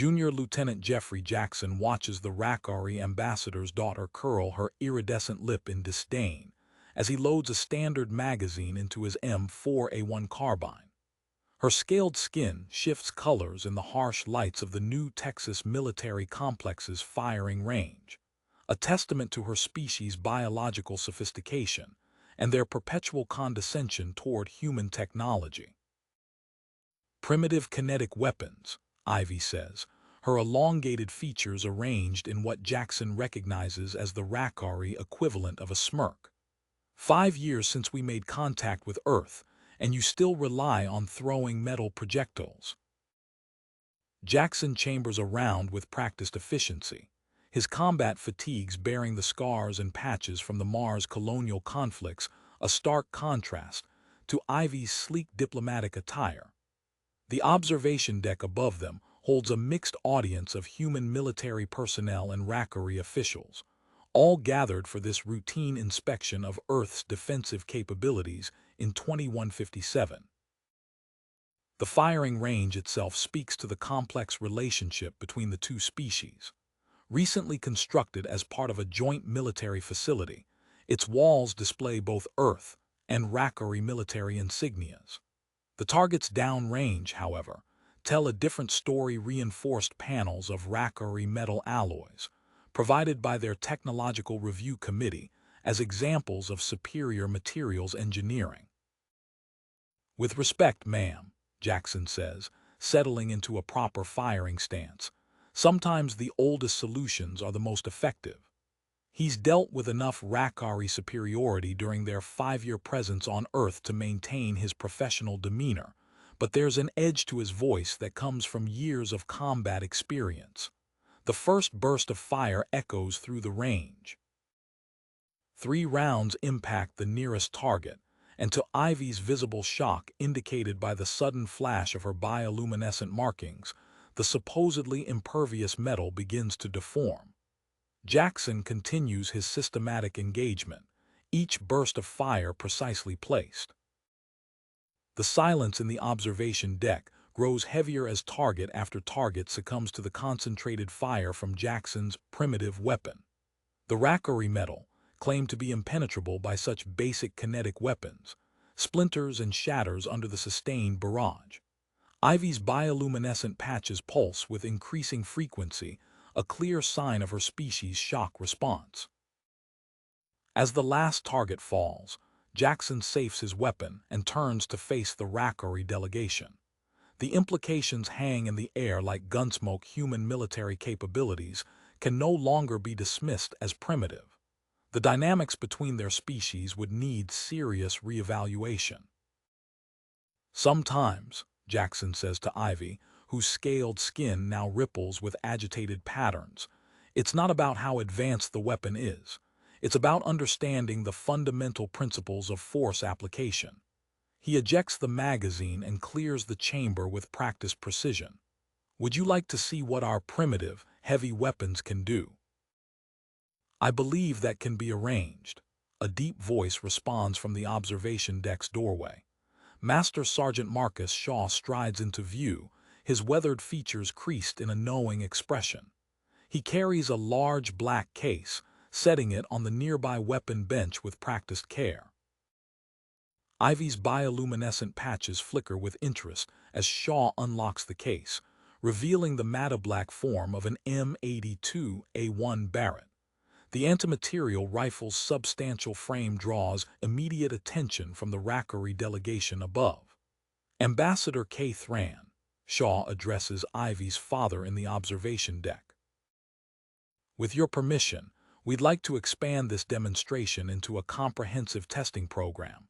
Junior Lieutenant Jeffrey Jackson watches the Rakari ambassador's daughter curl her iridescent lip in disdain as he loads a standard magazine into his M4A1 carbine. Her scaled skin shifts colors in the harsh lights of the new Texas military complex's firing range, a testament to her species' biological sophistication and their perpetual condescension toward human technology. Primitive kinetic weapons, Ivy says, her elongated features arranged in what Jackson recognizes as the Rakari equivalent of a smirk. 5 years since we made contact with Earth, and you still rely on throwing metal projectiles. Jackson chambers around with practiced efficiency, his combat fatigues bearing the scars and patches from the Mars colonial conflicts, a stark contrast to Ivy's sleek diplomatic attire. The observation deck above them holds a mixed audience of human military personnel and Rakari officials, all gathered for this routine inspection of Earth's defensive capabilities in 2157. The firing range itself speaks to the complex relationship between the two species. Recently constructed as part of a joint military facility, its walls display both Earth and Rakari military insignias. The target's downrange, however, tell a different story. Reinforced panels of Rakari metal alloys, provided by their Technological Review Committee as examples of superior materials engineering. "With respect, ma'am," Jackson says, settling into a proper firing stance, "sometimes the oldest solutions are the most effective." He's dealt with enough Rakari superiority during their 5-year presence on Earth to maintain his professional demeanor, but there's an edge to his voice that comes from years of combat experience. The first burst of fire echoes through the range. 3 rounds impact the nearest target, and to Ivy's visible shock indicated by the sudden flash of her bioluminescent markings, the supposedly impervious metal begins to deform. Jackson continues his systematic engagement, each burst of fire precisely placed. The silence in the observation deck grows heavier as target after target succumbs to the concentrated fire from Jackson's primitive weapon. The Rakari metal, claimed to be impenetrable by such basic kinetic weapons, splinters and shatters under the sustained barrage. Ivy's bioluminescent patches pulse with increasing frequency, a clear sign of her species' shock response. As the last target falls, Jackson safes his weapon and turns to face the Rakari delegation. The implications hang in the air like gunsmoke. Human military capabilities can no longer be dismissed as primitive. The dynamics between their species would need serious reevaluation. "Sometimes," Jackson says to Ivy, whose scaled skin now ripples with agitated patterns, "it's not about how advanced the weapon is. It's about understanding the fundamental principles of force application." He ejects the magazine and clears the chamber with practiced precision. "Would you like to see what our primitive, heavy weapons can do?" "I believe that can be arranged," a deep voice responds from the observation deck's doorway. Master Sergeant Marcus Shaw strides into view, his weathered features creased in a knowing expression. He carries a large black case, setting it on the nearby weapon bench with practiced care. Ivy's bioluminescent patches flicker with interest as Shaw unlocks the case, revealing the matte-black form of an M82A1 Barrett. The antimaterial rifle's substantial frame draws immediate attention from the Rakari delegation above. "Ambassador K. Thran," Shaw addresses Ivy's father in the observation deck. "With your permission, we'd like to expand this demonstration into a comprehensive testing program.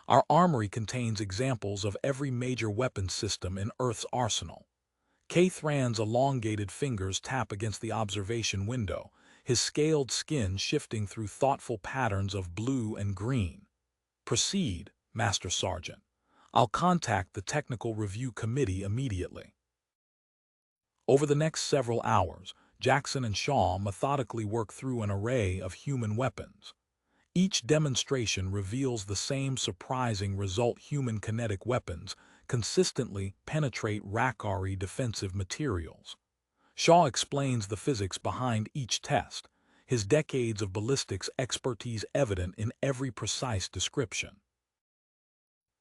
Our armory contains examples of every major weapons system in Earth's arsenal." K. Thran's elongated fingers tap against the observation window, his scaled skin shifting through thoughtful patterns of blue and green. "Proceed, Master Sergeant. I'll contact the Technical Review Committee immediately." Over the next several hours, Jackson and Shaw methodically work through an array of human weapons. Each demonstration reveals the same surprising result: human kinetic weapons consistently penetrate Rakari defensive materials. Shaw explains the physics behind each test, his decades of ballistics expertise evident in every precise description.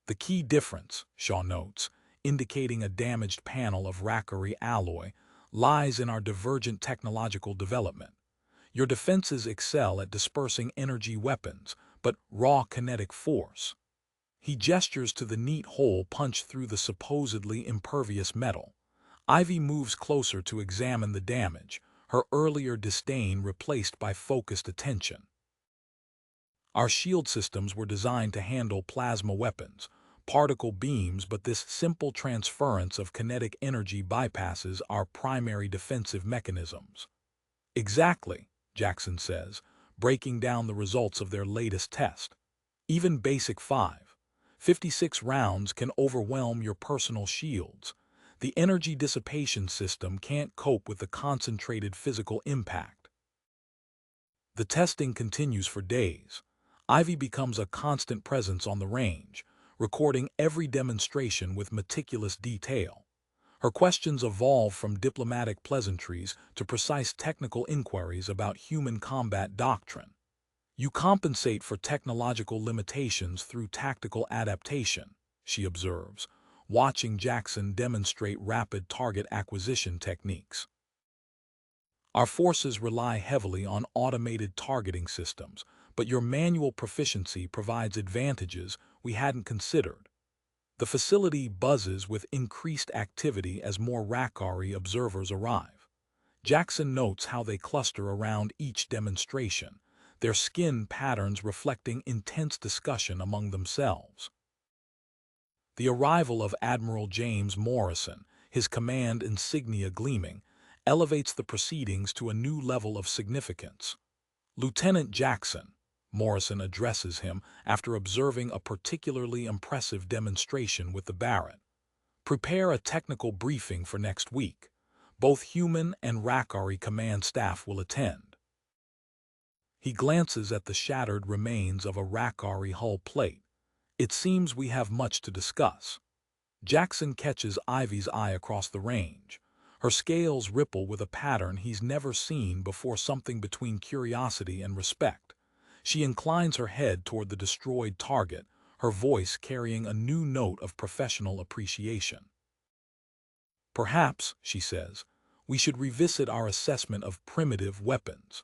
The key difference, Shaw notes, indicating a damaged panel of Rackery alloy, lies in our divergent technological development. Your defenses excel at dispersing energy weapons, but raw kinetic force. He gestures to the neat hole punched through the supposedly impervious metal. Ivy moves closer to examine the damage, her earlier disdain replaced by focused attention. Our shield systems were designed to handle plasma weapons, particle beams, but this simple transference of kinetic energy bypasses our primary defensive mechanisms. Exactly, Jackson says, breaking down the results of their latest test. Even basic 5.56 rounds can overwhelm your personal shields. The energy dissipation system can't cope with the concentrated physical impact. The testing continues for days. Ivy becomes a constant presence on the range, recording every demonstration with meticulous detail. Her questions evolve from diplomatic pleasantries to precise technical inquiries about human combat doctrine. You compensate for technological limitations through tactical adaptation, she observes, watching Jackson demonstrate rapid target acquisition techniques. Our forces rely heavily on automated targeting systems, but your manual proficiency provides advantages we hadn't considered. The facility buzzes with increased activity as more Rackery observers arrive. Jackson notes how they cluster around each demonstration, their skin patterns reflecting intense discussion among themselves. The arrival of Admiral James Morrison, his command insignia gleaming, elevates the proceedings to a new level of significance. Lieutenant Jackson, Morrison addresses him after observing a particularly impressive demonstration with the Barrett. Prepare a technical briefing for next week. Both human and Rackery command staff will attend. He glances at the shattered remains of a Rackery hull plate. It seems we have much to discuss. Jackson catches Ivy's eye across the range. Her scales ripple with a pattern he's never seen before, something between curiosity and respect. She inclines her head toward the destroyed target, her voice carrying a new note of professional appreciation. Perhaps, she says, we should revisit our assessment of primitive weapons.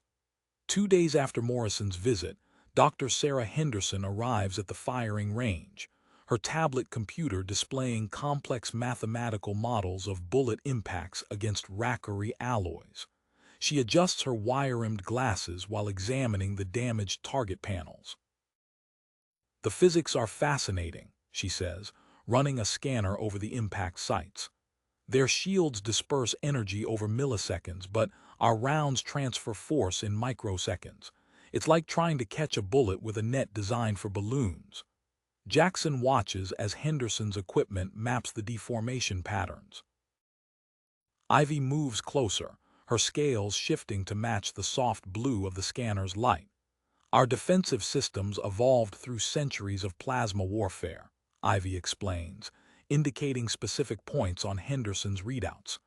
2 days after Morrison's visit, Dr. Sarah Henderson arrives at the firing range, her tablet computer displaying complex mathematical models of bullet impacts against Rackery alloys. She adjusts her wire-rimmed glasses while examining the damaged target panels. The physics are fascinating, she says, running a scanner over the impact sites. Their shields disperse energy over milliseconds, but our rounds transfer force in microseconds. It's like trying to catch a bullet with a net designed for balloons. Jackson watches as Henderson's equipment maps the deformation patterns. Ivy moves closer, her scales shifting to match the soft blue of the scanner's light. Our defensive systems evolved through centuries of plasma warfare, Ivy explains, indicating specific points on Henderson's readouts.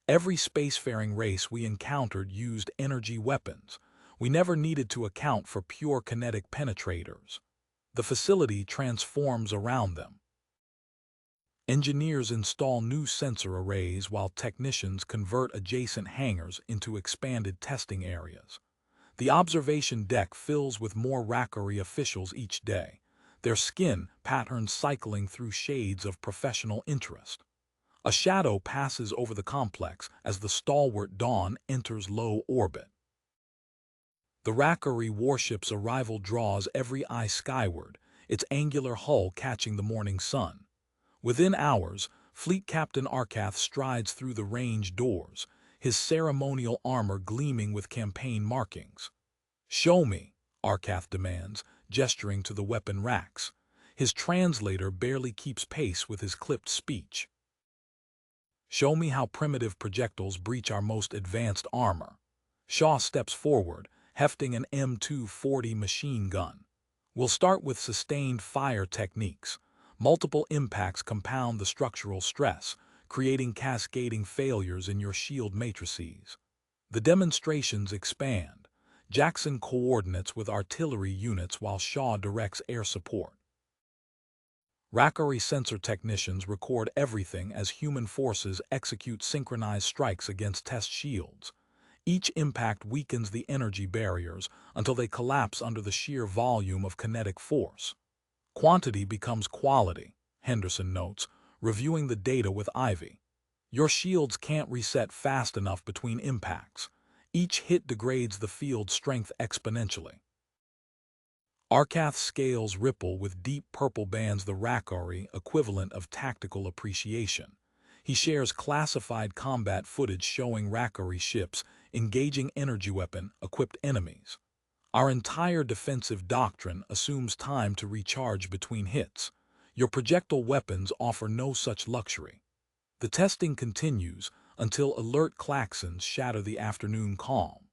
Every spacefaring race we encountered used energy weapons. We never needed to account for pure kinetic penetrators. The facility transforms around them. Engineers install new sensor arrays while technicians convert adjacent hangars into expanded testing areas. The observation deck fills with more Rackery officials each day, their skin patterns cycling through shades of professional interest. A shadow passes over the complex as the stalwart Dawn enters low orbit. The Rackery warship's arrival draws every eye skyward, its angular hull catching the morning sun. Within hours, Fleet Captain Arkath strides through the range doors, his ceremonial armor gleaming with campaign markings. "Show me," Arkath demands, gesturing to the weapon racks. His translator barely keeps pace with his clipped speech. "Show me how primitive projectiles breach our most advanced armor." Shaw steps forward, hefting an M240 machine gun. "We'll start with sustained fire techniques. Multiple impacts compound the structural stress, creating cascading failures in your shield matrices. The demonstrations expand. Jackson coordinates with artillery units while Shaw directs air support. Rackery sensor technicians record everything as human forces execute synchronized strikes against test shields. Each impact weakens the energy barriers until they collapse under the sheer volume of kinetic force. Quantity becomes quality, Henderson notes, reviewing the data with Ivy. Your shields can't reset fast enough between impacts. Each hit degrades the field's strength exponentially. Arcath's scales ripple with deep purple bands, the Rackery equivalent of tactical appreciation. He shares classified combat footage showing Rackery ships engaging energy weapon-equipped enemies. Our entire defensive doctrine assumes time to recharge between hits. Your projectile weapons offer no such luxury. The testing continues until alert klaxons shatter the afternoon calm.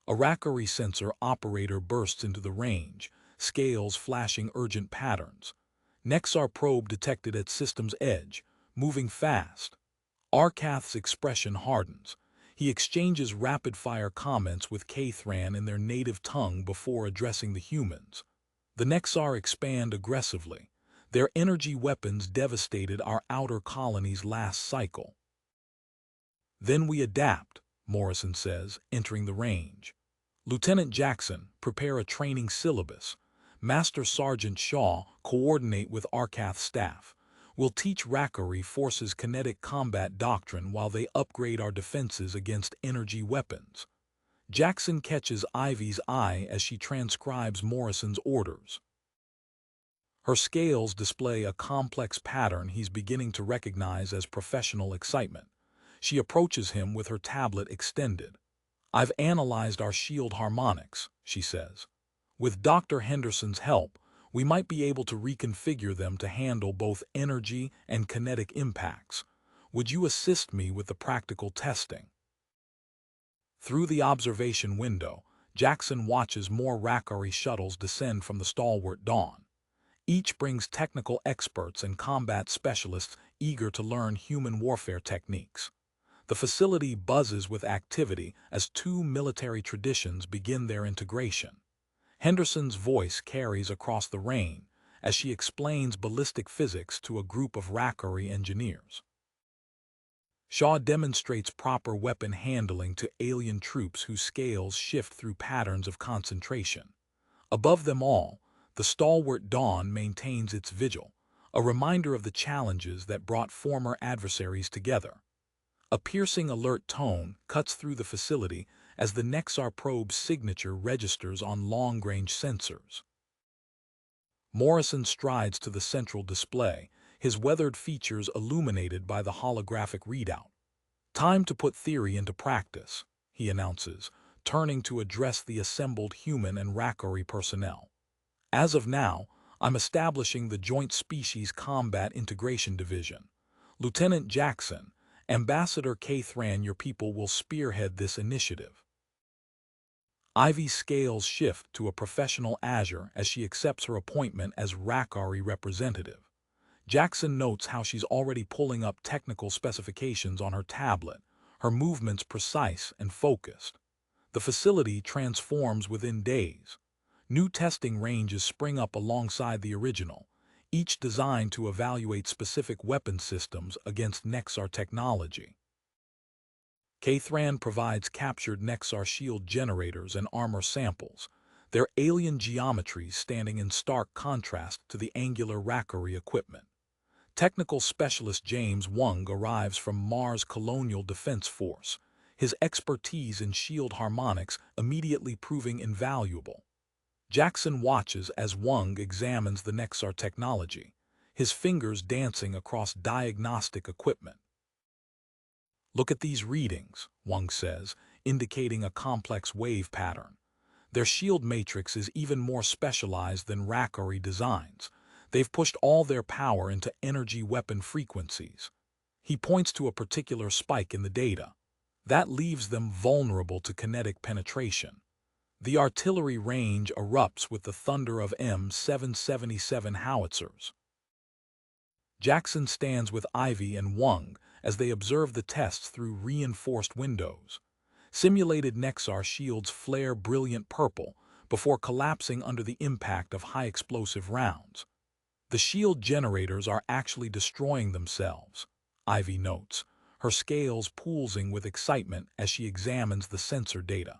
A Rackery sensor operator bursts into the range, scales flashing urgent patterns. Nexar probe detected at system's edge, moving fast. Arcath's expression hardens. He exchanges rapid-fire comments with Caithran in their native tongue before addressing the humans. The Nexar expand aggressively. Their energy weapons devastated our outer colony's last cycle. Then we adapt, Morrison says, entering the range. Lieutenant Jackson, prepare a training syllabus. Master Sergeant Shaw, coordinate with Arcath's staff. We'll teach Rackery forces kinetic combat doctrine while they upgrade our defenses against energy weapons. Jackson catches Ivy's eye as she transcribes Morrison's orders. Her scales display a complex pattern he's beginning to recognize as professional excitement. She approaches him with her tablet extended. I've analyzed our shield harmonics, she says. With Dr. Henderson's help, we might be able to reconfigure them to handle both energy and kinetic impacts. Would you assist me with the practical testing? Through the observation window, Jackson watches more Rackery shuttles descend from the stalwart Dawn. Each brings technical experts and combat specialists eager to learn human warfare techniques. The facility buzzes with activity as two military traditions begin their integration. Henderson's voice carries across the rain as she explains ballistic physics to a group of Rackery engineers. Shaw demonstrates proper weapon handling to alien troops whose scales shift through patterns of concentration. Above them all, the stalwart Dawn maintains its vigil, a reminder of the challenges that brought former adversaries together. A piercing alert tone cuts through the facility as the Nexar probe's signature registers on long-range sensors. Morrison strides to the central display, his weathered features illuminated by the holographic readout. Time to put theory into practice, he announces, turning to address the assembled human and Rackery personnel. As of now, I'm establishing the Joint Species Combat Integration Division. Lieutenant Jackson, Ambassador Caithran, your people will spearhead this initiative. Ivy's scales shift to a professional azure as she accepts her appointment as Rackery representative. Jackson notes how she's already pulling up technical specifications on her tablet, her movements precise and focused. The facility transforms within days. New testing ranges spring up alongside the original, each designed to evaluate specific weapon systems against Nexar technology. Caithran provides captured Nexar shield generators and armor samples, their alien geometries standing in stark contrast to the angular Rackery equipment. Technical specialist James Wung arrives from Mars Colonial Defense Force, his expertise in shield harmonics immediately proving invaluable. Jackson watches as Wung examines the Nexar technology, his fingers dancing across diagnostic equipment. Look at these readings, Wung says, indicating a complex wave pattern. Their shield matrix is even more specialized than Rackery designs. They've pushed all their power into energy weapon frequencies. He points to a particular spike in the data. That leaves them vulnerable to kinetic penetration. The artillery range erupts with the thunder of M777 howitzers. Jackson stands with Ivy and Wang as they observe the tests through reinforced windows. Simulated Nexar shields flare brilliant purple before collapsing under the impact of high-explosive rounds. The shield generators are actually destroying themselves, Ivy notes, her scales pulsing with excitement as she examines the sensor data.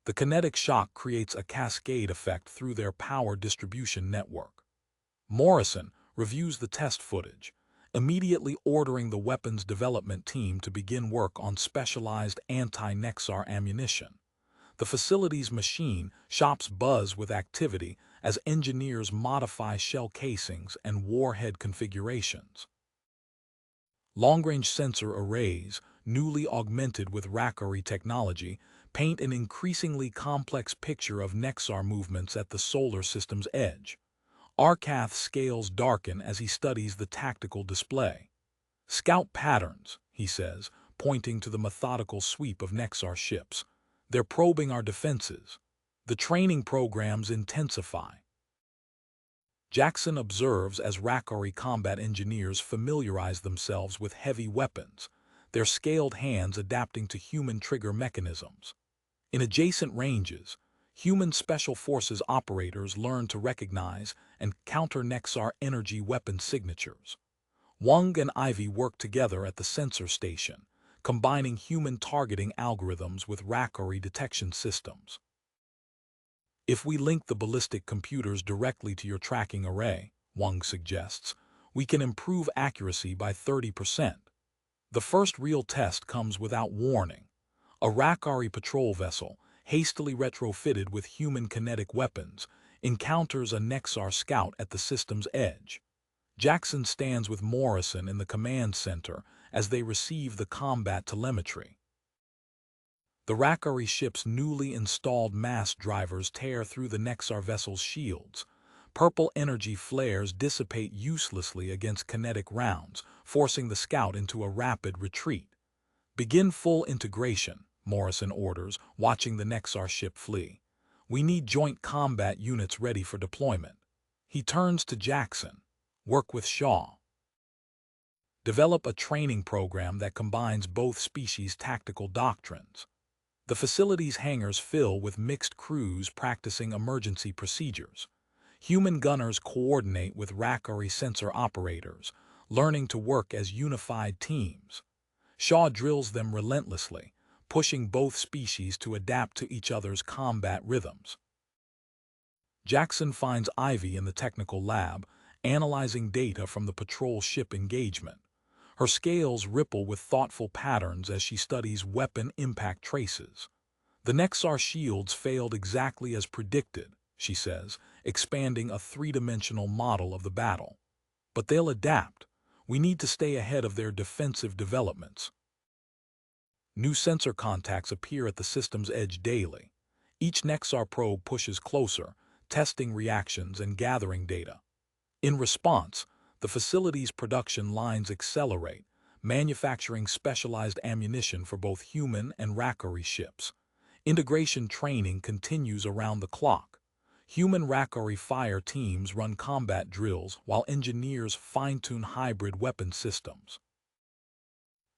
The kinetic shock creates a cascade effect through their power distribution network. Morrison reviews the test footage, immediately ordering the weapons development team to begin work on specialized anti-Nexar ammunition. The facility's machine shops buzz with activity as engineers modify shell casings and warhead configurations. Long-range sensor arrays, newly augmented with Rackery technology, paint an increasingly complex picture of Nexar movements at the solar system's edge. Arcath's scales darken as he studies the tactical display. "Scout patterns," he says, pointing to the methodical sweep of Nexar ships. "They're probing our defenses. The training programs intensify." Jackson observes as Rackery combat engineers familiarize themselves with heavy weapons, their scaled hands adapting to human trigger mechanisms. In adjacent ranges, human special forces operators learn to recognize and counter Nexar energy weapon signatures. Wang and Ivy work together at the sensor station, combining human targeting algorithms with Rackery detection systems. "If we link the ballistic computers directly to your tracking array," Wang suggests, "we can improve accuracy by 30%. The first real test comes without warning. A Rackery patrol vessel, hastily retrofitted with human kinetic weapons, encounters a Nexar scout at the system's edge. Jackson stands with Morrison in the command center as they receive the combat telemetry. The Rackery ship's newly installed mass drivers tear through the Nexar vessel's shields. Purple energy flares dissipate uselessly against kinetic rounds, forcing the scout into a rapid retreat. "Begin full integration," Morrison orders, watching the Nexar ship flee. "We need joint combat units ready for deployment." He turns to Jackson. "Work with Shaw. Develop a training program that combines both species' tactical doctrines." The facility's hangars fill with mixed crews practicing emergency procedures. Human gunners coordinate with Rackery sensor operators, learning to work as unified teams. Shaw drills them relentlessly, pushing both species to adapt to each other's combat rhythms. Jackson finds Ivy in the technical lab, analyzing data from the patrol ship engagement. Her scales ripple with thoughtful patterns as she studies weapon impact traces. "The Nexar shields failed exactly as predicted," she says, expanding a three-dimensional model of the battle. "But they'll adapt. We need to stay ahead of their defensive developments." New sensor contacts appear at the system's edge daily. Each Nexar probe pushes closer, testing reactions and gathering data. In response, the facility's production lines accelerate, manufacturing specialized ammunition for both human and Rackery ships. Integration training continues around the clock. Human Rackery fire teams run combat drills while engineers fine-tune hybrid weapon systems.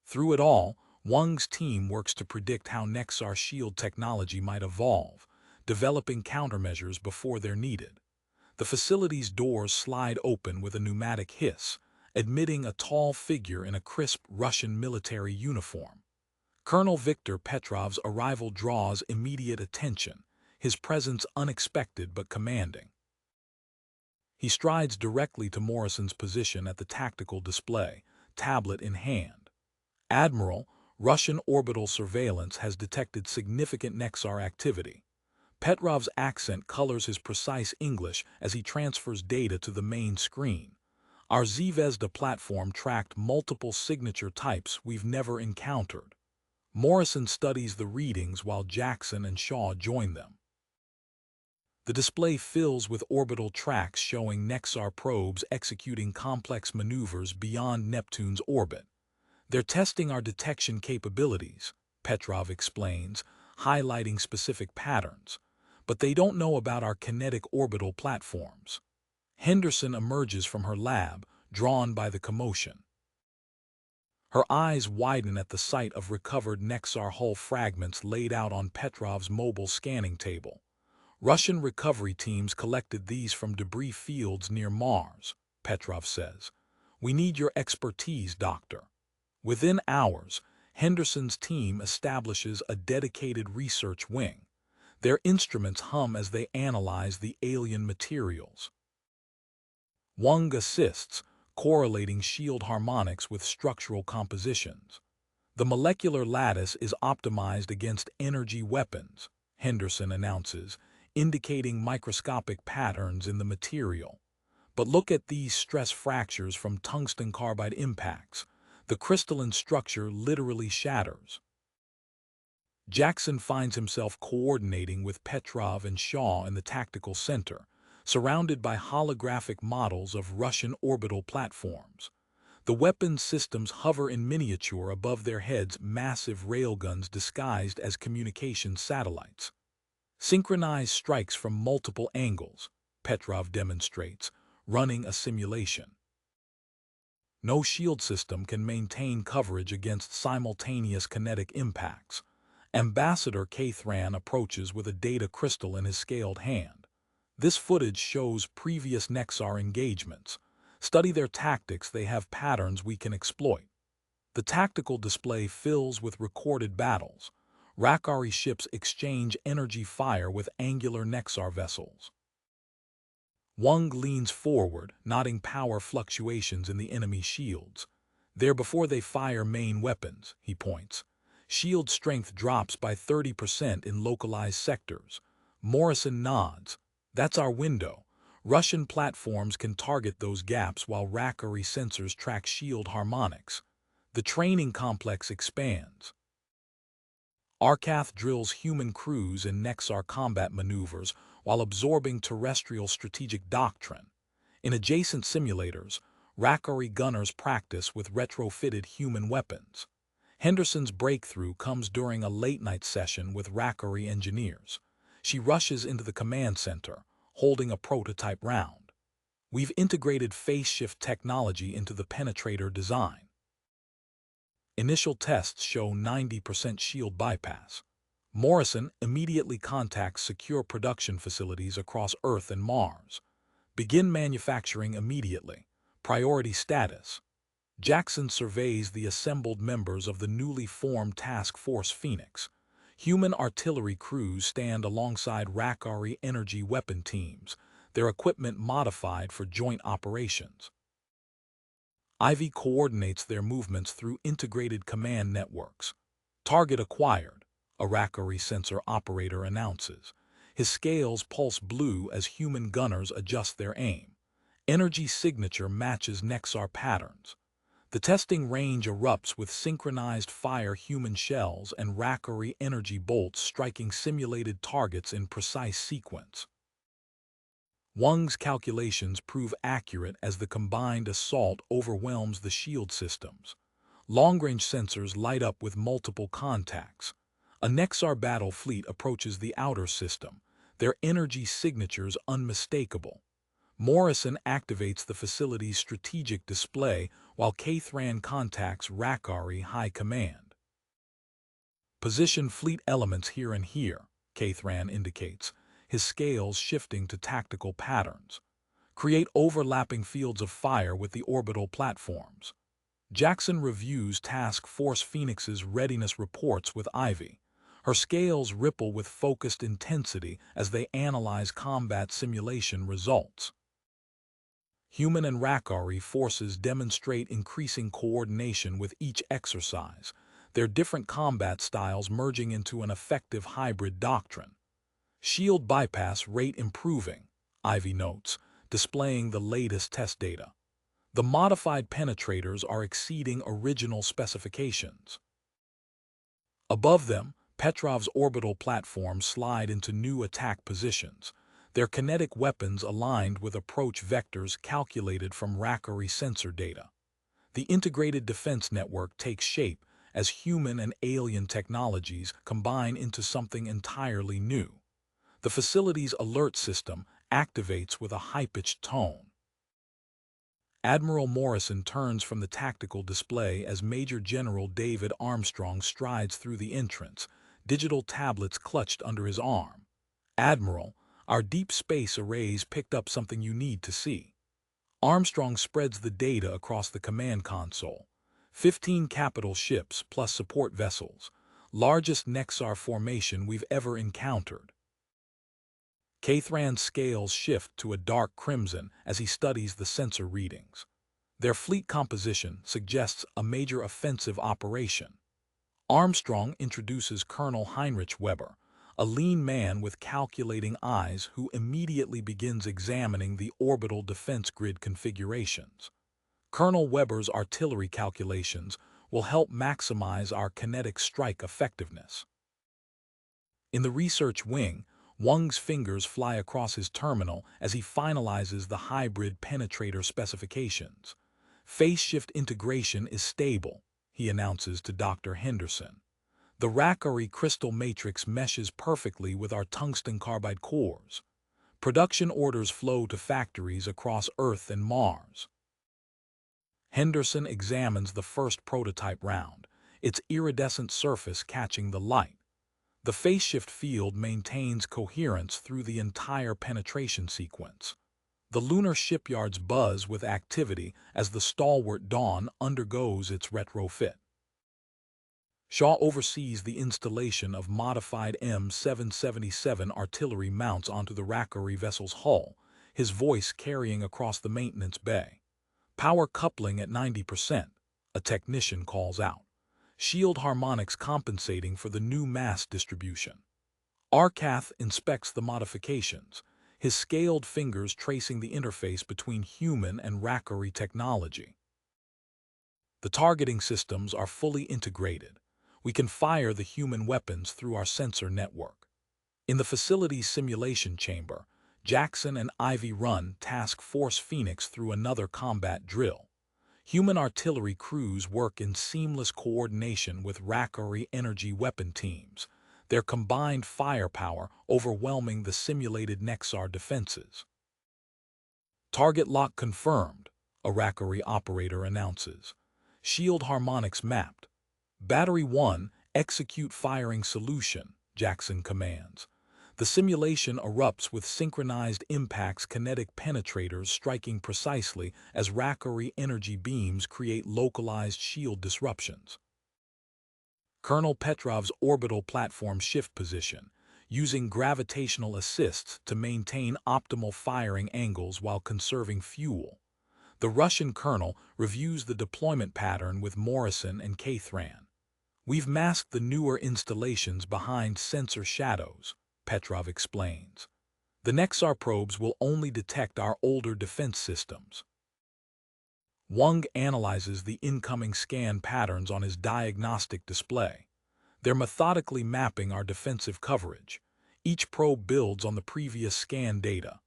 Through it all, Wang's team works to predict how Nexar shield technology might evolve, developing countermeasures before they're needed. The facility's doors slide open with a pneumatic hiss, admitting a tall figure in a crisp Russian military uniform. Colonel Viktor Petrov's arrival draws immediate attention, his presence unexpected but commanding. He strides directly to Morrison's position at the tactical display, tablet in hand. "Admiral, Russian orbital surveillance has detected significant Nexar activity." Petrov's accent colors his precise English as he transfers data to the main screen. "Our Zvezda platform tracked multiple signature types we've never encountered." Morrison studies the readings while Jackson and Shaw join them. The display fills with orbital tracks showing Nexar probes executing complex maneuvers beyond Neptune's orbit. "They're testing our detection capabilities," Petrov explains, highlighting specific patterns. "But they don't know about our kinetic orbital platforms." Henderson emerges from her lab, drawn by the commotion. Her eyes widen at the sight of recovered Nexar hull fragments laid out on Petrov's mobile scanning table. Russian recovery teams collected these from debris fields near Mars, Petrov says. We need your expertise, Doctor. Within hours, Henderson's team establishes a dedicated research wing. Their instruments hum as they analyze the alien materials. Wang assists, correlating shield harmonics with structural compositions. The molecular lattice is optimized against energy weapons, Henderson announces, indicating microscopic patterns in the material. But look at these stress fractures from tungsten carbide impacts. The crystalline structure literally shatters. Jackson finds himself coordinating with Petrov and Shaw in the tactical center, surrounded by holographic models of Russian orbital platforms. The weapons systems hover in miniature above their heads, massive railguns disguised as communication satellites. Synchronized strikes from multiple angles, Petrov demonstrates, running a simulation. No shield system can maintain coverage against simultaneous kinetic impacts. Ambassador Cathran approaches with a data crystal in his scaled hand. This footage shows previous Nexar engagements. Study their tactics, they have patterns we can exploit. The tactical display fills with recorded battles. Rakari ships exchange energy fire with angular Nexar vessels. Wang leans forward, noting power fluctuations in the enemy shields. They're before they fire main weapons, he points. Shield strength drops by 30% in localized sectors. Morrison nods. That's our window. Russian platforms can target those gaps while Rakari sensors track shield harmonics. The training complex expands. Arcath drills human crews in Nexar combat maneuvers while absorbing terrestrial strategic doctrine. In adjacent simulators, Rakari gunners practice with retrofitted human weapons. Henderson's breakthrough comes during a late-night session with Rakari engineers. She rushes into the command center, holding a prototype round. We've integrated phase shift technology into the penetrator design. Initial tests show 90% shield bypass. Morrison immediately contacts secure production facilities across Earth and Mars. Begin manufacturing immediately. Priority status. Jackson surveys the assembled members of the newly formed Task Force Phoenix. Human artillery crews stand alongside Rakari energy weapon teams, their equipment modified for joint operations. Ivy coordinates their movements through integrated command networks. Target acquired, a Rakari sensor operator announces. His scales pulse blue as human gunners adjust their aim. Energy signature matches Nexar patterns. The testing range erupts with synchronized fire human shells and Rakari energy bolts striking simulated targets in precise sequence. Wang's calculations prove accurate as the combined assault overwhelms the shield systems. Long-range sensors light up with multiple contacts. A Nexar battle fleet approaches the outer system, their energy signatures unmistakable. Morrison activates the facility's strategic display while Cathran contacts Rakari High Command. Position fleet elements here and here, Cathran indicates, his scales shifting to tactical patterns. Create overlapping fields of fire with the orbital platforms. Jackson reviews Task Force Phoenix's readiness reports with Ivy. Her scales ripple with focused intensity as they analyze combat simulation results. Human and Rakari forces demonstrate increasing coordination with each exercise, their different combat styles merging into an effective hybrid doctrine. Shield bypass rate improving, Ivy notes, displaying the latest test data. The modified penetrators are exceeding original specifications. Above them, Petrov's orbital platforms slide into new attack positions, their kinetic weapons aligned with approach vectors calculated from Rakari sensor data. The integrated defense network takes shape as human and alien technologies combine into something entirely new. The facility's alert system activates with a high-pitched tone. Admiral Morrison turns from the tactical display as Major General David Armstrong strides through the entrance, digital tablets clutched under his arm. "Admiral, our deep space arrays picked up something you need to see." Armstrong spreads the data across the command console. 15 capital ships plus support vessels. Largest Nexar formation we've ever encountered. Cathran's scales shift to a dark crimson as he studies the sensor readings. Their fleet composition suggests a major offensive operation. Armstrong introduces Colonel Heinrich Weber, a lean man with calculating eyes who immediately begins examining the orbital defense grid configurations. Colonel Weber's artillery calculations will help maximize our kinetic strike effectiveness. In the research wing, Wang's fingers fly across his terminal as he finalizes the hybrid penetrator specifications. "Phase shift integration is stable," he announces to Dr. Henderson. "The Rackery crystal matrix meshes perfectly with our tungsten carbide cores. Production orders flow to factories across Earth and Mars." Henderson examines the first prototype round, its iridescent surface catching the light. The phase shift field maintains coherence through the entire penetration sequence. The lunar shipyards buzz with activity as the stalwart Dawn undergoes its retrofit. Shaw oversees the installation of modified M777 artillery mounts onto the Rackery vessel's hull, his voice carrying across the maintenance bay. "Power coupling at 90%, a technician calls out. Shield harmonics compensating for the new mass distribution. Arcath inspects the modifications, his scaled fingers tracing the interface between human and Rackery technology. The targeting systems are fully integrated. We can fire the human weapons through our sensor network. In the facility's simulation chamber, Jackson and Ivy run Task Force Phoenix through another combat drill. Human artillery crews work in seamless coordination with Rackery energy weapon teams, their combined firepower overwhelming the simulated Nexar defenses. "Target lock confirmed," a Rackery operator announces. "Shield harmonics mapped. Battery 1, execute firing solution," Jackson commands. The simulation erupts with synchronized impacts, kinetic penetrators striking precisely as Rackery energy beams create localized shield disruptions. Colonel Petrov's orbital platform shift position, using gravitational assists to maintain optimal firing angles while conserving fuel. The Russian colonel reviews the deployment pattern with Morrison and Cathran. "We've masked the newer installations behind sensor shadows," Petrov explains. "The Nexar probes will only detect our older defense systems." Wang analyzes the incoming scan patterns on his diagnostic display. They're methodically mapping our defensive coverage. Each probe builds on the previous scan data.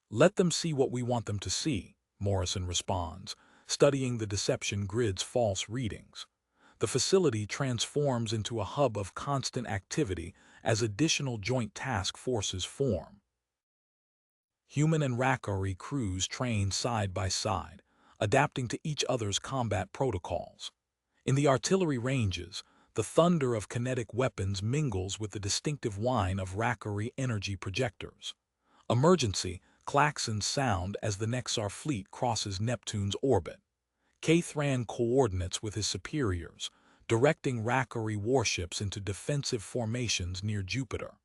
"Let them see what we want them to see," Morrison responds, studying the deception grid's false readings. The facility transforms into a hub of constant activity as additional joint task forces form. Human and Rackery crews train side by side, adapting to each other's combat protocols. In the artillery ranges, the thunder of kinetic weapons mingles with the distinctive whine of Rackery energy projectors. Emergency klaxons sound as the Nexar fleet crosses Neptune's orbit. Cathran coordinates with his superiors, directing Rackery warships into defensive formations near Jupiter.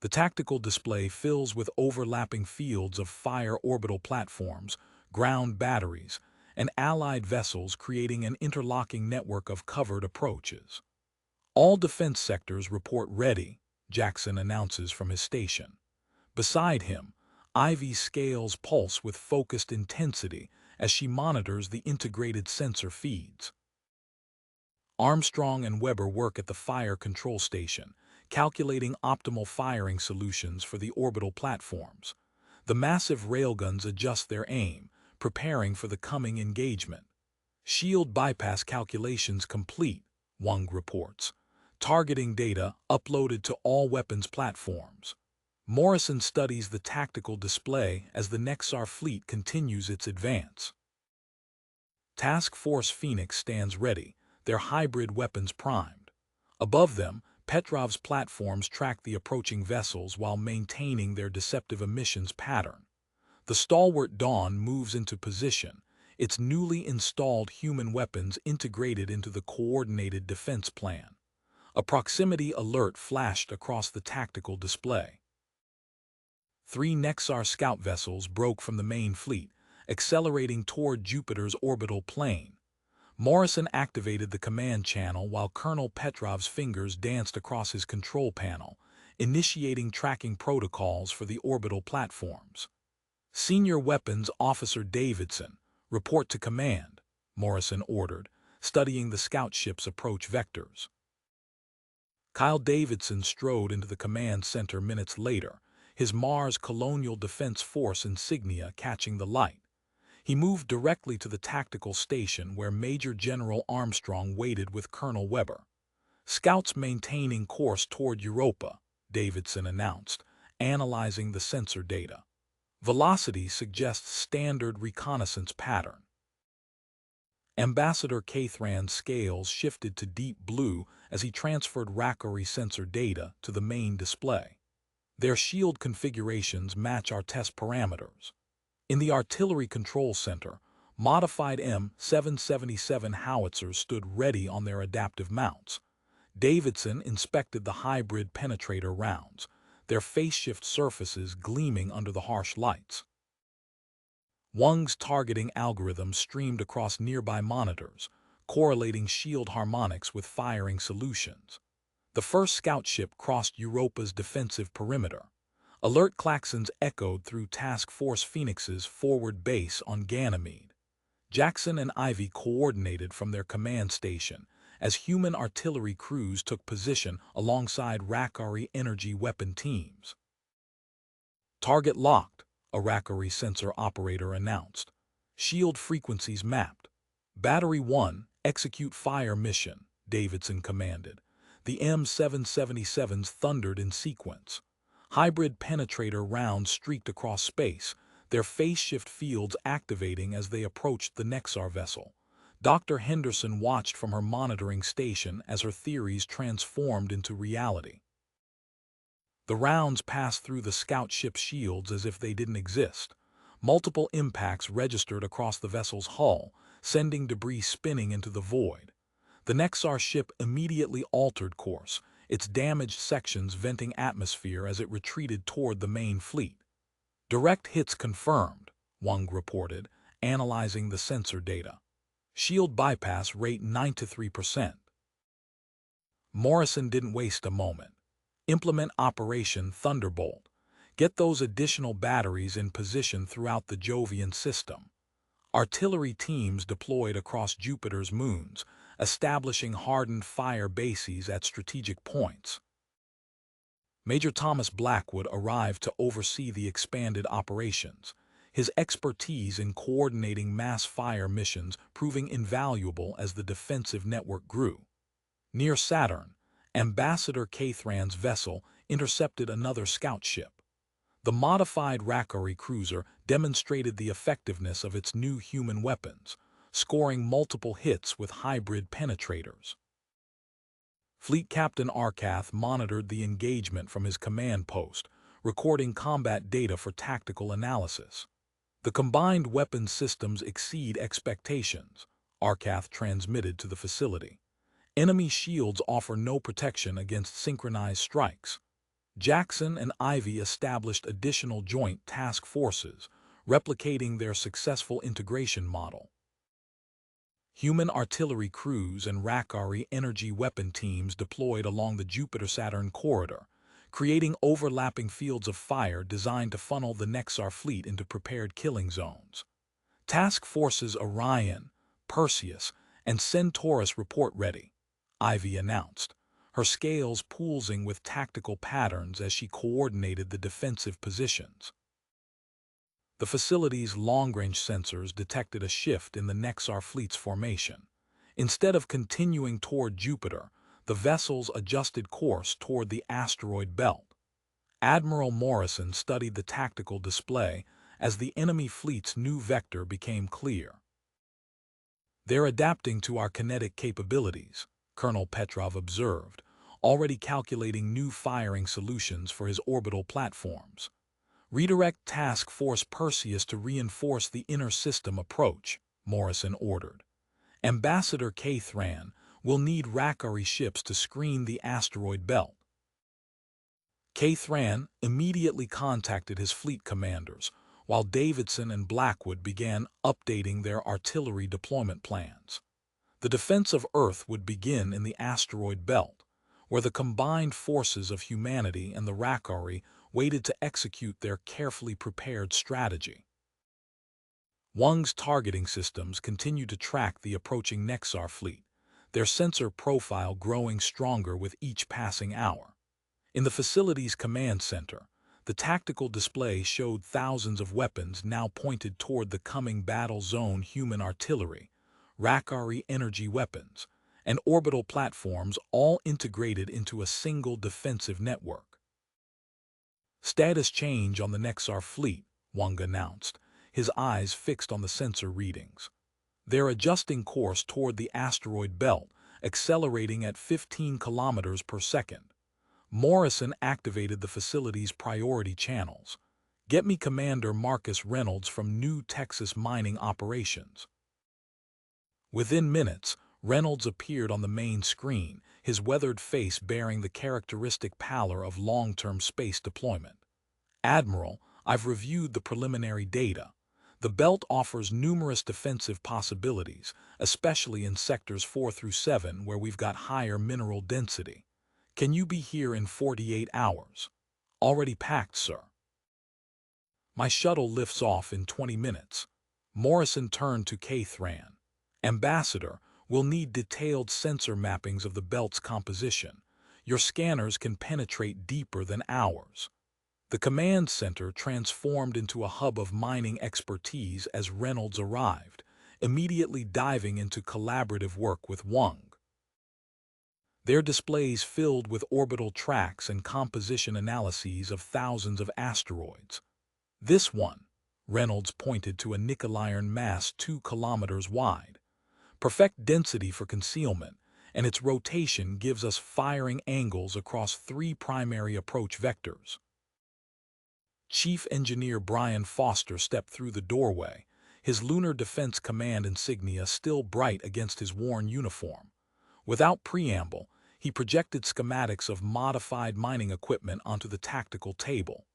The tactical display fills with overlapping fields of fire orbital platforms, ground batteries, and allied vessels, creating an interlocking network of covered approaches. "All defense sectors report ready," Jackson announces from his station. Beside him, Ivy's scales pulse with focused intensity as she monitors the integrated sensor feeds. Armstrong and Weber work at the fire control station, calculating optimal firing solutions for the orbital platforms. The massive railguns adjust their aim, preparing for the coming engagement. "Shield bypass calculations complete," Wang reports. "Targeting data uploaded to all weapons platforms." Morrison studies the tactical display as the Nexar fleet continues its advance. Task Force Phoenix stands ready, their hybrid weapons primed. Above them, Petrov's platforms track the approaching vessels while maintaining their deceptive emissions pattern. The stalwart Dawn moves into position, its newly installed human weapons integrated into the coordinated defense plan. A proximity alert flashed across the tactical display. 3 Nexar scout vessels broke from the main fleet, accelerating toward Jupiter's orbital plane. Morrison activated the command channel while Colonel Petrov's fingers danced across his control panel, initiating tracking protocols for the orbital platforms. Senior Weapons Officer Davidson, report to command, Morrison ordered, studying the scout ship's approach vectors. Kyle Davidson strode into the command center minutes later, his Mars Colonial Defense Force insignia catching the light. He moved directly to the tactical station where Major General Armstrong waited with Colonel Weber. Scouts maintaining course toward Europa, Davidson announced, analyzing the sensor data. Velocity suggests standard reconnaissance pattern. Ambassador Cathran's scales shifted to deep blue as he transferred Rackery sensor data to the main display. Their shield configurations match our test parameters. In the Artillery Control Center, modified M777 howitzers stood ready on their adaptive mounts. Davidson inspected the hybrid penetrator rounds, their phase-shift surfaces gleaming under the harsh lights. Wang's targeting algorithm streamed across nearby monitors, correlating shield harmonics with firing solutions. The first scout ship crossed Europa's defensive perimeter. Alert klaxons echoed through Task Force Phoenix's forward base on Ganymede. Jackson and Ivy coordinated from their command station as human artillery crews took position alongside Rackery energy weapon teams. Target locked, a Rackery sensor operator announced. Shield frequencies mapped. Battery 1, execute fire mission, Davidson commanded. The M777s thundered in sequence. Hybrid penetrator rounds streaked across space, their phase-shift fields activating as they approached the Nexar vessel. Dr. Henderson watched from her monitoring station as her theories transformed into reality. The rounds passed through the scout ship's shields as if they didn't exist. Multiple impacts registered across the vessel's hull, sending debris spinning into the void. The Nexar ship immediately altered course, its damaged sections venting atmosphere as it retreated toward the main fleet. Direct hits confirmed, Wang reported, analyzing the sensor data. Shield bypass rate 93%. Morrison didn't waste a moment. Implement Operation Thunderbolt. Get those additional batteries in position throughout the Jovian system. Artillery teams deployed across Jupiter's moons, establishing hardened fire bases at strategic points. Major Thomas Blackwood arrived to oversee the expanded operations, his expertise in coordinating mass fire missions proving invaluable as the defensive network grew. Near Saturn, Ambassador Cathran's vessel intercepted another scout ship. The modified Rackery cruiser demonstrated the effectiveness of its new human weapons, scoring multiple hits with hybrid penetrators. Fleet Captain Arkath monitored the engagement from his command post, recording combat data for tactical analysis. The combined weapon systems exceed expectations, Arkath transmitted to the facility. Enemy shields offer no protection against synchronized strikes. Jackson and Ivy established additional joint task forces, replicating their successful integration model. Human artillery crews and Rackery energy weapon teams deployed along the Jupiter-Saturn corridor, creating overlapping fields of fire designed to funnel the Nexar fleet into prepared killing zones. Task Forces Orion, Perseus, and Centaurus report ready, Ivy announced, her scales pulsing with tactical patterns as she coordinated the defensive positions. The facility's long-range sensors detected a shift in the Nexar fleet's formation. Instead of continuing toward Jupiter, the vessels adjusted course toward the asteroid belt. Admiral Morrison studied the tactical display as the enemy fleet's new vector became clear. "They're adapting to our kinetic capabilities," Colonel Petrov observed, already calculating new firing solutions for his orbital platforms. "Redirect Task Force Perseus to reinforce the inner system approach," Morrison ordered. "Ambassador Thran will need Rakari ships to screen the asteroid belt." Thran immediately contacted his fleet commanders, while Davidson and Blackwood began updating their artillery deployment plans. The defense of Earth would begin in the asteroid belt, where the combined forces of humanity and the Rakari waited to execute their carefully prepared strategy. Wang's targeting systems continued to track the approaching Nexar fleet, their sensor profile growing stronger with each passing hour. In the facility's command center, the tactical display showed thousands of weapons now pointed toward the coming battle zone: human artillery, Rakari energy weapons, and orbital platforms, all integrated into a single defensive network. "Status change on the Nexar fleet," Wang announced, his eyes fixed on the sensor readings. "They're adjusting course toward the asteroid belt, accelerating at 15 kilometers per second. Morrison activated the facility's priority channels. Get me Commander Marcus Reynolds from New Texas Mining Operations." Within minutes, Reynolds appeared on the main screen, his weathered face bearing the characteristic pallor of long-term space deployment. "Admiral, I've reviewed the preliminary data. The belt offers numerous defensive possibilities, especially in sectors 4 through 7 where we've got higher mineral density. Can you be here in 48 hours? "Already packed, sir." "My shuttle lifts off in 20 minutes. Morrison turned to Thran. "Ambassador, we'll need detailed sensor mappings of the belt's composition. Your scanners can penetrate deeper than ours." The command center transformed into a hub of mining expertise as Reynolds arrived, immediately diving into collaborative work with Wang. Their displays filled with orbital tracks and composition analyses of thousands of asteroids. "This one," Reynolds pointed to a nickel iron mass 2 kilometers wide. "Perfect density for concealment, and its rotation gives us firing angles across 3 primary approach vectors." Chief Engineer Brian Foster stepped through the doorway, his Lunar Defense Command insignia still bright against his worn uniform. Without preamble, he projected schematics of modified mining equipment onto the tactical table.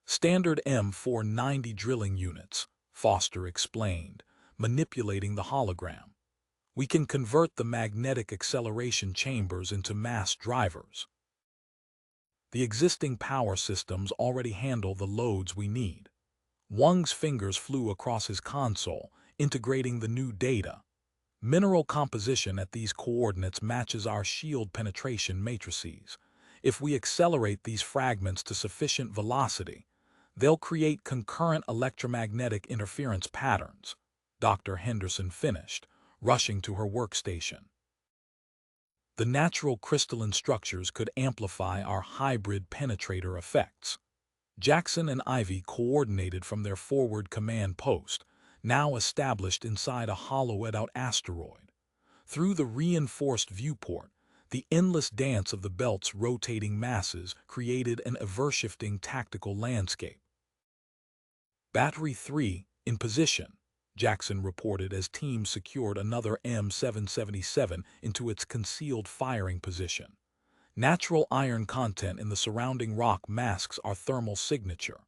"Standard M490 drilling units," Foster explained, manipulating the hologram. "We can convert the magnetic acceleration chambers into mass drivers. The existing power systems already handle the loads we need." Wang's fingers flew across his console, integrating the new data. "Mineral composition at these coordinates matches our shield penetration matrices. If we accelerate these fragments to sufficient velocity, they'll create concurrent electromagnetic interference patterns," Dr. Henderson finished, rushing to her workstation. "The natural crystalline structures could amplify our hybrid penetrator effects." Jackson and Ivy coordinated from their forward command post, now established inside a hollowed-out asteroid. Through the reinforced viewport, the endless dance of the belt's rotating masses created an ever-shifting tactical landscape. "Battery 3, in position," Jackson reported as teams secured another M777 into its concealed firing position. "Natural iron content in the surrounding rock masks our thermal signature."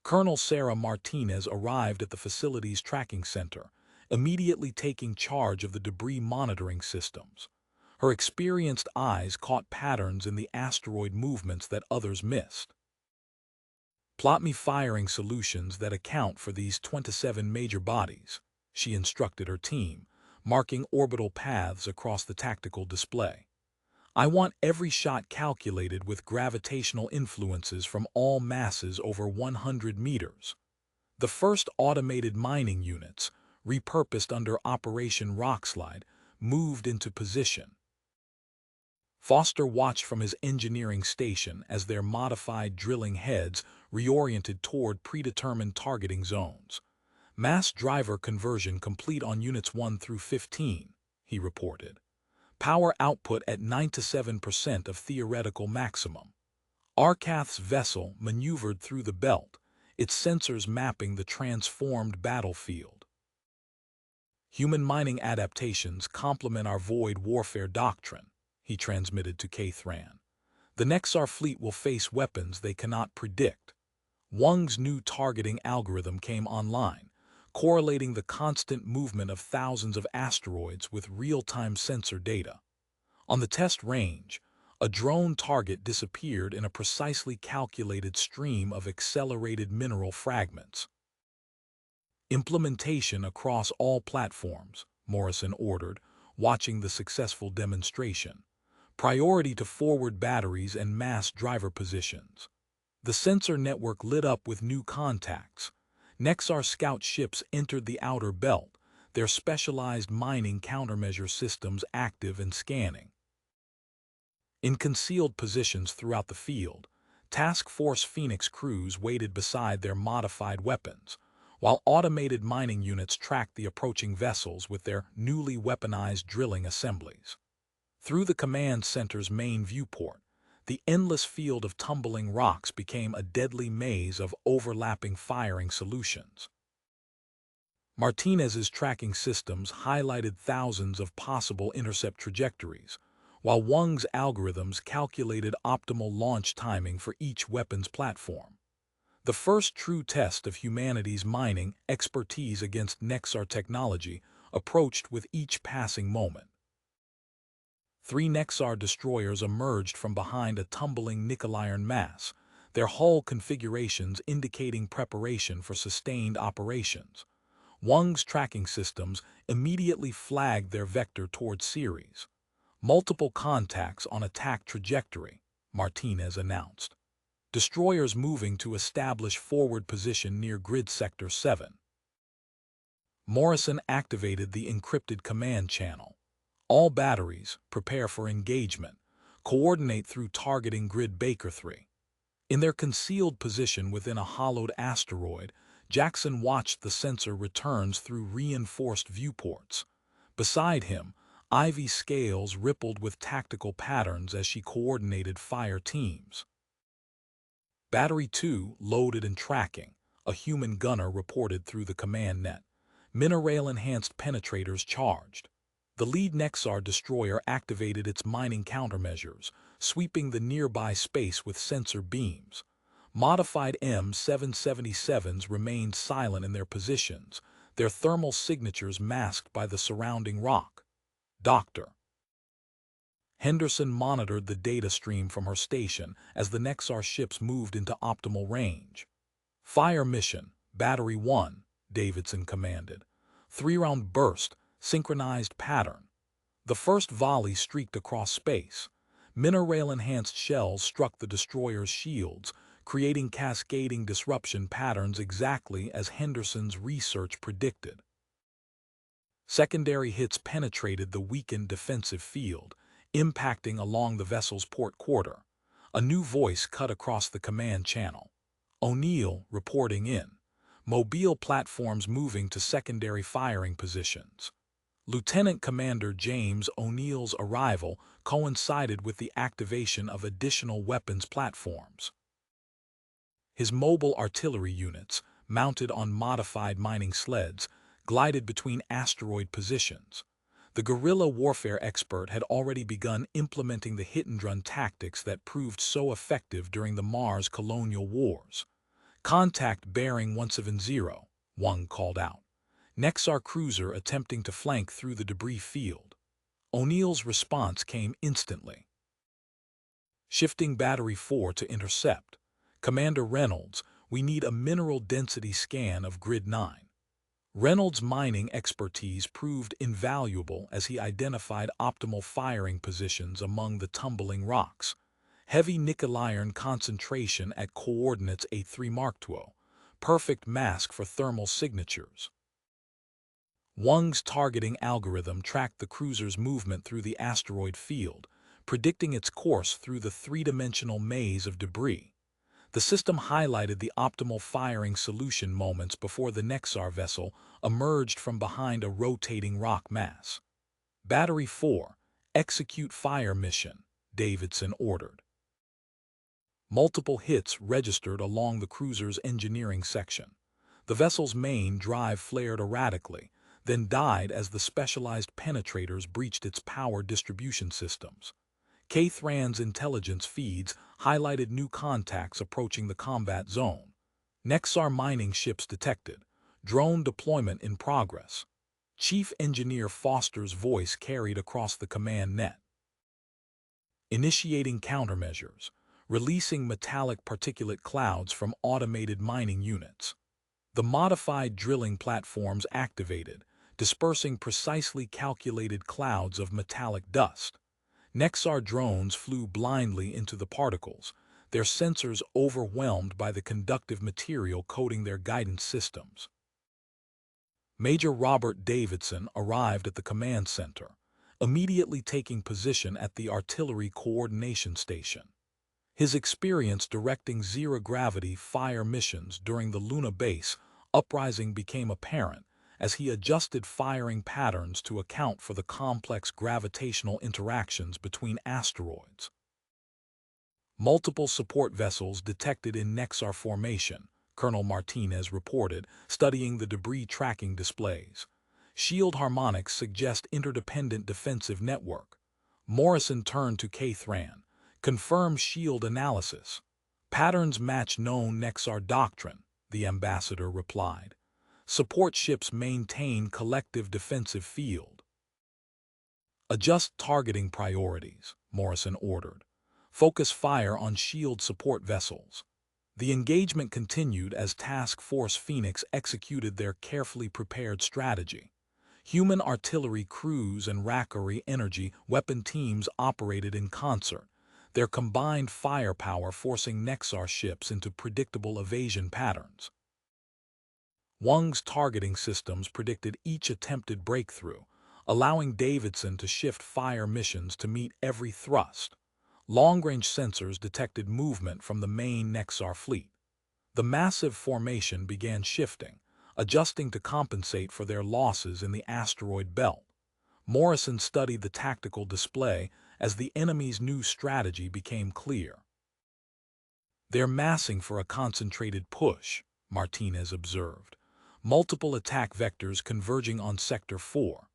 Colonel Sarah Martinez arrived at the facility's tracking center, immediately taking charge of the debris monitoring systems. Her experienced eyes caught patterns in the asteroid movements that others missed. "Plot me firing solutions that account for these 27 major bodies," she instructed her team, marking orbital paths across the tactical display. "I want every shot calculated with gravitational influences from all masses over 100 meters. The first automated mining units, repurposed under Operation Rockslide, moved into position." Foster watched from his engineering station as their modified drilling heads reoriented toward predetermined targeting zones. Mass driver conversion complete on units 1 through 15, he reported. Power output at 97% of theoretical maximum. Arcath's vessel maneuvered through the belt, its sensors mapping the transformed battlefield. Human mining adaptations complement our void warfare doctrine, he transmitted to Kthran. The Nexar fleet will face weapons they cannot predict. Wang's new targeting algorithm came online, correlating the constant movement of thousands of asteroids with real-time sensor data. On the test range, a drone target disappeared in a precisely calculated stream of accelerated mineral fragments. Implementation across all platforms, Morrison ordered, watching the successful demonstration. Priority to forward batteries and mass driver positions. The sensor network lit up with new contacts. Nexar scout ships entered the outer belt, their specialized mining countermeasure systems active and scanning. In concealed positions throughout the field, Task Force Phoenix crews waited beside their modified weapons, while automated mining units tracked the approaching vessels with their newly weaponized drilling assemblies. Through the command center's main viewport, the endless field of tumbling rocks became a deadly maze of overlapping firing solutions. Martinez's tracking systems highlighted thousands of possible intercept trajectories, while Wang's algorithms calculated optimal launch timing for each weapons platform. The first true test of humanity's mining expertise against Nexar technology approached with each passing moment. 3 Nexar destroyers emerged from behind a tumbling nickel-iron mass, their hull configurations indicating preparation for sustained operations. Wang's tracking systems immediately flagged their vector toward Ceres. Multiple contacts on attack trajectory, Martinez announced. Destroyers moving to establish forward position near Grid Sector 7. Morrison activated the encrypted command channel. All batteries, prepare for engagement. Coordinate through targeting Grid Baker 3. In their concealed position within a hollowed asteroid, Jackson watched the sensor returns through reinforced viewports. Beside him, Ivy's scales rippled with tactical patterns as she coordinated fire teams. Battery 2 loaded and tracking, a human gunner reported through the command net. Mineral-enhanced penetrators charged. The lead Nexar destroyer activated its mining countermeasures, sweeping the nearby space with sensor beams. Modified M777s remained silent in their positions, their thermal signatures masked by the surrounding rock. Dr. Henderson monitored the data stream from her station as the Nexar ships moved into optimal range. Fire mission, Battery 1, Davidson commanded. 3-round burst, synchronized pattern. The first volley streaked across space. Mineral-enhanced shells struck the destroyer's shields, creating cascading disruption patterns exactly as Henderson's research predicted. Secondary hits penetrated the weakened defensive field, impacting along the vessel's port quarter. A new voice cut across the command channel. O'Neill reporting in. Mobile platforms moving to secondary firing positions. Lieutenant Commander James O'Neill's arrival coincided with the activation of additional weapons platforms. His mobile artillery units, mounted on modified mining sleds, glided between asteroid positions. The guerrilla warfare expert had already begun implementing the hit-and-run tactics that proved so effective during the Mars colonial wars. Contact bearing 170, Wang called out. Nexar cruiser attempting to flank through the debris field. O'Neill's response came instantly. Shifting Battery 4 to intercept. Commander Reynolds, we need a mineral density scan of Grid 9. Reynolds' mining expertise proved invaluable as he identified optimal firing positions among the tumbling rocks. Heavy nickel-iron concentration at coordinates A3 Mark II, perfect mask for thermal signatures. Wang's targeting algorithm tracked the cruiser's movement through the asteroid field, predicting its course through the three-dimensional maze of debris. The system highlighted the optimal firing solution moments before the Nexar vessel emerged from behind a rotating rock mass. Battery 4, execute fire mission, Davidson ordered. Multiple hits registered along the cruiser's engineering section. The vessel's main drive flared erratically, then died as the specialized penetrators breached its power distribution systems. K-Thran's intelligence feeds highlighted new contacts approaching the combat zone. Nexar mining ships detected. Drone deployment in progress. Chief Engineer Foster's voice carried across the command net. Initiating countermeasures. Releasing metallic particulate clouds from automated mining units. The modified drilling platforms activated, dispersing precisely calculated clouds of metallic dust. Nexar drones flew blindly into the particles, their sensors overwhelmed by the conductive material coating their guidance systems. Major Robert Davidson arrived at the command center, immediately taking position at the artillery coordination station. His experience directing zero-gravity fire missions during the Luna base uprising became apparent as he adjusted firing patterns to account for the complex gravitational interactions between asteroids. Multiple support vessels detected in Nexar formation, Colonel Martinez reported, studying the debris tracking displays. Shield harmonics suggest interdependent defensive network. Morrison turned to K-Thran. Confirm shield analysis. Patterns match known Nexar doctrine, the ambassador replied. Support ships maintain collective defensive field. Adjust targeting priorities, Morrison ordered. Focus fire on shield support vessels. The engagement continued as Task Force Phoenix executed their carefully prepared strategy. Human artillery crews and Rakari energy weapon teams operated in concert, their combined firepower forcing Nexar ships into predictable evasion patterns. Wang's targeting systems predicted each attempted breakthrough, allowing Davidson to shift fire missions to meet every thrust. Long-range sensors detected movement from the main Nexar fleet. The massive formation began shifting, adjusting to compensate for their losses in the asteroid belt. Morrison studied the tactical display as the enemy's new strategy became clear. They're massing for a concentrated push, Martinez observed. Multiple attack vectors converging on Sector 4.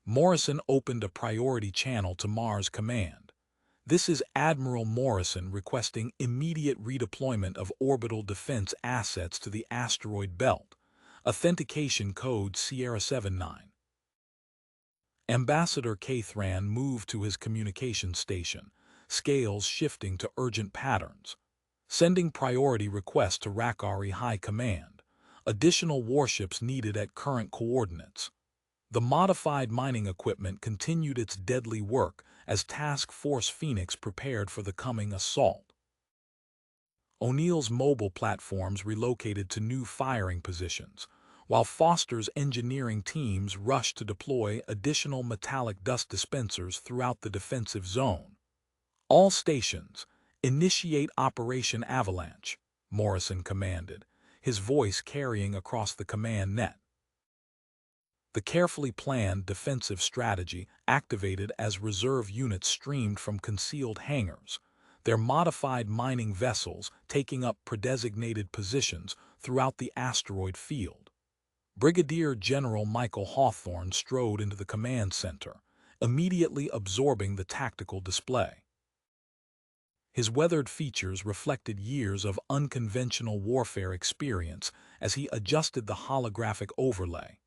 Morrison opened a priority channel to Mars Command. This is Admiral Morrison requesting immediate redeployment of orbital defense assets to the asteroid belt. Authentication code Sierra 79. Ambassador K-Thran moved to his communication station, scales shifting to urgent patterns. Sending priority request to Rakari High Command. Additional warships needed at current coordinates. The modified mining equipment continued its deadly work as Task Force Phoenix prepared for the coming assault. O'Neill's mobile platforms relocated to new firing positions, while Foster's engineering teams rushed to deploy additional metallic dust dispensers throughout the defensive zone. All stations, initiate Operation Avalanche, Morrison commanded, his voice carrying across the command net. The carefully planned defensive strategy activated as reserve units streamed from concealed hangars, their modified mining vessels taking up predesignated positions throughout the asteroid field. Brigadier General Michael Hawthorne strode into the command center, immediately absorbing the tactical display. His weathered features reflected years of unconventional warfare experience as he adjusted the holographic overlay.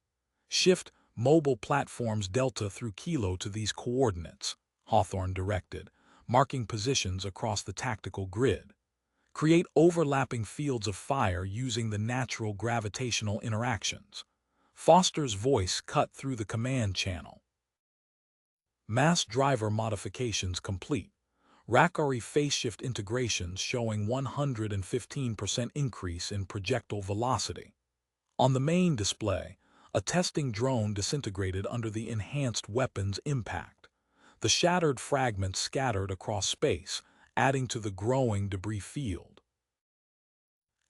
Shift mobile platforms Delta through Kilo to these coordinates, Hawthorne directed, marking positions across the tactical grid. Create overlapping fields of fire using the natural gravitational interactions. Foster's voice cut through the command channel. Mass driver modifications complete. Rakari phase shift integrations showing 115% increase in projectile velocity. On the main display, a testing drone disintegrated under the enhanced weapons impact. The shattered fragments scattered across space, adding to the growing debris field.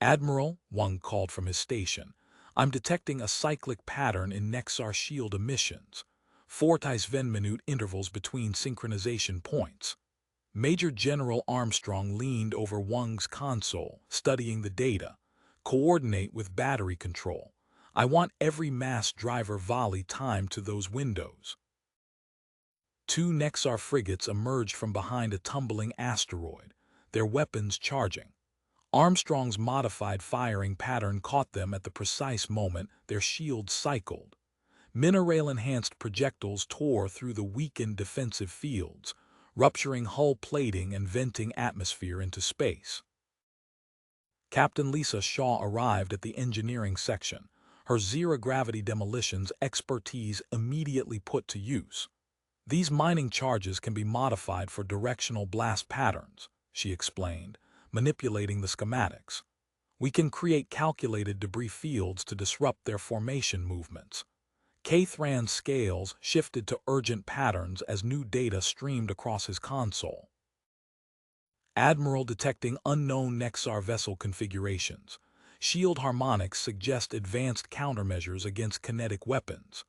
"Admiral," Wang called from his station, "I'm detecting a cyclic pattern in Nexar shield emissions. 4-minute intervals between synchronization points." Major General Armstrong leaned over Wang's console, studying the data. "Coordinate with battery control. I want every mass driver volley timed to those windows." Two Nexar frigates emerged from behind a tumbling asteroid, their weapons charging. Armstrong's modified firing pattern caught them at the precise moment their shields cycled. Mineral-enhanced projectiles tore through the weakened defensive fields, rupturing hull plating and venting atmosphere into space. Captain Lisa Shaw arrived at the engineering section, her zero-gravity demolitions expertise immediately put to use. "These mining charges can be modified for directional blast patterns," she explained, manipulating the schematics. "We can create calculated debris fields to disrupt their formation movements." Cathran's scales shifted to urgent patterns as new data streamed across his console. "Admiral detecting unknown Nexar vessel configurations. Shield harmonics suggest advanced countermeasures against kinetic weapons."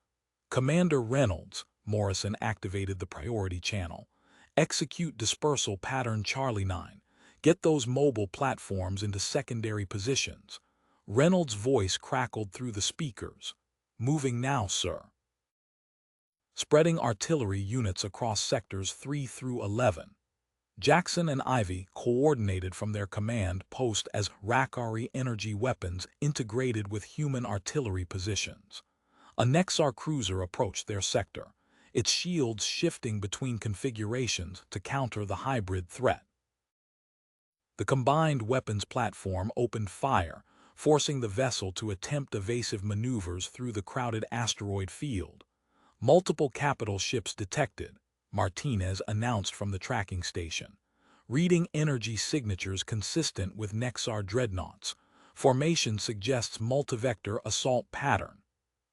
"Commander Reynolds," Morrison activated the priority channel. "Execute dispersal pattern Charlie 9. Get those mobile platforms into secondary positions." Reynolds' voice crackled through the speakers. "Moving now, sir." Spreading artillery units across sectors 3 through 11. Jackson and Ivy coordinated from their command post as Rakari energy weapons integrated with human artillery positions. A Nexar cruiser approached their sector, its shields shifting between configurations to counter the hybrid threat. The combined weapons platform opened fire, forcing the vessel to attempt evasive maneuvers through the crowded asteroid field. "Multiple capital ships detected," Martinez announced from the tracking station. "Reading energy signatures consistent with Nexar dreadnoughts. Formation suggests multivector assault pattern."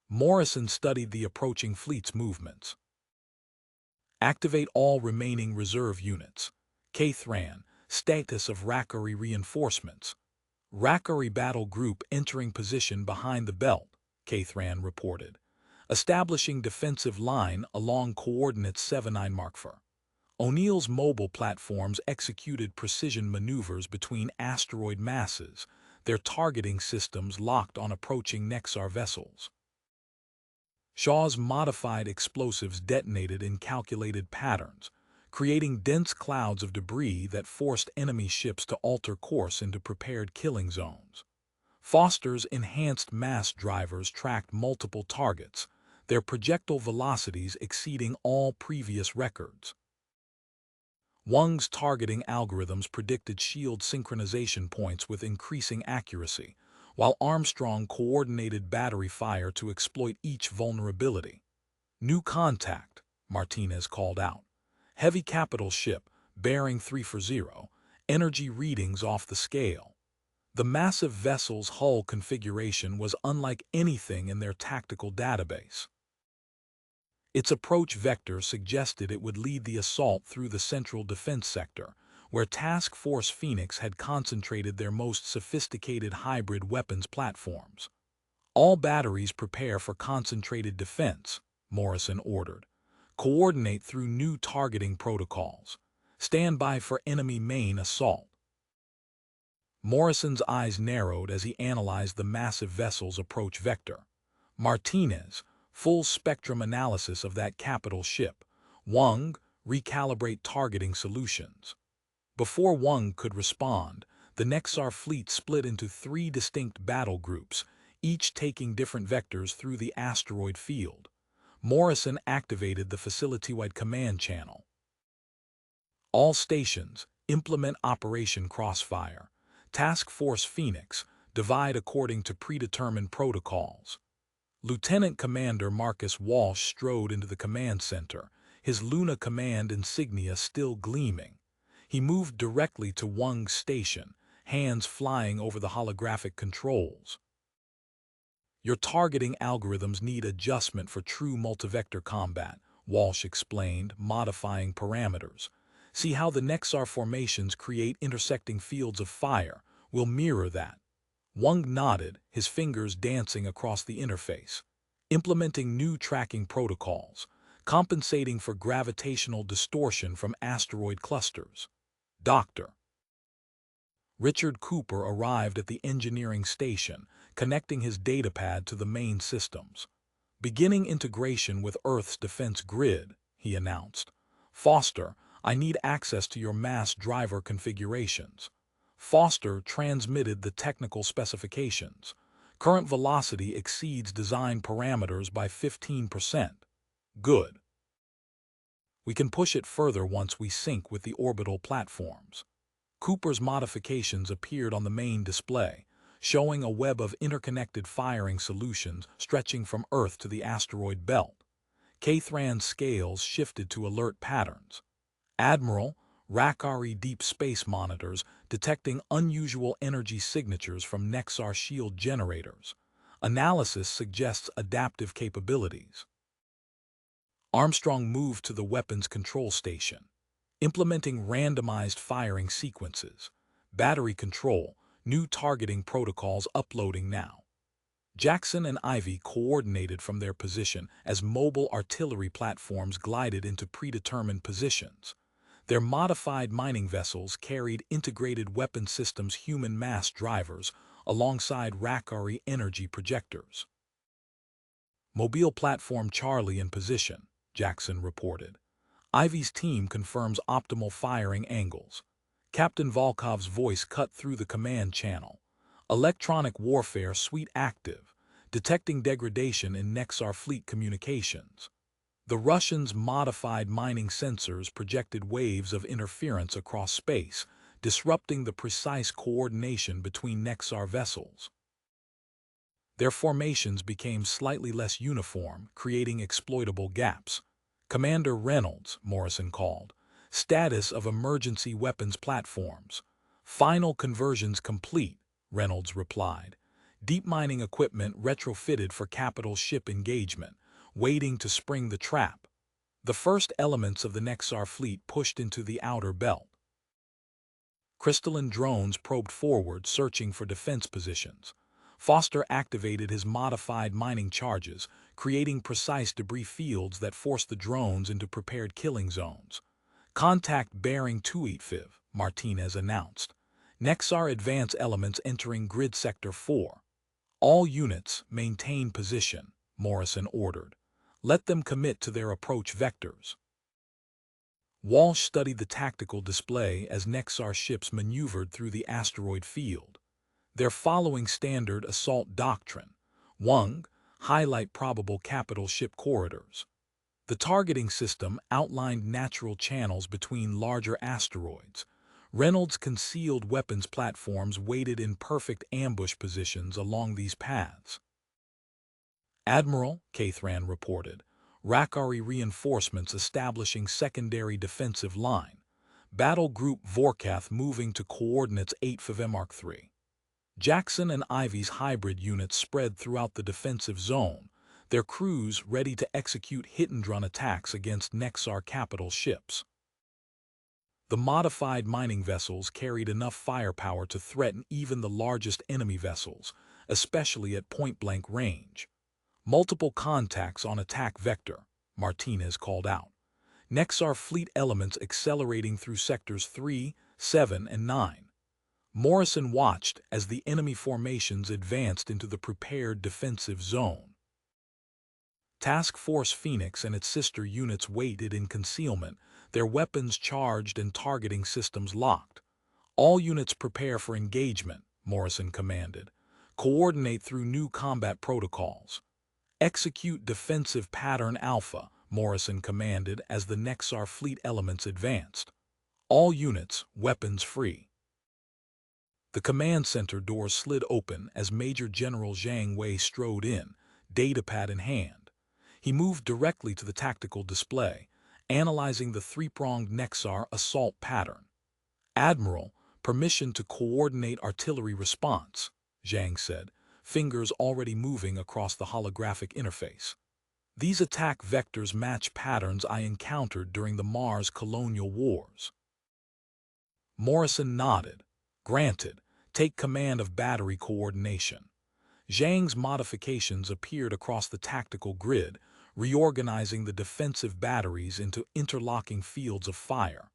Morrison studied the approaching fleet's movements. "Activate all remaining reserve units." Cathran, status of Rakari reinforcements. "Rakari battle group entering position behind the belt," Cathran reported. "Establishing defensive line along coordinates 79 Markfor." O'Neill's mobile platforms executed precision maneuvers between asteroid masses, their targeting systems locked on approaching Nexar vessels. Shaw's modified explosives detonated in calculated patterns, creating dense clouds of debris that forced enemy ships to alter course into prepared killing zones. Foster's enhanced mass drivers tracked multiple targets, their projectile velocities exceeding all previous records. Wang's targeting algorithms predicted shield synchronization points with increasing accuracy, while Armstrong coordinated battery fire to exploit each vulnerability. "New contact," Martinez called out. "Heavy capital ship, bearing 340, energy readings off the scale." The massive vessel's hull configuration was unlike anything in their tactical database. Its approach vector suggested it would lead the assault through the central defense sector, where Task Force Phoenix had concentrated their most sophisticated hybrid weapons platforms. "All batteries prepare for concentrated defense," Morrison ordered. "Coordinate through new targeting protocols. Stand by for enemy main assault." Morrison's eyes narrowed as he analyzed the massive vessel's approach vector. "Martinez, full spectrum analysis of that capital ship. Wang, recalibrate targeting solutions." Before Wang could respond, the Nexar fleet split into 3 distinct battle groups, each taking different vectors through the asteroid field. Morrison activated the facility-wide command channel. "All stations, implement Operation Crossfire. Task Force Phoenix, divide according to predetermined protocols." Lieutenant Commander Marcus Walsh strode into the command center, his Luna Command insignia still gleaming. He moved directly to Wang's station, hands flying over the holographic controls. "Your targeting algorithms need adjustment for true multivector combat," Walsh explained, modifying parameters. See how the Nexar formations create intersecting fields of fire? We'll mirror that. Wang nodded, his fingers dancing across the interface. Implementing new tracking protocols, compensating for gravitational distortion from asteroid clusters. Dr. Richard Cooper arrived at the engineering station, connecting his datapad to the main systems. Beginning integration with Earth's defense grid, he announced. Foster, I need access to your mass driver configurations. Foster transmitted the technical specifications. Current velocity exceeds design parameters by 15%. Good. We can push it further once we sync with the orbital platforms. Cooper's modifications appeared on the main display, showing a web of interconnected firing solutions stretching from Earth to the asteroid belt. Cathran's scales shifted to alert patterns. Admiral, Rakari deep space monitors detecting unusual energy signatures from Nexar shield generators. Analysis suggests adaptive capabilities. Armstrong moved to the weapons control station, implementing randomized firing sequences. Battery control, new targeting protocols uploading now. Jackson and Ivy coordinated from their position as mobile artillery platforms glided into predetermined positions. Their modified mining vessels carried integrated weapon systems human mass drivers alongside Rakari energy projectors. Mobile platform Charlie in position, Jackson reported. Ivy's team confirms optimal firing angles. Captain Volkov's voice cut through the command channel. Electronic warfare suite active, detecting degradation in Nexar fleet communications. The Russians' modified mining sensors projected waves of interference across space, disrupting the precise coordination between Nexar vessels. Their formations became slightly less uniform, creating exploitable gaps. Commander Reynolds, Morrison called. Status of emergency weapons platforms. Final conversions complete, Reynolds replied. Deep mining equipment retrofitted for capital ship engagement, waiting to spring the trap. The first elements of the Nexar fleet pushed into the outer belt. Crystalline drones probed forward, searching for defense positions. Foster activated his modified mining charges, creating precise debris fields that forced the drones into prepared killing zones. Contact bearing 285, Martinez announced. Nexar advance elements entering grid sector 4. All units maintain position, Morrison ordered. Let them commit to their approach vectors. Walsh studied the tactical display as Nexar ships maneuvered through the asteroid field. They're following standard assault doctrine. Wang, highlight probable capital ship corridors. The targeting system outlined natural channels between larger asteroids. Reynolds' concealed weapons platforms waited in perfect ambush positions along these paths. Admiral, Cathran reported. Rakari reinforcements establishing secondary defensive line. Battle Group Vorkath moving to coordinates 8 Mark III. Jackson and Ivy's hybrid units spread throughout the defensive zone, their crews ready to execute hit-and-run attacks against Nexar capital ships. The modified mining vessels carried enough firepower to threaten even the largest enemy vessels, especially at point-blank range. Multiple contacts on attack vector, Martinez called out. Nexar fleet elements accelerating through sectors 3, 7, and 9. Morrison watched as the enemy formations advanced into the prepared defensive zone. Task Force Phoenix and its sister units waited in concealment, their weapons charged and targeting systems locked. All units prepare for engagement, Morrison commanded. Coordinate through new combat protocols. Execute defensive pattern alpha, Morrison commanded as the Nexar fleet elements advanced. All units, weapons free. The command center doors slid open as Major General Zhang Wei strode in, datapad in hand. He moved directly to the tactical display, analyzing the three-pronged Nexar assault pattern. Admiral, permission to coordinate artillery response, Zhang said, fingers already moving across the holographic interface. These attack vectors match patterns I encountered during the Mars colonial wars. Morrison nodded. Granted, take command of battery coordination. Zhang's modifications appeared across the tactical grid, reorganizing the defensive batteries into interlocking fields of fire.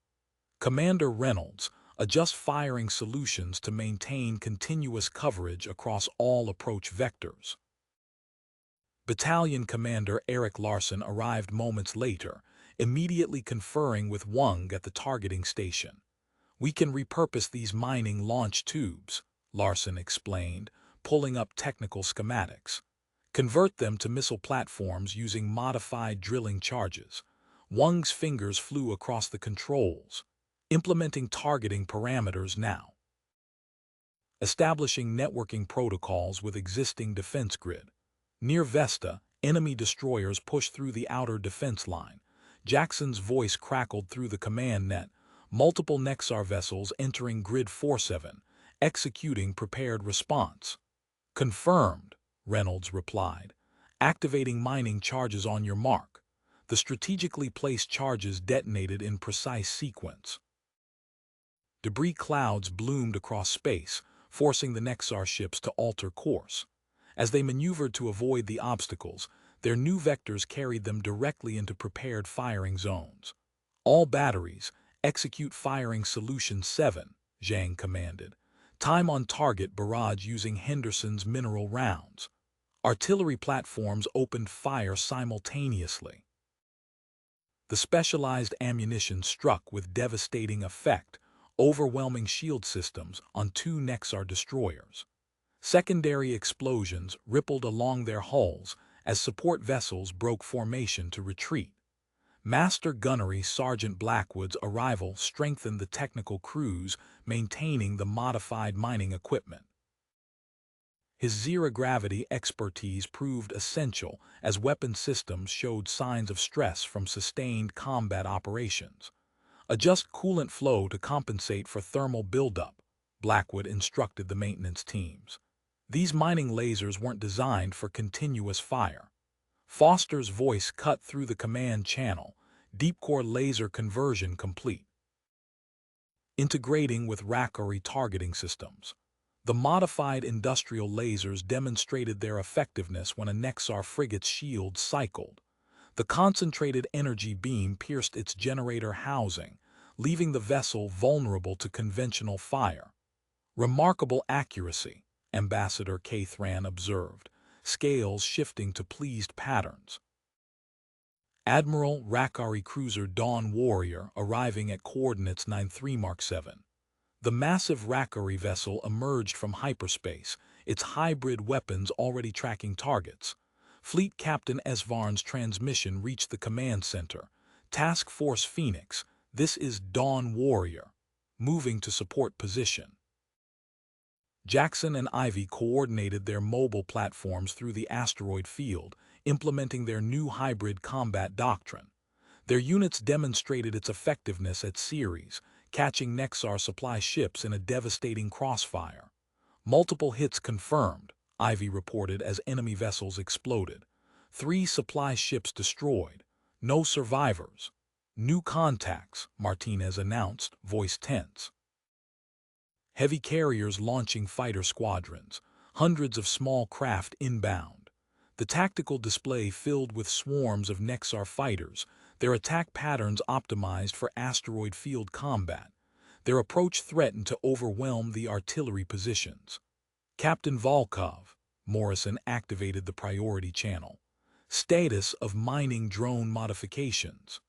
Commander Reynolds, adjust firing solutions to maintain continuous coverage across all approach vectors. Battalion Commander Eric Larson arrived moments later, immediately conferring with Wang at the targeting station. We can repurpose these mining launch tubes, Larson explained, pulling up technical schematics. Convert them to missile platforms using modified drilling charges. Wang's fingers flew across the controls, implementing targeting parameters now. Establishing networking protocols with existing defense grid. Near Vesta, enemy destroyers pushed through the outer defense line. Jackson's voice crackled through the command net. Multiple Nexar vessels entering Grid 47, executing prepared response. Confirmed, Reynolds replied. Activating mining charges on your mark. The strategically placed charges detonated in precise sequence. Debris clouds bloomed across space, forcing the Nexar ships to alter course. As they maneuvered to avoid the obstacles, their new vectors carried them directly into prepared firing zones. All batteries, execute firing solution 7, Zhang commanded. Time on target barrage using Henderson's mineral rounds. Artillery platforms opened fire simultaneously. The specialized ammunition struck with devastating effect, overwhelming shield systems on 2 Nexar destroyers. Secondary explosions rippled along their hulls as support vessels broke formation to retreat. Master Gunnery Sergeant Blackwood's arrival strengthened the technical crews maintaining the modified mining equipment. His zero-gravity expertise proved essential as weapon systems showed signs of stress from sustained combat operations. Adjust coolant flow to compensate for thermal buildup, Blackwood instructed the maintenance teams. These mining lasers weren't designed for continuous fire. Foster's voice cut through the command channel, deep-core laser conversion complete. Integrating with Rakari targeting systems. The modified industrial lasers demonstrated their effectiveness when a Nexar frigate's shield cycled. The concentrated energy beam pierced its generator housing, leaving the vessel vulnerable to conventional fire. Remarkable accuracy, Ambassador Cathran observed, scales shifting to pleased patterns. Admiral Rakari cruiser Dawn Warrior arriving at coordinates 93 Mark 7. The massive Rakari vessel emerged from hyperspace, its hybrid weapons already tracking targets. Fleet Captain Esvarn's transmission reached the command center. Task Force Phoenix, this is Dawn Warrior. Moving to support position. Jackson and Ivy coordinated their mobile platforms through the asteroid field, implementing their new hybrid combat doctrine. Their units demonstrated its effectiveness at Ceres, catching Nexar supply ships in a devastating crossfire. Multiple hits confirmed, Ivy reported as enemy vessels exploded. 3 supply ships destroyed. No survivors. New contacts, Martinez announced, voice tense. Heavy carriers launching fighter squadrons, hundreds of small craft inbound. The tactical display filled with swarms of Nexar fighters, their attack patterns optimized for asteroid field combat. Their approach threatened to overwhelm the artillery positions. Captain Volkov, Morrison activated the priority channel. Status of mining drone modifications.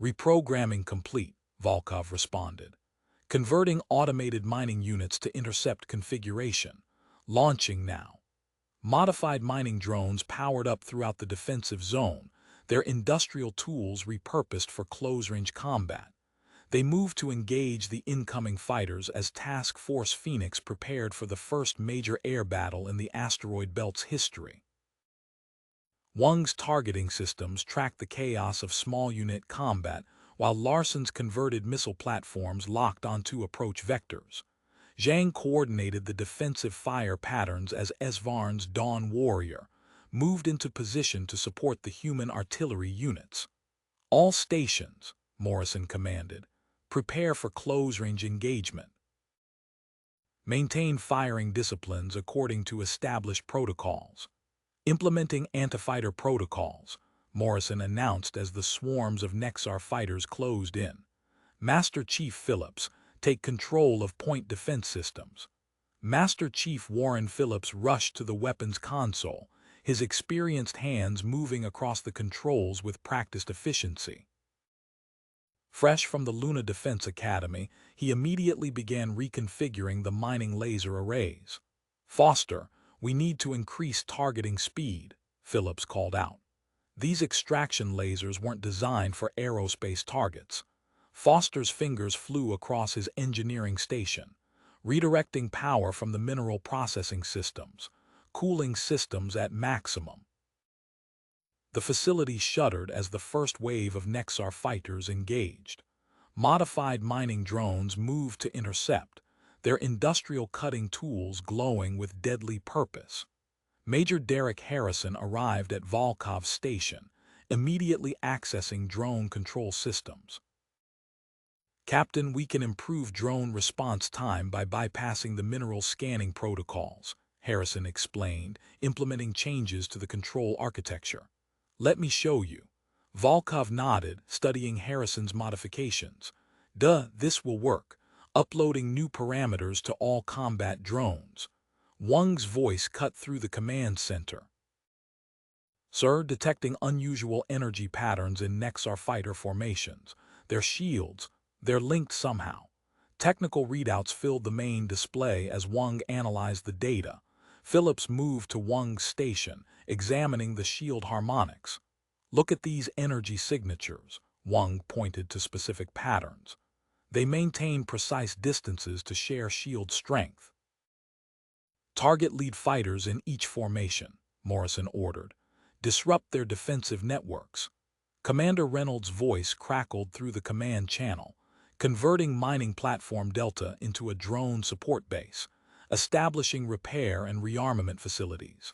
Reprogramming complete, Volkov responded. Converting automated mining units to intercept configuration. Launching now. Modified mining drones powered up throughout the defensive zone, their industrial tools repurposed for close-range combat. They moved to engage the incoming fighters as Task Force Phoenix prepared for the first major air battle in the asteroid belt's history. Wang's targeting systems tracked the chaos of small-unit combat, while Larson's converted missile platforms locked onto approach vectors. Zhang coordinated the defensive fire patterns as Esvarn's Dawn Warrior, moved into position to support the human artillery units. All stations, Morrison commanded, prepare for close-range engagement. Maintain firing disciplines according to established protocols. Implementing anti-fighter protocols, Morrison announced as the swarms of Nexar fighters closed in. Master Chief Phillips, take control of point defense systems. Master Chief Warren Phillips rushed to the weapons console, his experienced hands moving across the controls with practiced efficiency. Fresh from the Luna Defense Academy, he immediately began reconfiguring the mining laser arrays. "Foster, we need to increase targeting speed," Phillips called out. These extraction lasers weren't designed for aerospace targets. Foster's fingers flew across his engineering station, redirecting power from the mineral processing systems, cooling systems at maximum. The facility shuddered as the first wave of Nexar fighters engaged. Modified mining drones moved to intercept, their industrial cutting tools glowing with deadly purpose. Major Derek Harrison arrived at Volkov's station, immediately accessing drone control systems. "Captain, we can improve drone response time by bypassing the mineral scanning protocols," Harrison explained, implementing changes to the control architecture. "Let me show you." Volkov nodded, studying Harrison's modifications. This will work. Uploading new parameters to all combat drones." Wang's voice cut through the command center. "Sir, detecting unusual energy patterns in Nexar fighter formations. Their shields, they're linked somehow." Technical readouts filled the main display as Wang analyzed the data. Phillips moved to Wang's station, examining the shield harmonics. "Look at these energy signatures," Wang pointed to specific patterns. "They maintain precise distances to share shield strength." "Target lead fighters in each formation," Morrison ordered. "Disrupt their defensive networks." Commander Reynolds' voice crackled through the command channel, converting mining platform Delta into a drone support base, establishing repair and rearmament facilities.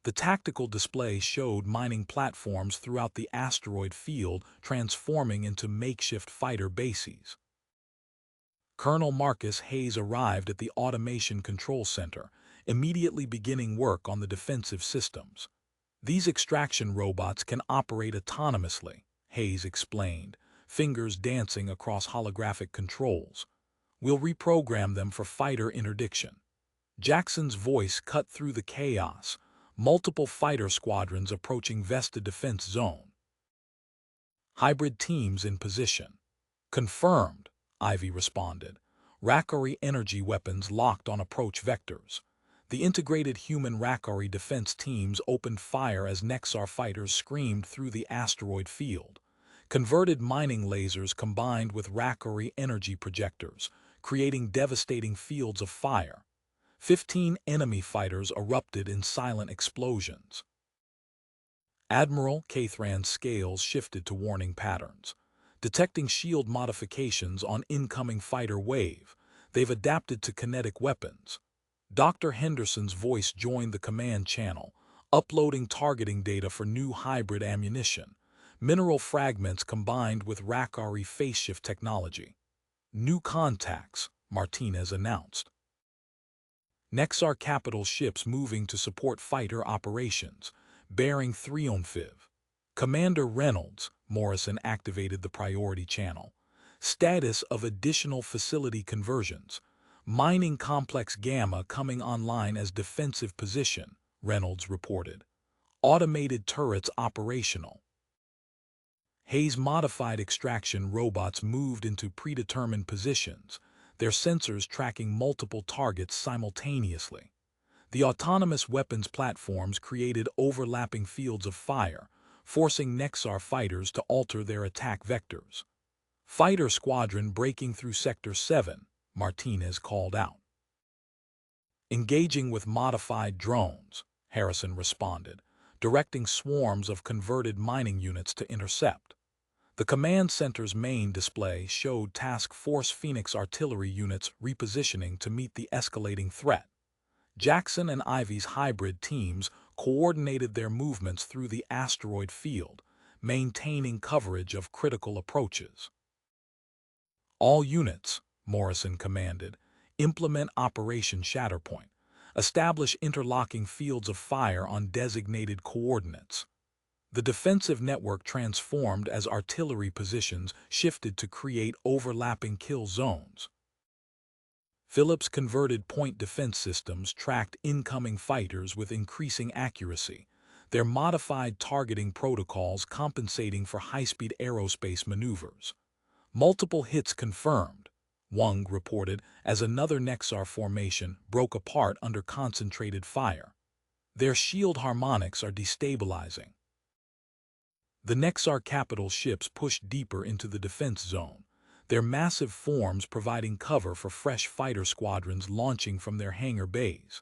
The tactical display showed mining platforms throughout the asteroid field transforming into makeshift fighter bases. Colonel Marcus Hayes arrived at the Automation Control Center, immediately beginning work on the defensive systems. "These extraction robots can operate autonomously," Hayes explained, fingers dancing across holographic controls. "We'll reprogram them for fighter interdiction." Jackson's voice cut through the chaos, multiple fighter squadrons approaching Vesta Defense Zone. "Hybrid teams in position." "Confirmed," Ivy responded. Rakari energy weapons locked on approach vectors. The integrated human Rakari defense teams opened fire as Nexar fighters screamed through the asteroid field. Converted mining lasers combined with Rakari energy projectors, creating devastating fields of fire. 15 enemy fighters erupted in silent explosions. Admiral Cathran's scales shifted to warning patterns. Detecting shield modifications on incoming fighter wave, they've adapted to kinetic weapons. Dr. Henderson's voice joined the command channel, uploading targeting data for new hybrid ammunition, mineral fragments combined with Rakari phase-shift technology. "New contacts," Martinez announced. Nexar capital ships moving to support fighter operations, bearing Threonfiv. Commander Reynolds, Morrison activated the priority channel. "Status of additional facility conversions. Mining complex Gamma coming online as defensive position," Reynolds reported. "Automated turrets operational." Hayes' modified extraction robots moved into predetermined positions, their sensors tracking multiple targets simultaneously. The autonomous weapons platforms created overlapping fields of fire, forcing Nexar fighters to alter their attack vectors. "Fighter squadron breaking through Sector 7, Martinez called out. "Engaging with modified drones," Harrison responded, directing swarms of converted mining units to intercept. The command center's main display showed Task Force Phoenix artillery units repositioning to meet the escalating threat. Jackson and Ivy's hybrid teams coordinated their movements through the asteroid field, maintaining coverage of critical approaches. All units, Morrison commanded, implement Operation Shatterpoint. Establish interlocking fields of fire on designated coordinates. The defensive network transformed as artillery positions shifted to create overlapping kill zones. Phillips converted point defense systems tracked incoming fighters with increasing accuracy, their modified targeting protocols compensating for high-speed aerospace maneuvers. Multiple hits confirmed, Wang reported as another Nexar formation broke apart under concentrated fire. Their shield harmonics are destabilizing. The Nexar capital ships pushed deeper into the defense zone, their massive forms providing cover for fresh fighter squadrons launching from their hangar bays.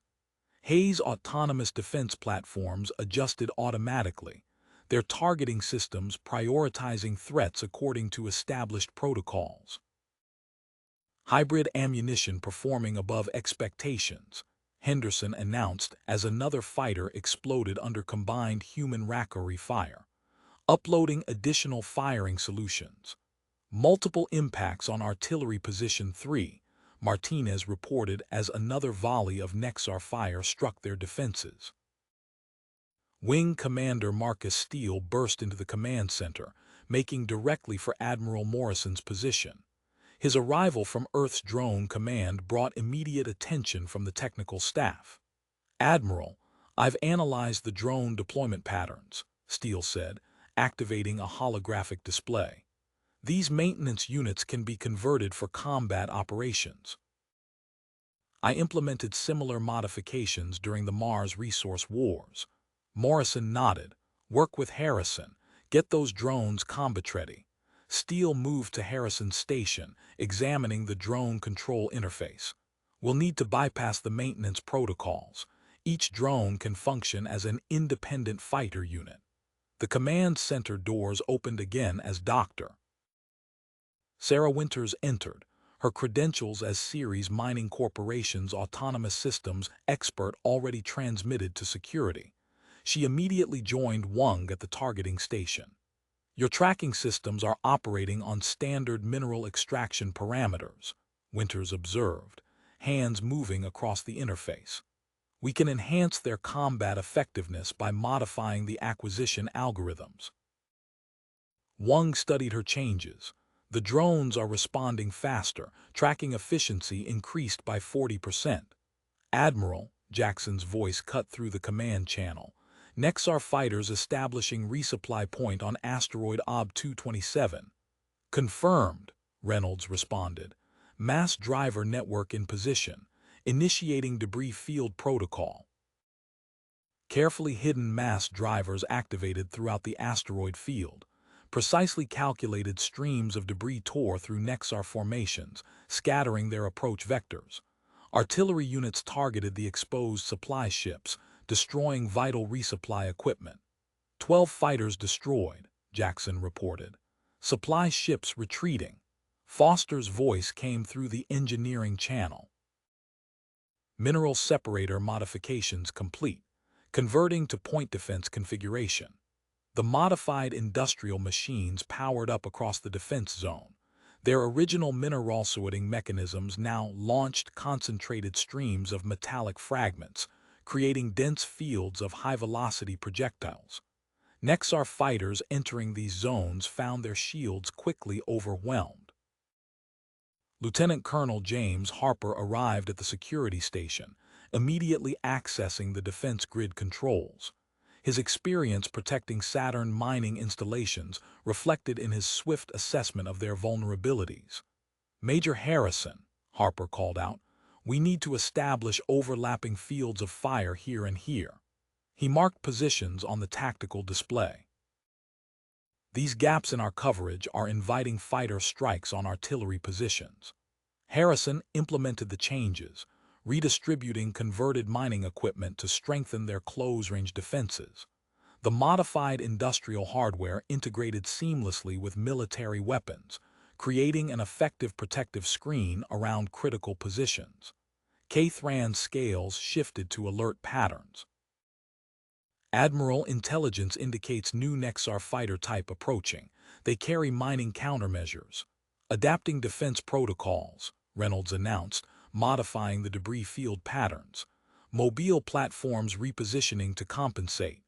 Hayes' autonomous defense platforms adjusted automatically, their targeting systems prioritizing threats according to established protocols. Hybrid ammunition performing above expectations, Henderson announced as another fighter exploded under combined human rackery fire, uploading additional firing solutions. Multiple impacts on Artillery Position 3, Martinez reported as another volley of Nexar fire struck their defenses. Wing Commander Marcus Steele burst into the command center, making directly for Admiral Morrison's position. His arrival from Earth's Drone Command brought immediate attention from the technical staff. "Admiral, I've analyzed the drone deployment patterns," Steele said, activating a holographic display. "These maintenance units can be converted for combat operations. I implemented similar modifications during the Mars Resource Wars." Morrison nodded. "Work with Harrison. Get those drones combat-ready." Steele moved to Harrison's station, examining the drone control interface. "We'll need to bypass the maintenance protocols. Each drone can function as an independent fighter unit." The command center doors opened again as Dr. Sarah Winters entered, her credentials as Ceres Mining Corporation's autonomous systems expert already transmitted to security. She immediately joined Wang at the targeting station. "Your tracking systems are operating on standard mineral extraction parameters," Winters observed, hands moving across the interface. "We can enhance their combat effectiveness by modifying the acquisition algorithms." Wang studied her changes. "The drones are responding faster, tracking efficiency increased by 40%. "Admiral," Jackson's voice cut through the command channel, "Nexar fighters establishing resupply point on asteroid OB 227. "Confirmed," Reynolds responded. "Mass driver network in position, initiating debris field protocol." Carefully hidden mass drivers activated throughout the asteroid field. Precisely calculated streams of debris tore through Nexar formations, scattering their approach vectors. Artillery units targeted the exposed supply ships, destroying vital resupply equipment. 12 fighters destroyed, Jackson reported. Supply ships retreating. Foster's voice came through the engineering channel. Mineral separator modifications complete, converting to point defense configuration. The modified industrial machines powered up across the defense zone. Their original mineral sorting mechanisms now launched concentrated streams of metallic fragments, creating dense fields of high-velocity projectiles. Nexar fighters entering these zones found their shields quickly overwhelmed. Lieutenant Colonel James Harper arrived at the security station, immediately accessing the defense grid controls. His experience protecting Saturn mining installations reflected in his swift assessment of their vulnerabilities. "Major Harrison," Harper called out, "we need to establish overlapping fields of fire here and here." He marked positions on the tactical display. "These gaps in our coverage are inviting fighter strikes on artillery positions." Harrison implemented the changes, redistributing converted mining equipment to strengthen their close-range defenses. The modified industrial hardware integrated seamlessly with military weapons, creating an effective protective screen around critical positions. Kthran's scales shifted to alert patterns. Admiral intelligence indicates new Nexar fighter type approaching. They carry mining countermeasures. Adapting defense protocols, Reynolds announced, modifying the debris field patterns. Mobile platforms repositioning to compensate.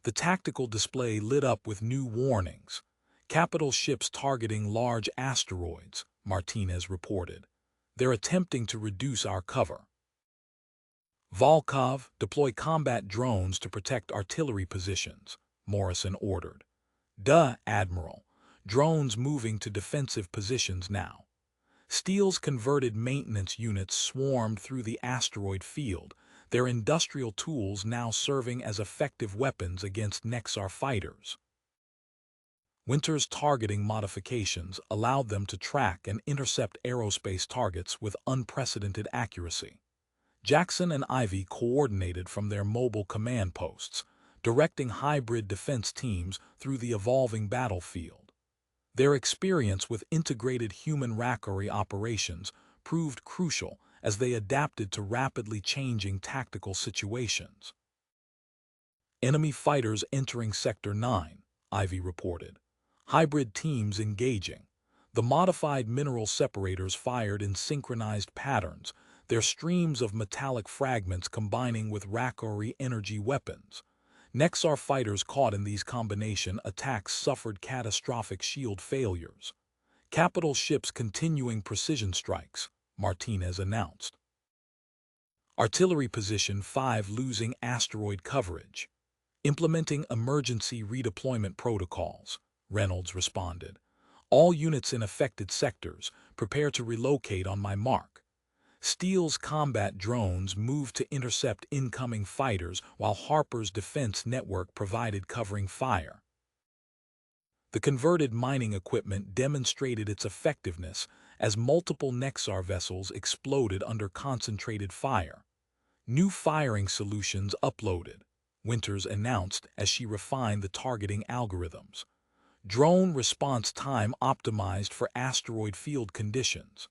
The tactical display lit up with new warnings. Capital ships targeting large asteroids, Martinez reported. They're attempting to reduce our cover. Volkov, deploy combat drones to protect artillery positions, Morrison ordered. Duh, Admiral. Drones moving to defensive positions now. Steele's converted maintenance units swarmed through the asteroid field, their industrial tools now serving as effective weapons against Nexar fighters. Winter's targeting modifications allowed them to track and intercept aerospace targets with unprecedented accuracy. Jackson and Ivy coordinated from their mobile command posts, directing hybrid defense teams through the evolving battlefield. Their experience with integrated human rackery operations proved crucial as they adapted to rapidly changing tactical situations. Enemy fighters entering Sector 9, Ivy reported. Hybrid teams engaging. The modified mineral separators fired in synchronized patterns, their streams of metallic fragments combining with rackery energy weapons. Nexar fighters caught in these combination attacks suffered catastrophic shield failures. Capital ships continuing precision strikes, Martinez announced. Artillery Position 5 losing asteroid coverage. Implementing emergency redeployment protocols, Reynolds responded. All units in affected sectors, prepare to relocate on my mark. Steele's combat drones moved to intercept incoming fighters while Harper's defense network provided covering fire. The converted mining equipment demonstrated its effectiveness as multiple Nexar vessels exploded under concentrated fire. New firing solutions uploaded, Winters announced as she refined the targeting algorithms. Drone response time optimized for asteroid field conditions.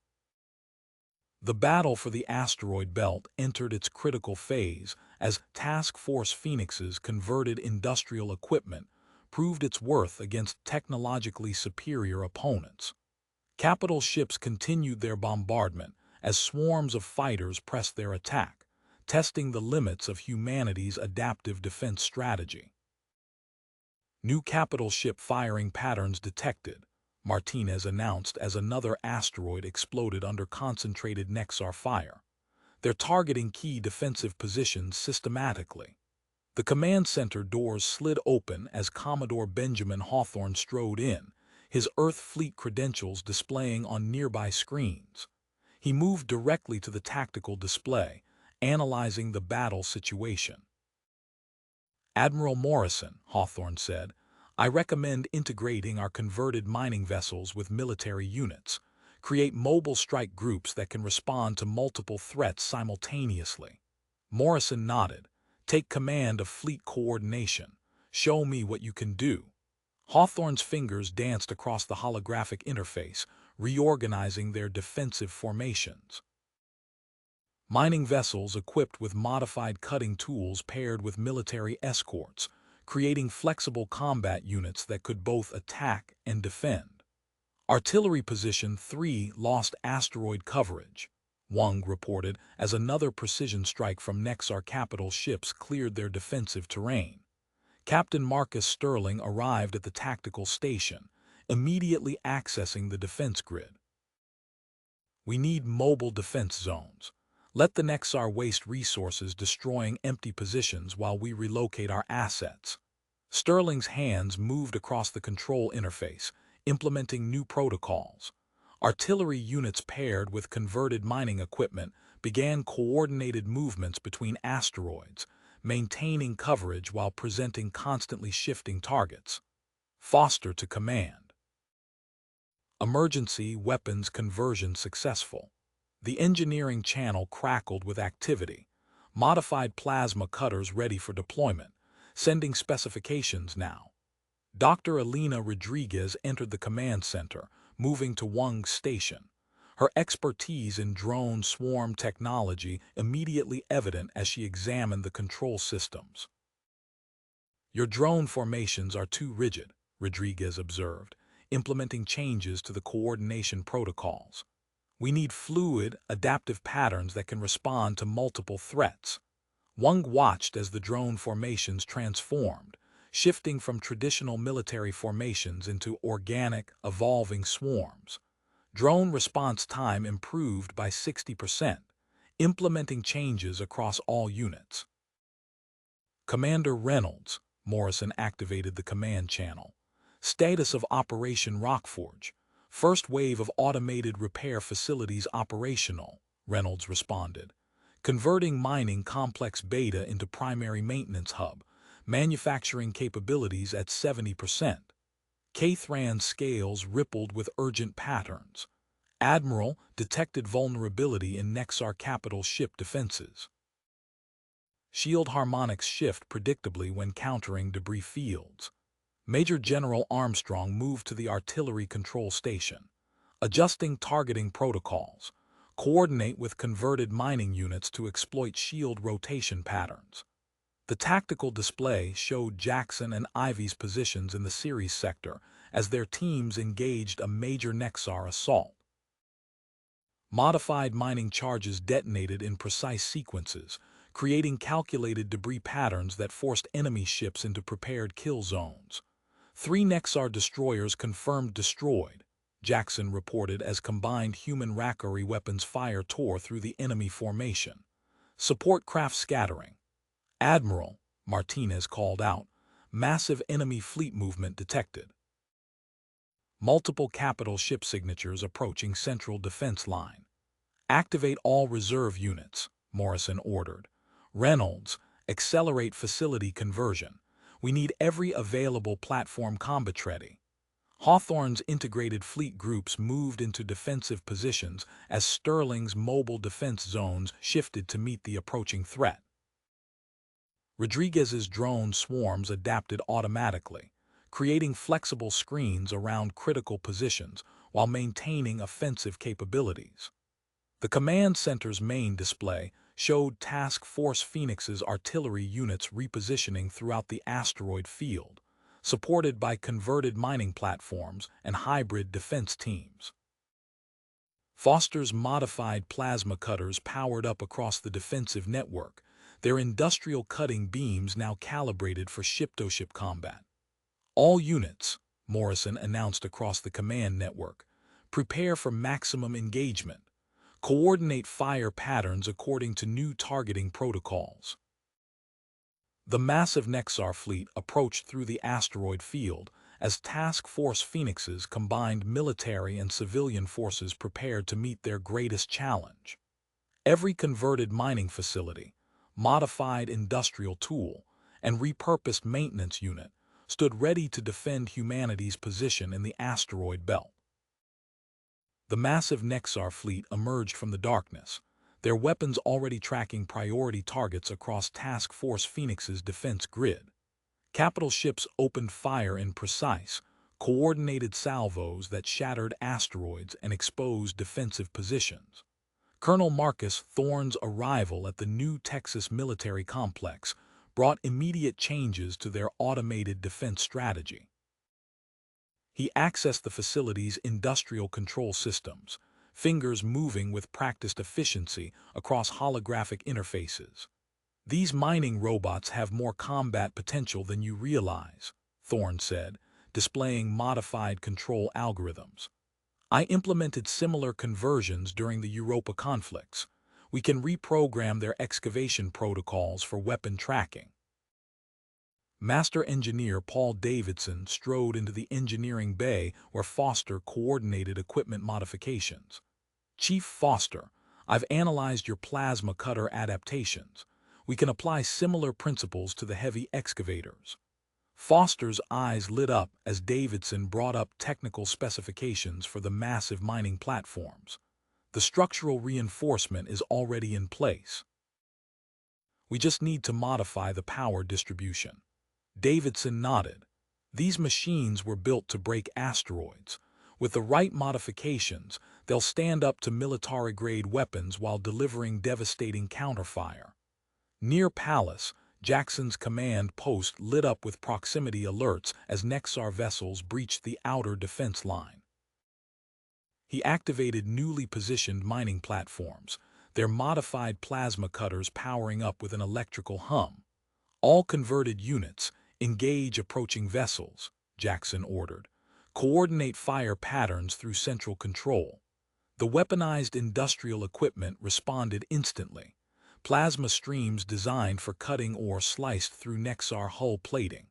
The battle for the asteroid belt entered its critical phase as Task Force Phoenix's converted industrial equipment proved its worth against technologically superior opponents. Capital ships continued their bombardment as swarms of fighters pressed their attack, testing the limits of humanity's adaptive defense strategy. New capital ship firing patterns detected, Martinez announced as another asteroid exploded under concentrated Nexar fire. They're targeting key defensive positions systematically. The command center doors slid open as Commodore Benjamin Hawthorne strode in, his Earth Fleet credentials displaying on nearby screens. He moved directly to the tactical display, analyzing the battle situation. Admiral Morrison, Hawthorne said, I recommend integrating our converted mining vessels with military units. Create mobile strike groups that can respond to multiple threats simultaneously. Morrison nodded. Take command of fleet coordination. Show me what you can do. Hawthorne's fingers danced across the holographic interface, reorganizing their defensive formations. Mining vessels equipped with modified cutting tools paired with military escorts, creating flexible combat units that could both attack and defend. Artillery Position 3 lost asteroid coverage, Wang reported as another precision strike from Nexar capital ships cleared their defensive terrain. Captain Marcus Sterling arrived at the tactical station, immediately accessing the defense grid. We need mobile defense zones. Let the Nexar waste resources destroying empty positions while we relocate our assets. Sterling's hands moved across the control interface, implementing new protocols. Artillery units paired with converted mining equipment began coordinated movements between asteroids, maintaining coverage while presenting constantly shifting targets. Foster to command. Emergency weapons conversion successful. The engineering channel crackled with activity. Modified plasma cutters ready for deployment, sending specifications now. Dr. Alina Rodriguez entered the command center, moving to Wang's station. Her expertise in drone swarm technology immediately evident as she examined the control systems. Your drone formations are too rigid, Rodriguez observed, implementing changes to the coordination protocols. We need fluid, adaptive patterns that can respond to multiple threats. Wang watched as the drone formations transformed, shifting from traditional military formations into organic, evolving swarms. Drone response time improved by 60%, implementing changes across all units. Commander Reynolds, Morrison activated the command channel. Status of Operation Rockforge. First wave of automated repair facilities operational, Reynolds responded. Converting mining complex beta into primary maintenance hub, manufacturing capabilities at 70%. Cathran scales rippled with urgent patterns. Admiral detected vulnerability in Nexar capital ship defenses. Shield harmonics shift predictably when countering debris fields. Major General Armstrong moved to the artillery control station. Adjusting targeting protocols. Coordinate with converted mining units to exploit shield rotation patterns. The tactical display showed Jackson and Ivy's positions in the Ceres sector as their teams engaged a major Nexar assault. Modified mining charges detonated in precise sequences, creating calculated debris patterns that forced enemy ships into prepared kill zones. 3 Nexar destroyers confirmed destroyed, Jackson reported as combined human Rakari weapons fire tore through the enemy formation. Support craft scattering. Admiral, Martinez called out, massive enemy fleet movement detected. Multiple capital ship signatures approaching central defense line. Activate all reserve units, Morrison ordered. Reynolds, accelerate facility conversion. We need every available platform combat ready. Hawthorne's integrated fleet groups moved into defensive positions as Sterling's mobile defense zones shifted to meet the approaching threat. Rodriguez's drone swarms adapted automatically, creating flexible screens around critical positions while maintaining offensive capabilities. The command center's main display showed Task Force Phoenix's artillery units repositioning throughout the asteroid field, supported by converted mining platforms and hybrid defense teams. Foster's modified plasma cutters powered up across the defensive network, their industrial cutting beams now calibrated for ship-to-ship combat. All units, Morrison announced across the command network, prepare for maximum engagement. Coordinate fire patterns according to new targeting protocols. The massive Nexar fleet approached through the asteroid field as Task Force Phoenixes combined military and civilian forces prepared to meet their greatest challenge. Every converted mining facility, modified industrial tool, and repurposed maintenance unit stood ready to defend humanity's position in the asteroid belt. The massive Nexar fleet emerged from the darkness, their weapons already tracking priority targets across Task Force Phoenix's defense grid. Capital ships opened fire in precise, coordinated salvos that shattered asteroids and exposed defensive positions. Colonel Marcus Thorne's arrival at the new Texas military complex brought immediate changes to their automated defense strategy. He accessed the facility's industrial control systems, fingers moving with practiced efficiency across holographic interfaces. These mining robots have more combat potential than you realize, Thorne said, displaying modified control algorithms. I implemented similar conversions during the Europa conflicts. We can reprogram their excavation protocols for weapon tracking. Master Engineer Paul Davidson strode into the engineering bay where Foster coordinated equipment modifications. Chief Foster, I've analyzed your plasma cutter adaptations. We can apply similar principles to the heavy excavators. Foster's eyes lit up as Davidson brought up technical specifications for the massive mining platforms. The structural reinforcement is already in place. We just need to modify the power distribution. Davidson nodded. These machines were built to break asteroids. With the right modifications, they'll stand up to military-grade weapons while delivering devastating counterfire. Near Palace, Jackson's command post lit up with proximity alerts as Nexar vessels breached the outer defense line. He activated newly positioned mining platforms, their modified plasma cutters powering up with an electrical hum. All converted units, engage approaching vessels, Jackson ordered. Coordinate fire patterns through central control. The weaponized industrial equipment responded instantly. Plasma streams designed for cutting ore sliced through Nexar hull plating.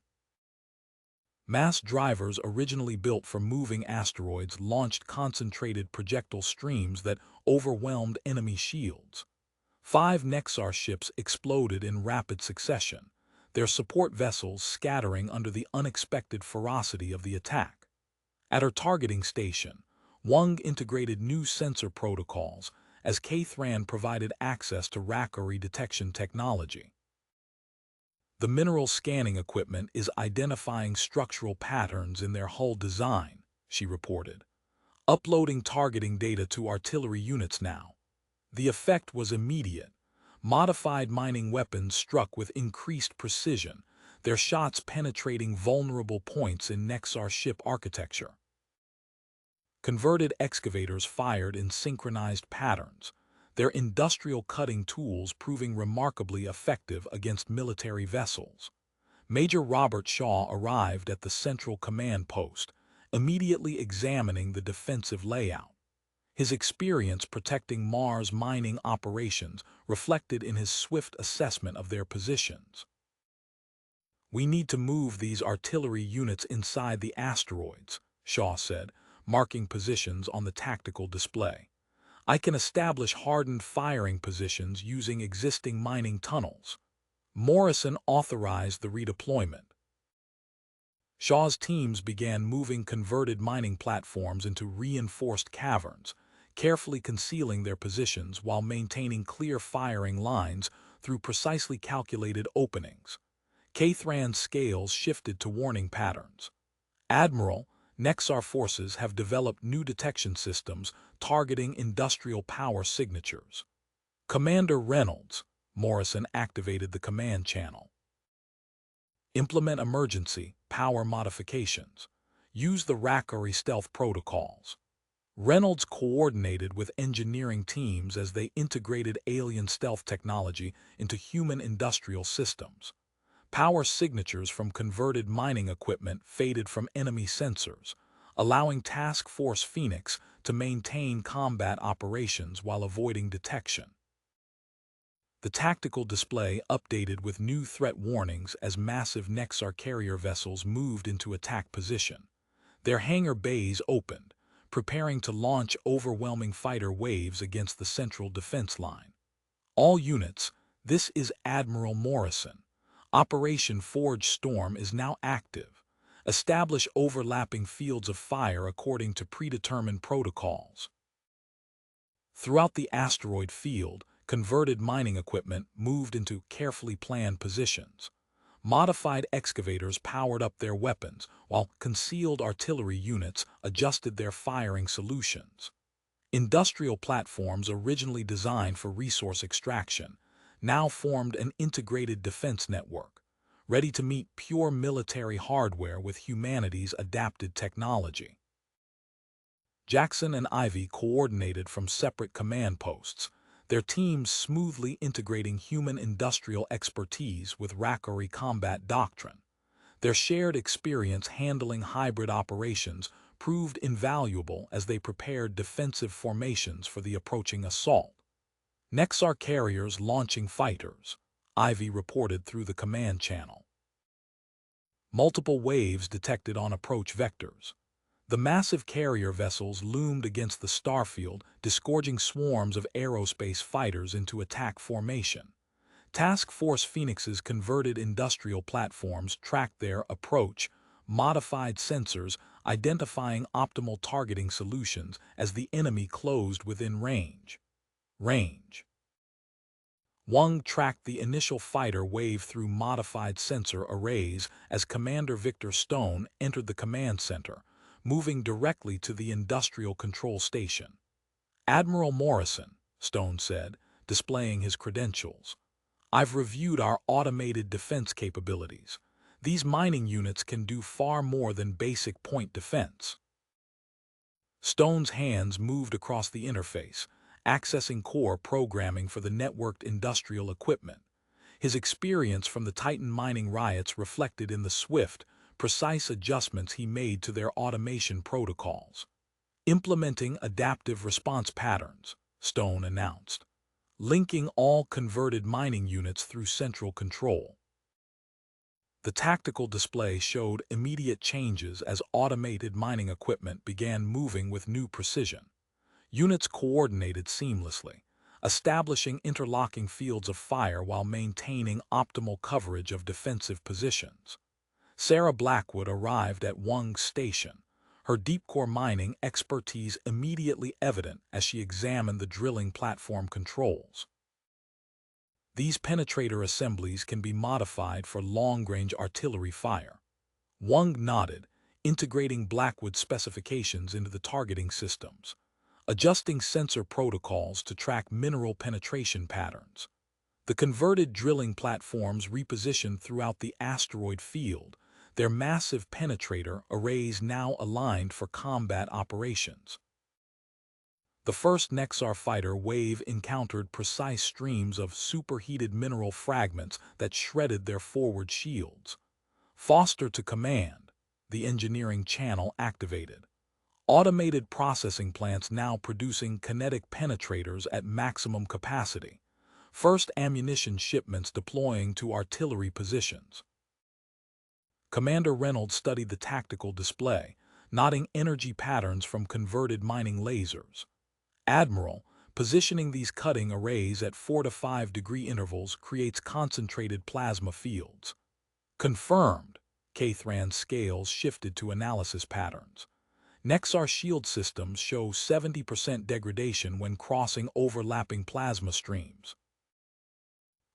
Mass drivers originally built for moving asteroids launched concentrated projectile streams that overwhelmed enemy shields. 5 Nexar ships exploded in rapid succession, their support vessels scattering under the unexpected ferocity of the attack. At her targeting station, Wang integrated new sensor protocols as Kthran provided access to Rakari detection technology. The mineral scanning equipment is identifying structural patterns in their hull design, she reported. Uploading targeting data to artillery units now. The effect was immediate. Modified mining weapons struck with increased precision, their shots penetrating vulnerable points in Nexar ship architecture. Converted excavators fired in synchronized patterns, their industrial cutting tools proving remarkably effective against military vessels. Major Robert Shaw arrived at the central command post, immediately examining the defensive layout. His experience protecting Mars mining operations reflected in his swift assessment of their positions. "We need to move these artillery units inside the asteroids," Shaw said, marking positions on the tactical display. "I can establish hardened firing positions using existing mining tunnels." Morrison authorized the redeployment. Shaw's teams began moving converted mining platforms into reinforced caverns, carefully concealing their positions while maintaining clear firing lines through precisely calculated openings. Kthran's scales shifted to warning patterns. "Admiral, Nexar forces have developed new detection systems targeting industrial power signatures." "Commander Reynolds," Morrison activated the command channel. "Implement emergency power modifications. Use the Rakari stealth protocols." Reynolds coordinated with engineering teams as they integrated alien stealth technology into human industrial systems. Power signatures from converted mining equipment faded from enemy sensors, allowing Task Force Phoenix to maintain combat operations while avoiding detection. The tactical display updated with new threat warnings as massive Nexar carrier vessels moved into attack position. Their hangar bays opened, preparing to launch overwhelming fighter waves against the central defense line. "All units, this is Admiral Morrison. Operation Forge Storm is now active. Establish overlapping fields of fire according to predetermined protocols." Throughout the asteroid field, converted mining equipment moved into carefully planned positions. Modified excavators powered up their weapons, while concealed artillery units adjusted their firing solutions. Industrial platforms originally designed for resource extraction now formed an integrated defense network, ready to meet pure military hardware with humanity's adapted technology. Jackson and Ivy coordinated from separate command posts, their teams smoothly integrating human industrial expertise with Rakari combat doctrine. Their shared experience handling hybrid operations proved invaluable as they prepared defensive formations for the approaching assault. Nexar carriers launching fighters, Ivy reported through the command channel. Multiple waves detected on approach vectors. The massive carrier vessels loomed against the starfield, disgorging swarms of aerospace fighters into attack formation. Task Force Phoenix's converted industrial platforms tracked their approach, modified sensors identifying optimal targeting solutions as the enemy closed within range. Wang tracked the initial fighter wave through modified sensor arrays as Commander Victor Stone entered the command center, moving directly to the industrial control station. "Admiral Morrison," Stone said, displaying his credentials. I've reviewed our automated defense capabilities. These mining units can do far more than basic point defense. Stone's hands moved across the interface, accessing core programming for the networked industrial equipment. His experience from the Titan mining riots reflected in the swift, precise adjustments he made to their automation protocols. Implementing adaptive response patterns, Stone announced, linking all converted mining units through central control. The tactical display showed immediate changes as automated mining equipment began moving with new precision. Units coordinated seamlessly, establishing interlocking fields of fire while maintaining optimal coverage of defensive positions. Sarah Blackwood arrived at Wung's station, her deep-core mining expertise immediately evident as she examined the drilling platform controls. These penetrator assemblies can be modified for long-range artillery fire. Wung nodded, integrating Blackwood's specifications into the targeting systems, adjusting sensor protocols to track mineral penetration patterns. The converted drilling platforms repositioned throughout the asteroid field, their massive penetrator arrays now aligned for combat operations. The first Nexar fighter wave encountered precise streams of superheated mineral fragments that shredded their forward shields. Foster to command, the engineering channel activated. Automated processing plants now producing kinetic penetrators at maximum capacity. First ammunition shipments deploying to artillery positions. Commander Reynolds studied the tactical display, noting energy patterns from converted mining lasers. Admiral, positioning these cutting arrays at 4 to 5 degree intervals creates concentrated plasma fields. Confirmed, Cathran's scales shifted to analysis patterns. Nexar shield systems show 70% degradation when crossing overlapping plasma streams.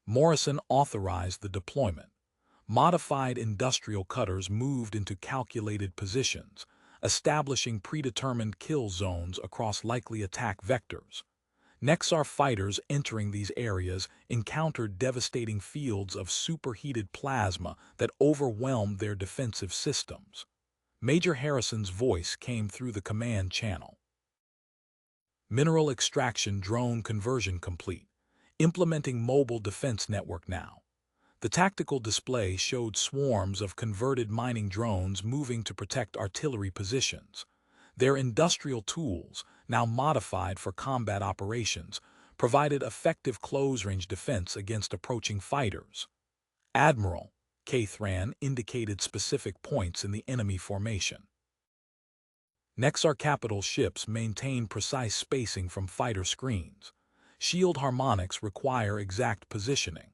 Morrison authorized the deployment. Modified industrial cutters moved into calculated positions, establishing predetermined kill zones across likely attack vectors. Nexar fighters entering these areas encountered devastating fields of superheated plasma that overwhelmed their defensive systems. Major Harrison's voice came through the command channel. Mineral extraction drone conversion complete. Implementing mobile defense network now. The tactical display showed swarms of converted mining drones moving to protect artillery positions. Their industrial tools, now modified for combat operations, provided effective close-range defense against approaching fighters. Admiral, Cathran indicated specific points in the enemy formation. Nexar capital ships maintain precise spacing from fighter screens. Shield harmonics require exact positioning.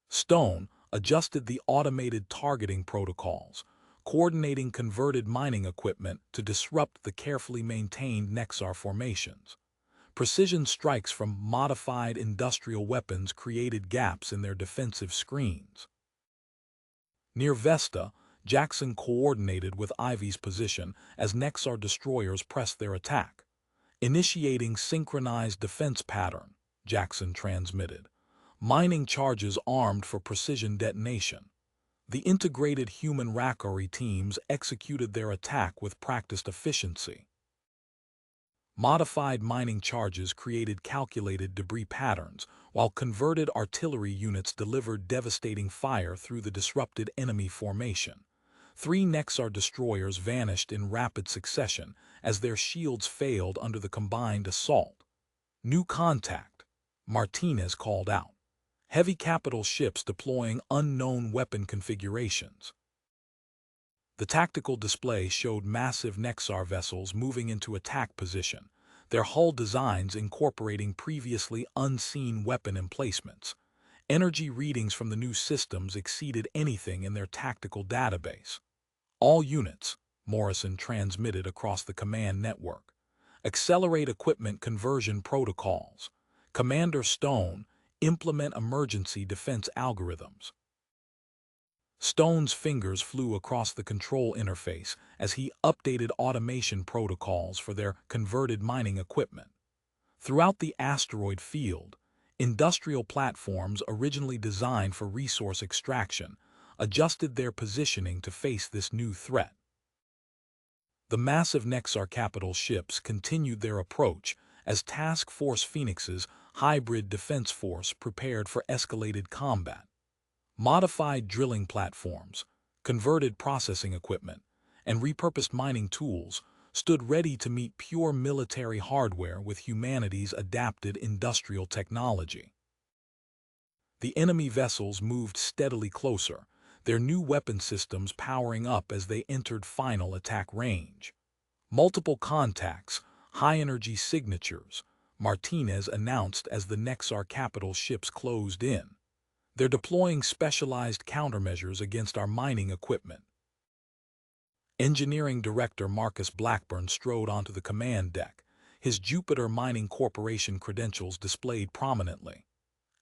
Stone adjusted the automated targeting protocols, coordinating converted mining equipment to disrupt the carefully maintained Nexar formations. Precision strikes from modified industrial weapons created gaps in their defensive screens. Near Vesta, Jackson coordinated with Ivy's position as Nexar destroyers pressed their attack. Initiating synchronized defense pattern, Jackson transmitted. Mining charges armed for precision detonation. The integrated human Rakari teams executed their attack with practiced efficiency. Modified mining charges created calculated debris patterns, while converted artillery units delivered devastating fire through the disrupted enemy formation. 3 Nexar destroyers vanished in rapid succession as their shields failed under the combined assault. New contact, Martinez called out. Heavy capital ships deploying unknown weapon configurations. The tactical display showed massive Nexar vessels moving into attack position, their hull designs incorporating previously unseen weapon emplacements. Energy readings from the new systems exceeded anything in their tactical database. All units, Morrison transmitted across the command network. Accelerate equipment conversion protocols. Commander Stone, implement emergency defense algorithms. Stone's fingers flew across the control interface as he updated automation protocols for their converted mining equipment. Throughout the asteroid field, Industrial platforms originally designed for resource extraction adjusted their positioning to face this new threat. The massive Nexar capital ships continued their approach as Task Force Phoenix's hybrid defense force prepared for escalated combat. Modified drilling platforms, converted processing equipment, and repurposed mining tools stood ready to meet pure military hardware with humanity's adapted industrial technology. The enemy vessels moved steadily closer, their new weapon systems powering up as they entered final attack range. Multiple contacts, high-energy signatures, Martinez announced as the Nexar capital ships closed in. They're deploying specialized countermeasures against our mining equipment. Engineering Director Marcus Blackburn strode onto the command deck, his Jupiter Mining Corporation credentials displayed prominently.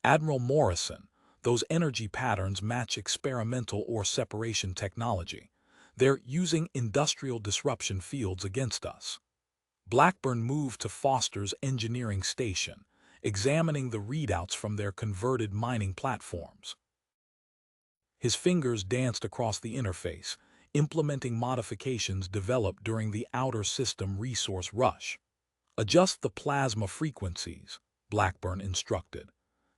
Admiral Morrison, those energy patterns match experimental or separation technology. They're using industrial disruption fields against us. Blackburn moved to Foster's engineering station, examining the readouts from their converted mining platforms. His fingers danced across the interface, implementing modifications developed during the outer system resource rush. Adjust the plasma frequencies, Blackburn instructed.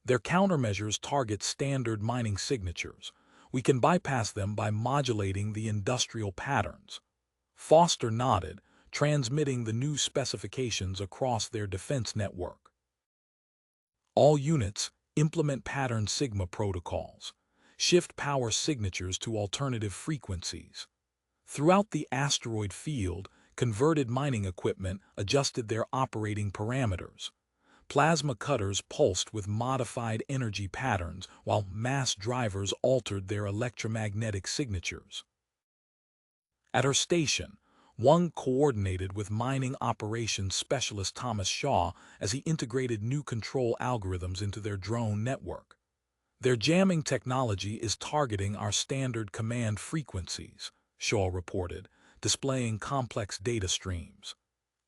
Their countermeasures target standard mining signatures. We can bypass them by modulating the industrial patterns. Foster nodded, transmitting the new specifications across their defense network. All units, implement pattern sigma protocols. Shift power signatures to alternative frequencies. Throughout the asteroid field, converted mining equipment adjusted their operating parameters. Plasma cutters pulsed with modified energy patterns, while mass drivers altered their electromagnetic signatures. At her station, Wang coordinated with mining operations specialist Thomas Shaw as he integrated new control algorithms into their drone network. Their jamming technology is targeting our standard command frequencies, Shaw reported, displaying complex data streams.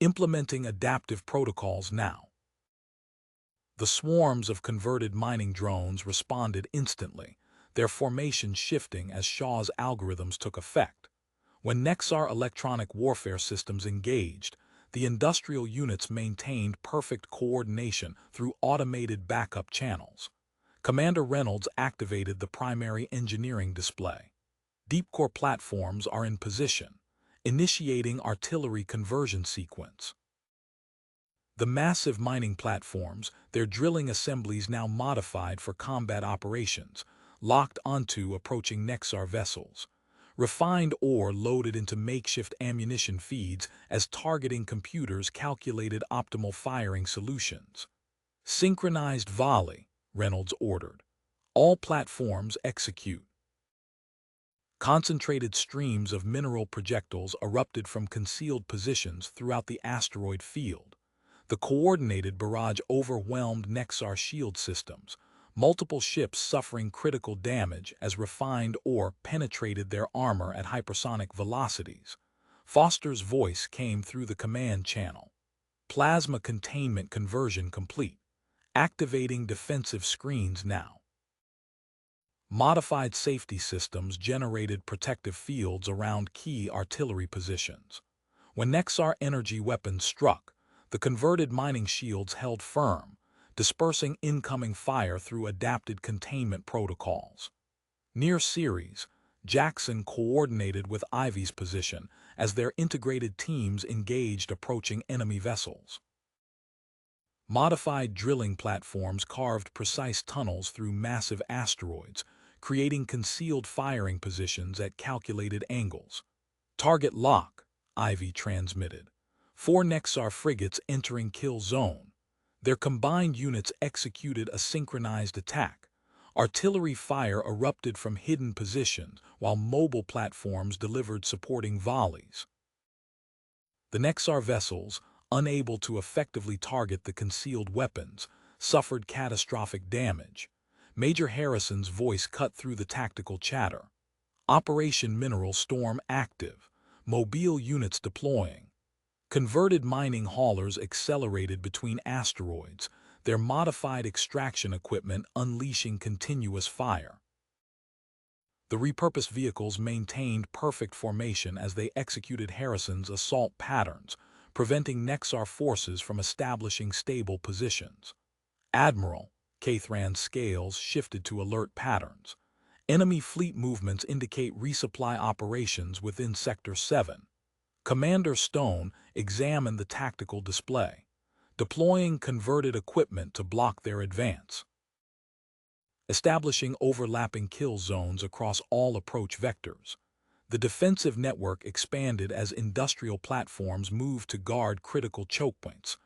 Implementing adaptive protocols now. The swarms of converted mining drones responded instantly, their formation shifting as Shaw's algorithms took effect. When Nexar electronic warfare systems engaged, the industrial units maintained perfect coordination through automated backup channels. Commander Reynolds activated the primary engineering display. Deep-core platforms are in position, initiating artillery conversion sequence. The massive mining platforms, their drilling assemblies now modified for combat operations, locked onto approaching Nexar vessels. Refined ore loaded into makeshift ammunition feeds as targeting computers calculated optimal firing solutions. Synchronized volley, Reynolds ordered. All platforms execute. Concentrated streams of mineral projectiles erupted from concealed positions throughout the asteroid field. The coordinated barrage overwhelmed Nexar shield systems, multiple ships suffering critical damage as refined ore penetrated their armor at hypersonic velocities. Foster's voice came through the command channel. Plasma containment conversion complete. Activating defensive screens now. Modified safety systems generated protective fields around key artillery positions. When Nexar energy weapons struck, the converted mining shields held firm, dispersing incoming fire through adapted containment protocols. Near Ceres, Jackson coordinated with Ivy's position as their integrated teams engaged approaching enemy vessels. Modified drilling platforms carved precise tunnels through massive asteroids, creating concealed firing positions at calculated angles. Target lock, Ivy transmitted. 4 Nexar frigates entering kill zone. Their combined units executed a synchronized attack. Artillery fire erupted from hidden positions, while mobile platforms delivered supporting volleys. The Nexar vessels, unable to effectively target the concealed weapons, suffered catastrophic damage. Major Harrison's voice cut through the tactical chatter. Operation Mineral Storm active. Mobile units deploying. Converted mining haulers accelerated between asteroids, their modified extraction equipment unleashing continuous fire. The repurposed vehicles maintained perfect formation as they executed Harrison's assault patterns, preventing Nexar forces from establishing stable positions. Admiral Cathran's scales shifted to alert patterns. Enemy fleet movements indicate resupply operations within Sector 7. Commander Stone examined the tactical display, deploying converted equipment to block their advance. Establishing overlapping kill zones across all approach vectors. The defensive network expanded as industrial platforms moved to guard critical choke points.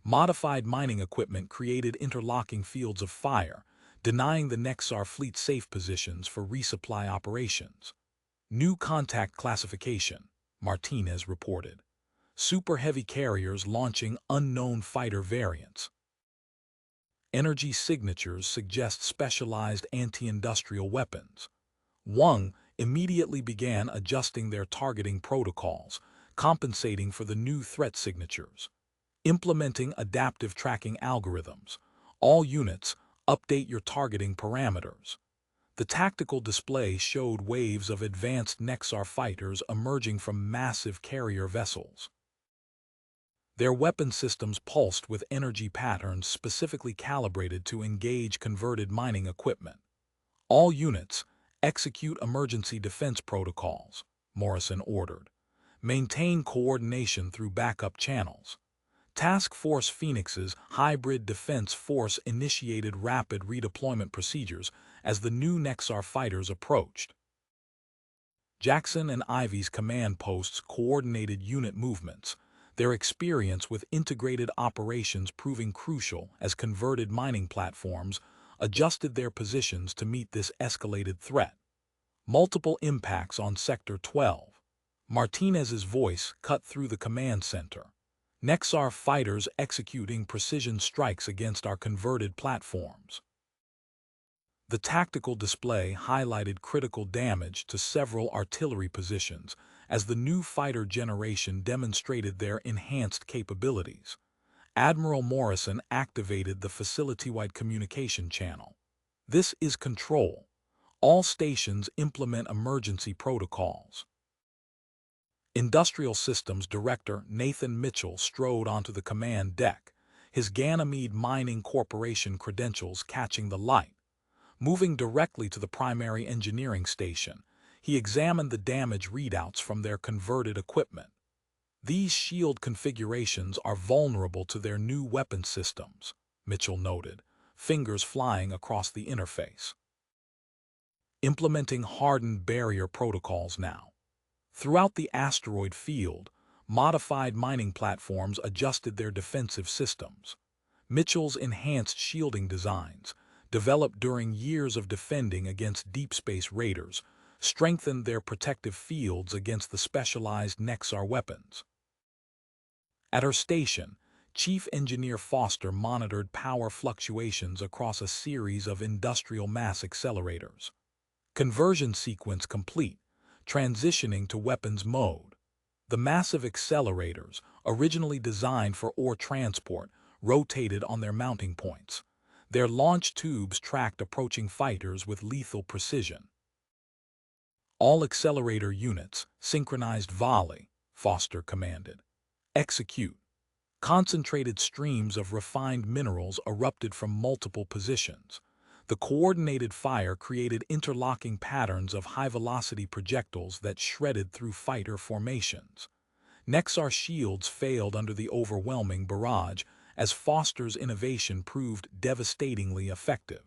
Modified mining equipment created interlocking fields of fire, denying the Nexar fleet safe positions for resupply operations. New contact classification, Martinez reported. Super heavy carriers launching unknown fighter variants. Energy signatures suggest specialized anti-industrial weapons. Wang immediately began adjusting their targeting protocols, compensating for the new threat signatures. Implementing adaptive tracking algorithms. All units, update your targeting parameters. The tactical display showed waves of advanced Nexar fighters emerging from massive carrier vessels. Their weapon systems pulsed with energy patterns specifically calibrated to engage converted mining equipment. All units, execute emergency defense protocols, Morrison ordered. Maintain coordination through backup channels. Task Force Phoenix's hybrid defense force initiated rapid redeployment procedures as the new Nexar fighters approached. Jackson and Ivy's command posts coordinated unit movements, their experience with integrated operations proving crucial as converted mining platforms adjusted their positions to meet this escalated threat. Multiple impacts on Sector 12. Martinez's voice cut through the command center. Nexar fighters executing precision strikes against our converted platforms. The tactical display highlighted critical damage to several artillery positions as the new fighter generation demonstrated their enhanced capabilities. Admiral Morrison activated the facility-wide communication channel. This is control. All stations implement emergency protocols. Industrial Systems Director Nathan Mitchell strode onto the command deck, his Ganymede Mining Corporation credentials catching the light. Moving directly to the primary engineering station, he examined the damage readouts from their converted equipment. These shield configurations are vulnerable to their new weapon systems, Mitchell noted, fingers flying across the interface. Implementing hardened barrier protocols now. Throughout the asteroid field, modified mining platforms adjusted their defensive systems. Mitchell's enhanced shielding designs, developed during years of defending against deep space raiders, strengthened their protective fields against the specialized Nexar weapons. At her station, Chief Engineer Foster monitored power fluctuations across a series of industrial mass accelerators. Conversion sequence complete, transitioning to weapons mode. The massive accelerators, originally designed for ore transport, rotated on their mounting points. Their launch tubes tracked approaching fighters with lethal precision. All accelerator units, synchronized volley, Foster commanded. Execute. Concentrated streams of refined minerals erupted from multiple positions. The coordinated fire created interlocking patterns of high-velocity projectiles that shredded through fighter formations. Nexar shields failed under the overwhelming barrage, as Foster's innovation proved devastatingly effective.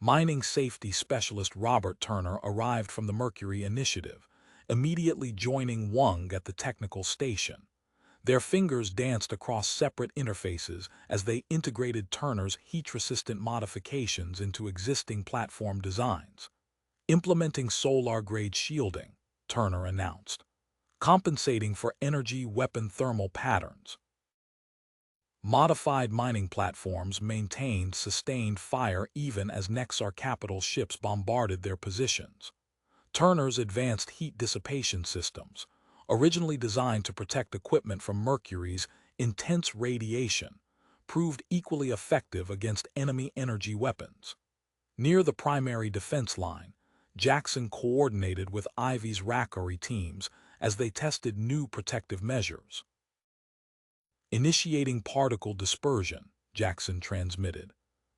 Mining safety specialist Robert Turner arrived from the Mercury Initiative, immediately joining Wang at the technical station. Their fingers danced across separate interfaces as they integrated Turner's heat-resistant modifications into existing platform designs. Implementing solar-grade shielding, Turner announced, compensating for energy weapon thermal patterns. Modified mining platforms maintained sustained fire even as Nexar capital ships bombarded their positions. Turner's advanced heat dissipation systems, originally designed to protect equipment from Mercury's intense radiation, proved equally effective against enemy energy weapons. Near the primary defense line, Jackson coordinated with Ivy's Rackery teams as they tested new protective measures. Initiating particle dispersion, Jackson transmitted.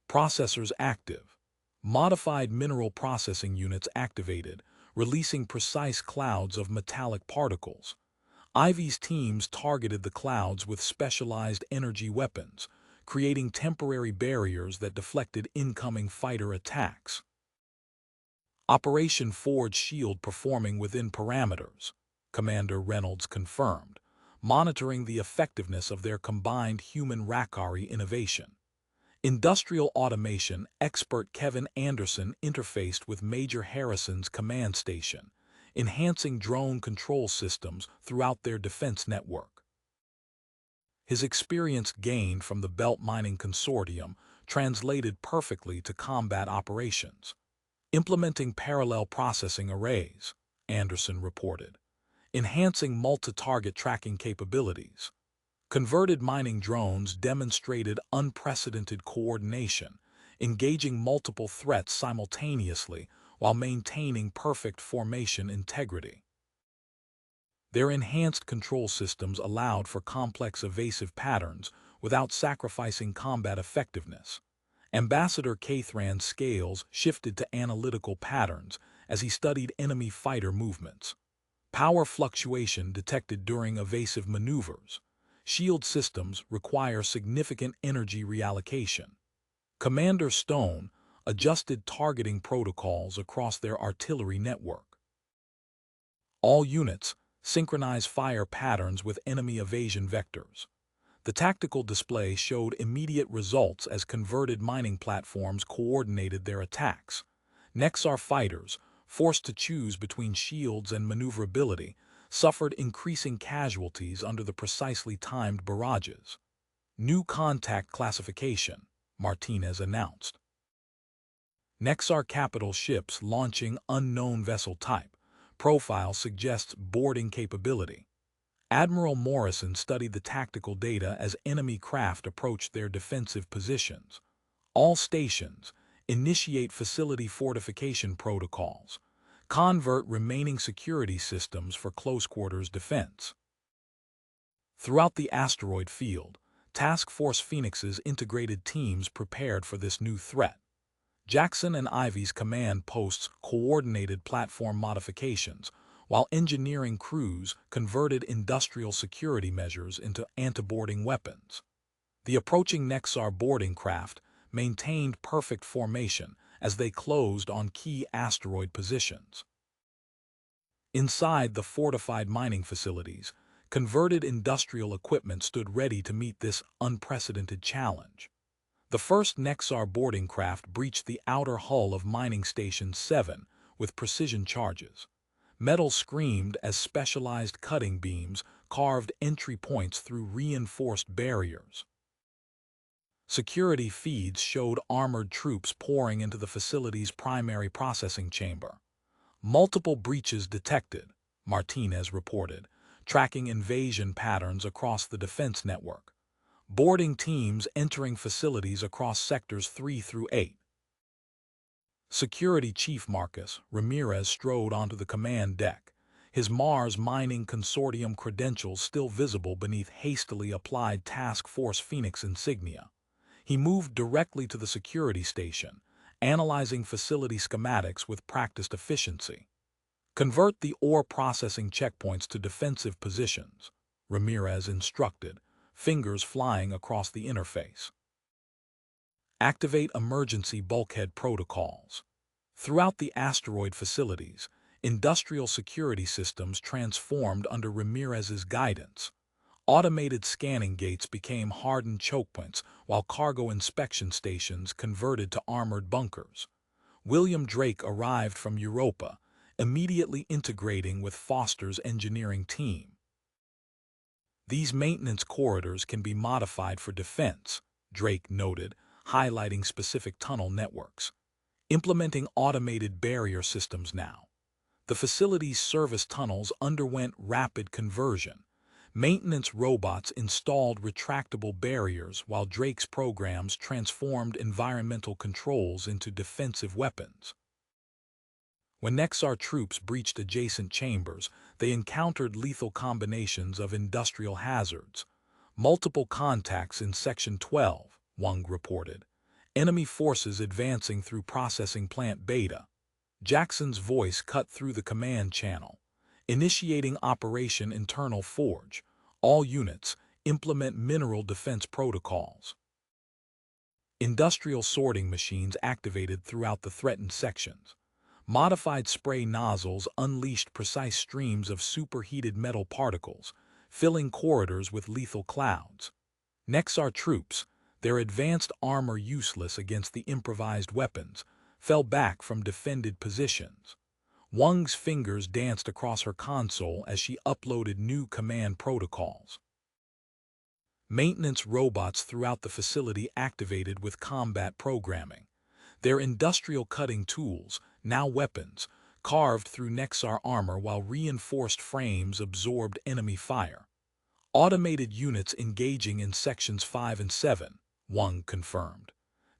Processors active. Modified mineral processing units activated, releasing precise clouds of metallic particles. Ivy's teams targeted the clouds with specialized energy weapons, creating temporary barriers that deflected incoming fighter attacks. Operation Forge Shield performing within parameters, Commander Reynolds confirmed, monitoring the effectiveness of their combined human-Rackery innovation. Industrial automation expert Kevin Anderson interfaced with Major Harrison's command station, enhancing drone control systems throughout their defense network. His experience gained from the Belt Mining Consortium translated perfectly to combat operations. Implementing parallel processing arrays, Anderson reported, enhancing multi-target tracking capabilities. Converted mining drones demonstrated unprecedented coordination, engaging multiple threats simultaneously while maintaining perfect formation integrity. Their enhanced control systems allowed for complex evasive patterns without sacrificing combat effectiveness. Ambassador Cathran's scales shifted to analytical patterns as he studied enemy fighter movements. Power fluctuation detected during evasive maneuvers. Shield systems require significant energy reallocation. Commander Stone adjusted targeting protocols across their artillery network. All units synchronize fire patterns with enemy evasion vectors. The tactical display showed immediate results as converted mining platforms coordinated their attacks. Nexar fighters, forced to choose between shields and maneuverability, suffered increasing casualties under the precisely timed barrages. New contact classification, Martinez announced. Nexar capital ships launching unknown vessel type. Profile suggests boarding capability. Admiral Morrison studied the tactical data as enemy craft approached their defensive positions. All stations initiate facility fortification protocols. Convert remaining security systems for close-quarters defense. Throughout the asteroid field, Task Force Phoenix's integrated teams prepared for this new threat. Jackson and Ivy's command posts coordinated platform modifications, while engineering crews converted industrial security measures into anti-boarding weapons. The approaching Nexar boarding craft maintained perfect formation as they closed on key asteroid positions. Inside the fortified mining facilities, converted industrial equipment stood ready to meet this unprecedented challenge. The first Nexar boarding craft breached the outer hull of Mining Station 7 with precision charges. Metal screamed as specialized cutting beams carved entry points through reinforced barriers. Security feeds showed armored troops pouring into the facility's primary processing chamber. Multiple breaches detected, Martinez reported, tracking invasion patterns across the defense network. Boarding teams entering facilities across sectors 3 through 8. Security Chief Marcus Ramirez strode onto the command deck, his Mars Mining Consortium credentials still visible beneath hastily applied Task Force Phoenix insignia. He moved directly to the security station, analyzing facility schematics with practiced efficiency. Convert the ore processing checkpoints to defensive positions, Ramirez instructed, fingers flying across the interface. Activate emergency bulkhead protocols. Throughout the asteroid facilities, industrial security systems transformed under Ramirez's guidance. Automated scanning gates became hardened chokepoints, while cargo inspection stations converted to armored bunkers. William Drake arrived from Europa, immediately integrating with Foster's engineering team. These maintenance corridors can be modified for defense, Drake noted, highlighting specific tunnel networks. Implementing automated barrier systems now. The facility's service tunnels underwent rapid conversion, Maintenance robots installed retractable barriers while Drake's programs transformed environmental controls into defensive weapons. When Nexar troops breached adjacent chambers, they encountered lethal combinations of industrial hazards. Multiple contacts in Section 12, Wang reported. Enemy forces advancing through processing plant Beta. Jackson's voice cut through the command channel. Initiating Operation Internal Forge. All units, implement mineral defense protocols. Industrial sorting machines activated throughout the threatened sections. Modified spray nozzles unleashed precise streams of superheated metal particles, filling corridors with lethal clouds. Nexar troops, their advanced armor useless against the improvised weapons, fell back from defended positions. Wang's fingers danced across her console as she uploaded new command protocols. Maintenance robots throughout the facility activated with combat programming. Their industrial cutting tools, now weapons, carved through Nexar armor while reinforced frames absorbed enemy fire. Automated units engaging in Sections 5 and 7, Wang confirmed.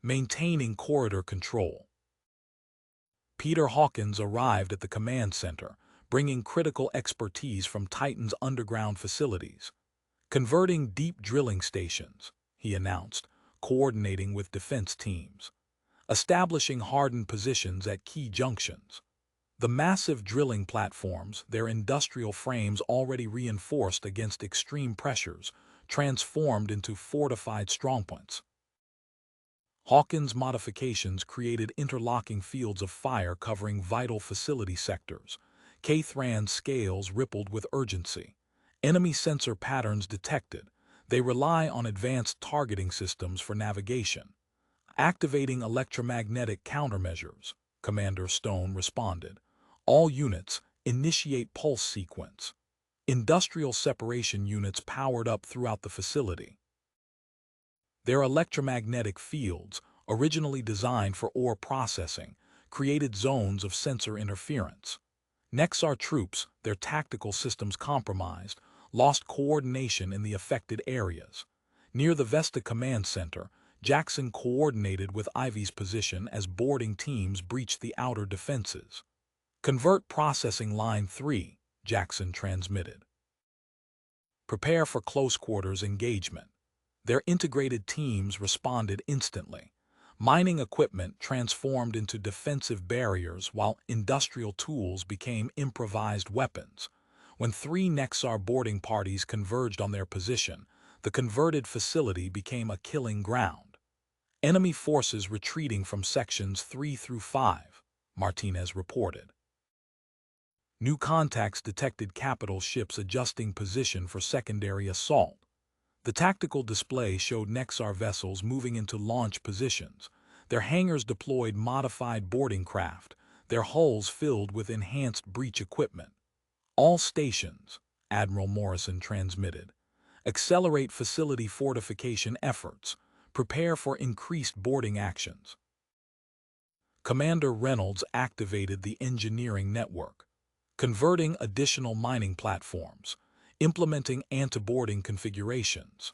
Maintaining corridor control. Peter Hawkins arrived at the command center, bringing critical expertise from Titan's underground facilities. Converting deep drilling stations, he announced, coordinating with defense teams. Establishing hardened positions at key junctions. The massive drilling platforms, their industrial frames already reinforced against extreme pressures, transformed into fortified strongpoints. Hawkins' modifications created interlocking fields of fire covering vital facility sectors. Kthran's scales rippled with urgency. Enemy sensor patterns detected. They rely on advanced targeting systems for navigation. Activating electromagnetic countermeasures, Commander Stone responded. All units, initiate pulse sequence. Industrial separation units powered up throughout the facility. Their electromagnetic fields, originally designed for ore processing, created zones of sensor interference. Nexar troops, their tactical systems compromised, lost coordination in the affected areas. Near the Vesta Command Center, Jackson coordinated with Ivy's position as boarding teams breached the outer defenses. Convert Processing Line 3, Jackson transmitted. Prepare for close quarters engagement. Their integrated teams responded instantly. Mining equipment transformed into defensive barriers while industrial tools became improvised weapons. When 3 Nexar boarding parties converged on their position, the converted facility became a killing ground. Enemy forces retreating from Sections 3 through 5, Martinez reported. New contacts detected capital ships adjusting position for secondary assault. The tactical display showed Nexar vessels moving into launch positions. Their hangars deployed modified boarding craft, their hulls filled with enhanced breach equipment. All stations, Admiral Morrison transmitted. Accelerate facility fortification efforts. Prepare for increased boarding actions. Commander Reynolds activated the engineering network, converting additional mining platforms, implementing anti-boarding configurations.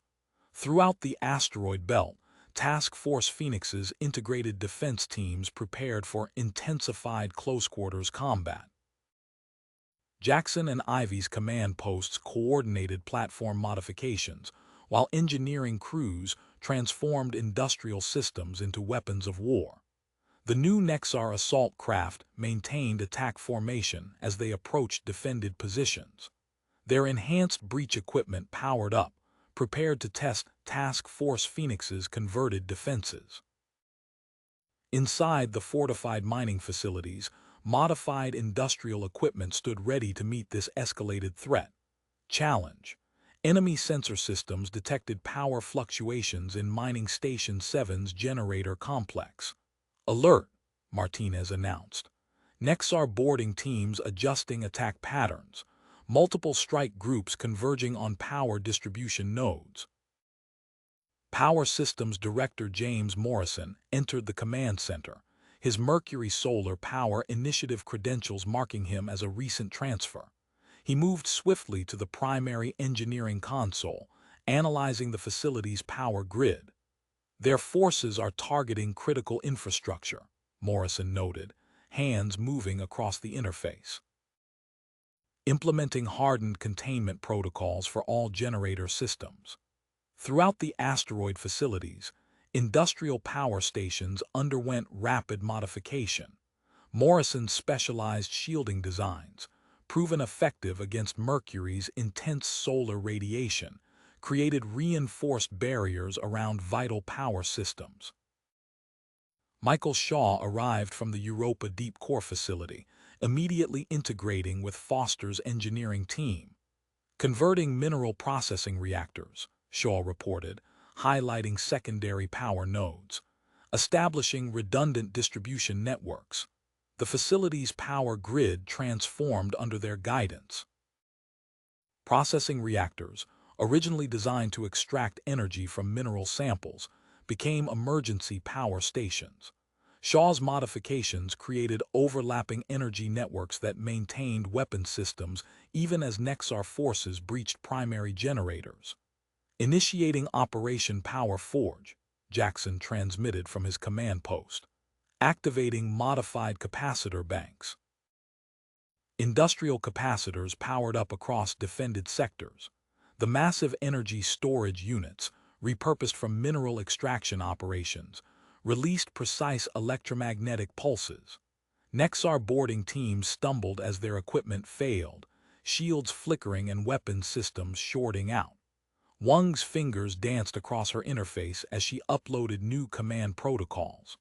Throughout the asteroid belt, Task Force Phoenix's integrated defense teams prepared for intensified close-quarters combat. Jackson and Ivy's command posts coordinated platform modifications, while engineering crews transformed industrial systems into weapons of war. The new Nexar assault craft maintained attack formation as they approached defended positions. Their enhanced breach equipment powered up, prepared to test Task Force Phoenix's converted defenses. Inside the fortified mining facilities, modified industrial equipment stood ready to meet this escalated threat. Challenge. Enemy sensor systems detected power fluctuations in Mining Station 7's generator complex. Alert, Martinez announced. Nexar boarding teams adjusting attack patterns. Multiple strike groups converging on power distribution nodes. Power Systems Director James Morrison entered the command center, his Mercury Solar Power Initiative credentials marking him as a recent transfer. He moved swiftly to the primary engineering console, analyzing the facility's power grid. Their forces are targeting critical infrastructure, Morrison noted, hands moving across the interface. Implementing hardened containment protocols for all generator systems. Throughout the asteroid facilities, industrial power stations underwent rapid modification. Morrison's specialized shielding designs, proven effective against Mercury's intense solar radiation, created reinforced barriers around vital power systems. Michael Shaw arrived from the Europa Deep Core facility, immediately integrating with Foster's engineering team. Converting mineral processing reactors, Shaw reported, highlighting secondary power nodes. Establishing redundant distribution networks. The facility's power grid transformed under their guidance. Processing reactors, originally designed to extract energy from mineral samples, became emergency power stations. Shaw's modifications created overlapping energy networks that maintained weapon systems even as Nexar forces breached primary generators. Initiating Operation Power Forge, Jackson transmitted from his command post. Activating modified capacitor banks. Industrial capacitors powered up across defended sectors. The massive energy storage units, repurposed from mineral extraction operations, released precise electromagnetic pulses. Nexar boarding teams stumbled as their equipment failed, shields flickering and weapons systems shorting out. Wang's fingers danced across her interface as she uploaded new command protocols.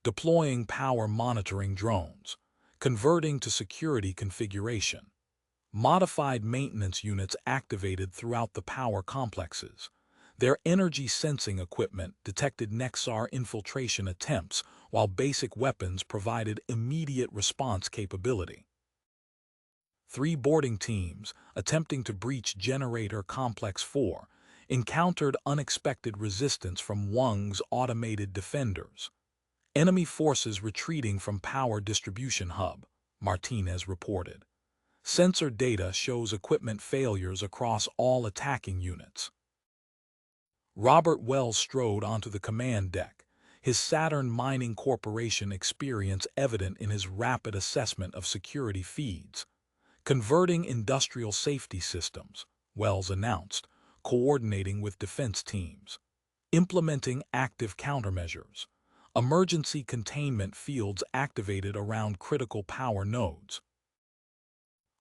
Deploying power monitoring drones. Converting to security configuration. Modified maintenance units activated throughout the power complexes. Their energy sensing equipment detected Nexar infiltration attempts, while basic weapons provided immediate response capability. 3 boarding teams, attempting to breach Generator Complex 4, encountered unexpected resistance from Wang's automated defenders. Enemy forces retreating from power distribution hub, Martinez reported. Sensor data shows equipment failures across all attacking units. Robert Wells strode onto the command deck, his Saturn Mining Corporation experience evident in his rapid assessment of security feeds. Converting industrial safety systems, Wells announced, coordinating with defense teams. Implementing active countermeasures. Emergency containment fields activated around critical power nodes.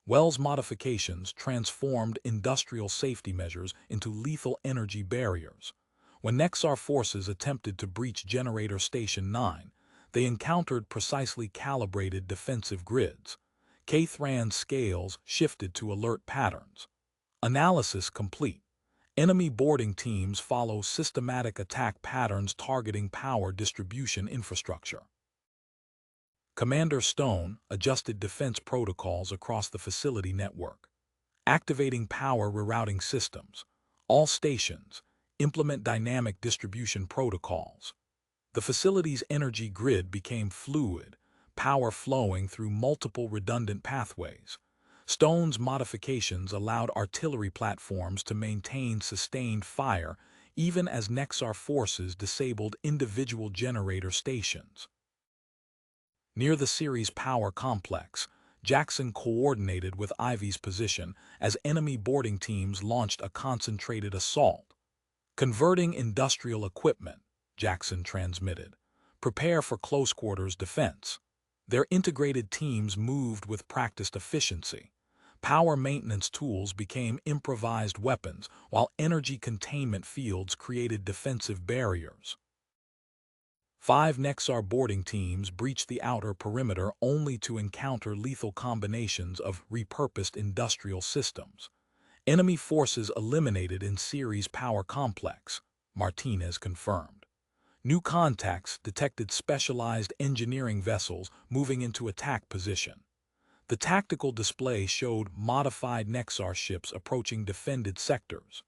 Wells' modifications transformed industrial safety measures into lethal energy barriers. When Nexar forces attempted to breach Generator Station 9, they encountered precisely calibrated defensive grids. Kthran's scales shifted to alert patterns. Analysis complete. Enemy boarding teams follow systematic attack patterns targeting power distribution infrastructure. Commander Stone adjusted defense protocols across the facility network. Activating power rerouting systems. All stations, implement dynamic distribution protocols. The facility's energy grid became fluid, power flowing through multiple redundant pathways. Stone's modifications allowed artillery platforms to maintain sustained fire even as Nexar forces disabled individual generator stations. Near the Ceres power complex, Jackson coordinated with Ivy's position as enemy boarding teams launched a concentrated assault. Converting industrial equipment, Jackson transmitted. Prepare for close-quarters defense. Their integrated teams moved with practiced efficiency. Power maintenance tools became improvised weapons, while energy containment fields created defensive barriers. 5 Nexar boarding teams breached the outer perimeter only to encounter lethal combinations of repurposed industrial systems. Enemy forces eliminated in Ceres power complex, Martinez confirmed. New contacts detected specialized engineering vessels moving into attack position. The tactical display showed modified Nexar ships approaching defended sectors.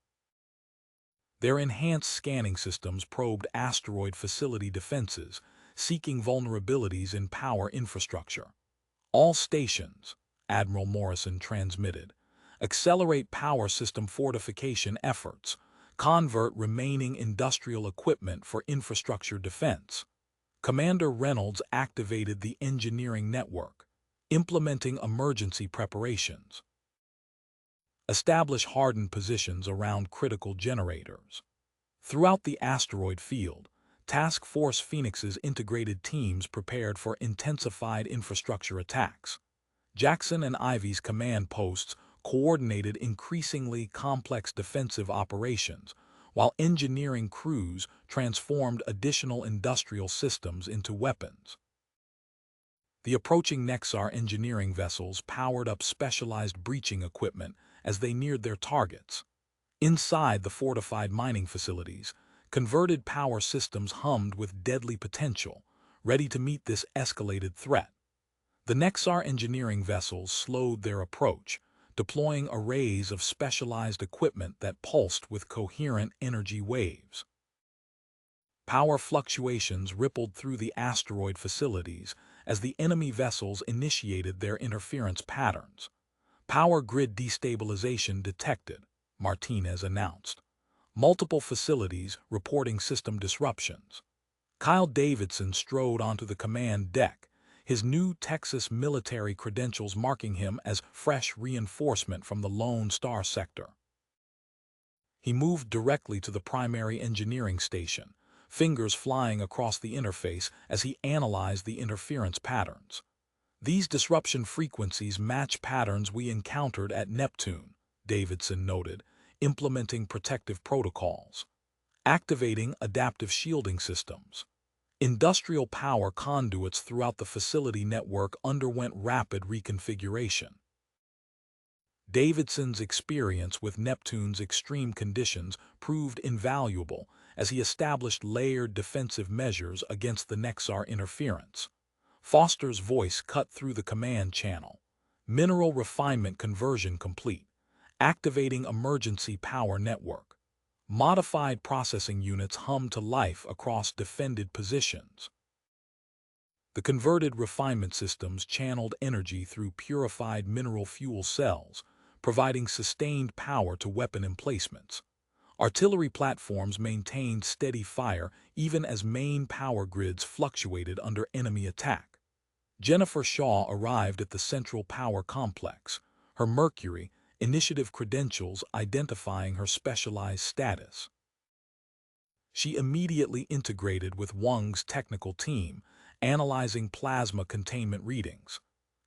Their enhanced scanning systems probed asteroid facility defenses, seeking vulnerabilities in power infrastructure. All stations, Admiral Morrison transmitted. Accelerate power system fortification efforts. Convert remaining industrial equipment for infrastructure defense. Commander Reynolds activated the engineering network, implementing emergency preparations. Establish hardened positions around critical generators. Throughout the asteroid field, Task Force Phoenix's integrated teams prepared for intensified infrastructure attacks. Jackson and Ivy's command posts coordinated increasingly complex defensive operations, while engineering crews transformed additional industrial systems into weapons. The approaching Nexar engineering vessels powered up specialized breaching equipment as they neared their targets. Inside the fortified mining facilities, converted power systems hummed with deadly potential, ready to meet this escalated threat. The Nexar engineering vessels slowed their approach, deploying arrays of specialized equipment that pulsed with coherent energy waves. Power fluctuations rippled through the asteroid facilities as the enemy vessels initiated their interference patterns. Power grid destabilization detected, Martinez announced. Multiple facilities reporting system disruptions. Kyle Davidson strode onto the command deck, his new Texas military credentials marking him as fresh reinforcement from the Lone Star sector. He moved directly to the primary engineering station, fingers flying across the interface as he analyzed the interference patterns. These disruption frequencies match patterns we encountered at Neptune, Davidson noted, implementing protective protocols. Activating adaptive shielding systems. Industrial power conduits throughout the facility network underwent rapid reconfiguration. Davidson's experience with Neptune's extreme conditions proved invaluable as he established layered defensive measures against the Nexar interference. Foster's voice cut through the command channel. Mineral refinement conversion complete. Activating emergency power network. Modified processing units hummed to life across defended positions. The converted refinement systems channeled energy through purified mineral fuel cells, providing sustained power to weapon emplacements. Artillery platforms maintained steady fire even as main power grids fluctuated under enemy attack. Jennifer Shaw arrived at the Central Power Complex, her Mercury Initiative credentials identifying her specialized status. She immediately integrated with Wang's technical team, analyzing plasma containment readings.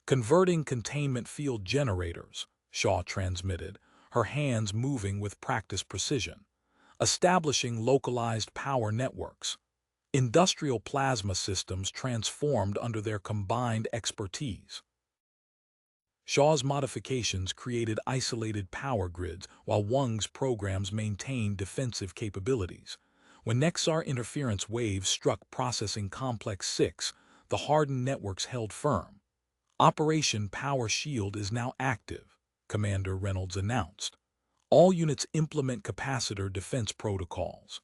Converting containment field generators, Shaw transmitted, her hands moving with practiced precision. Establishing localized power networks. Industrial plasma systems transformed under their combined expertise. Shaw's modifications created isolated power grids while Wang's programs maintained defensive capabilities. When Nexar interference waves struck Processing Complex 6, the hardened networks held firm. Operation Power Shield is now active, Commander Reynolds announced. All units implement capacitor defense protocols.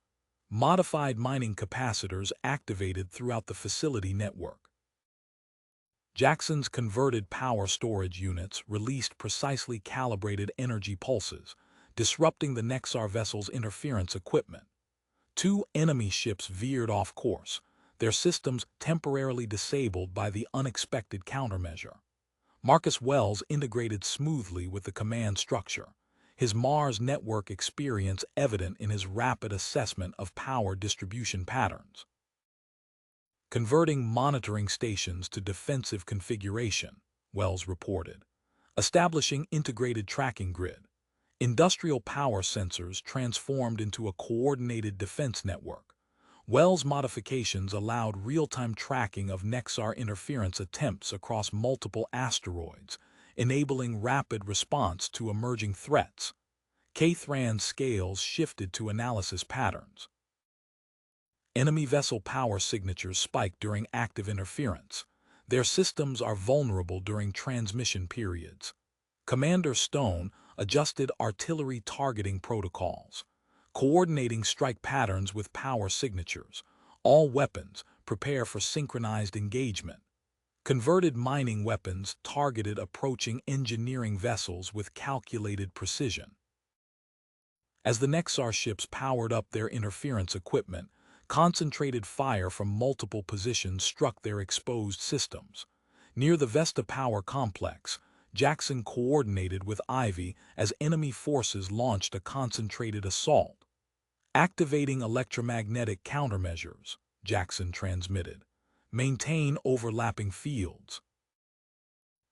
Modified mining capacitors activated throughout the facility network. Jackson's converted power storage units released precisely calibrated energy pulses, disrupting the Nexar vessel's interference equipment. 2 enemy ships veered off course, their systems temporarily disabled by the unexpected countermeasure. Marcus Wells integrated smoothly with the command structure, his Mars network experience evident in his rapid assessment of power distribution patterns. Converting monitoring stations to defensive configuration, Wells reported. Establishing integrated tracking grid. Industrial power sensors transformed into a coordinated defense network. Wells' modifications allowed real-time tracking of Nexar interference attempts across multiple asteroids, enabling rapid response to emerging threats. K-Thran's scales shifted to analysis patterns. Enemy vessel power signatures spike during active interference. Their systems are vulnerable during transmission periods. Commander Stone adjusted artillery targeting protocols, coordinating strike patterns with power signatures. All weapons prepare for synchronized engagement. Converted mining weapons targeted approaching engineering vessels with calculated precision. As the Nexar ships powered up their interference equipment, concentrated fire from multiple positions struck their exposed systems. Near the Vesta Power Complex, Jackson coordinated with Ivy as enemy forces launched a concentrated assault. Activating electromagnetic countermeasures, Jackson transmitted. Maintain overlapping fields.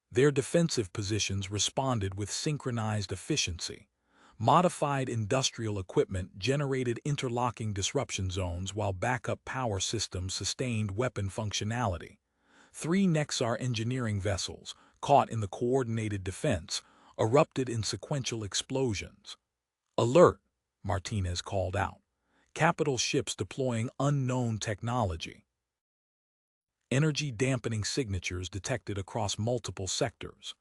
Their defensive positions responded with synchronized efficiency. Modified industrial equipment generated interlocking disruption zones while backup power systems sustained weapon functionality. 3 Nexar engineering vessels, caught in the coordinated defense, erupted in sequential explosions. "Alert!" Martinez called out. "Capital ships deploying unknown technology." Energy-dampening signatures detected across multiple sectors.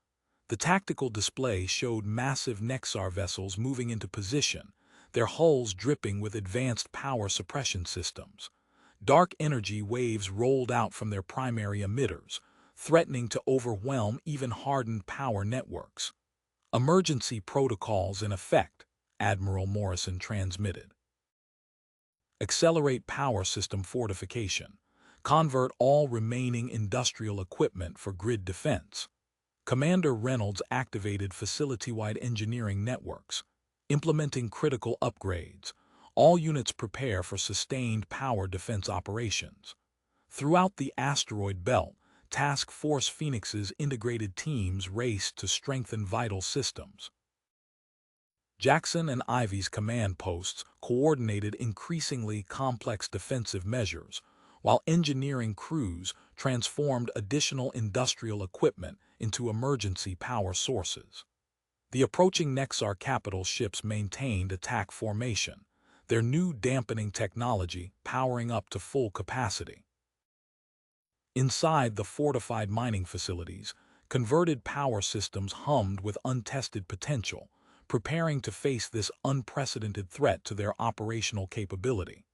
The tactical display showed massive Nexar vessels moving into position, their hulls dripping with advanced power suppression systems. Dark energy waves rolled out from their primary emitters, threatening to overwhelm even hardened power networks. "Emergency protocols in effect," Admiral Morrison transmitted. "Accelerate power system fortification. Convert all remaining industrial equipment for grid defense." Commander Reynolds activated facility-wide engineering networks, implementing critical upgrades. All units prepare for sustained power defense operations. Throughout the asteroid belt, Task Force Phoenix's integrated teams raced to strengthen vital systems. Jackson and Ivy's command posts coordinated increasingly complex defensive measures, while engineering crews transformed additional industrial equipment into emergency power sources. The approaching Nexar capital ships maintained attack formation, their new dampening technology powering up to full capacity. Inside the fortified mining facilities, converted power systems hummed with untested potential, preparing to face this unprecedented threat to their operational capability.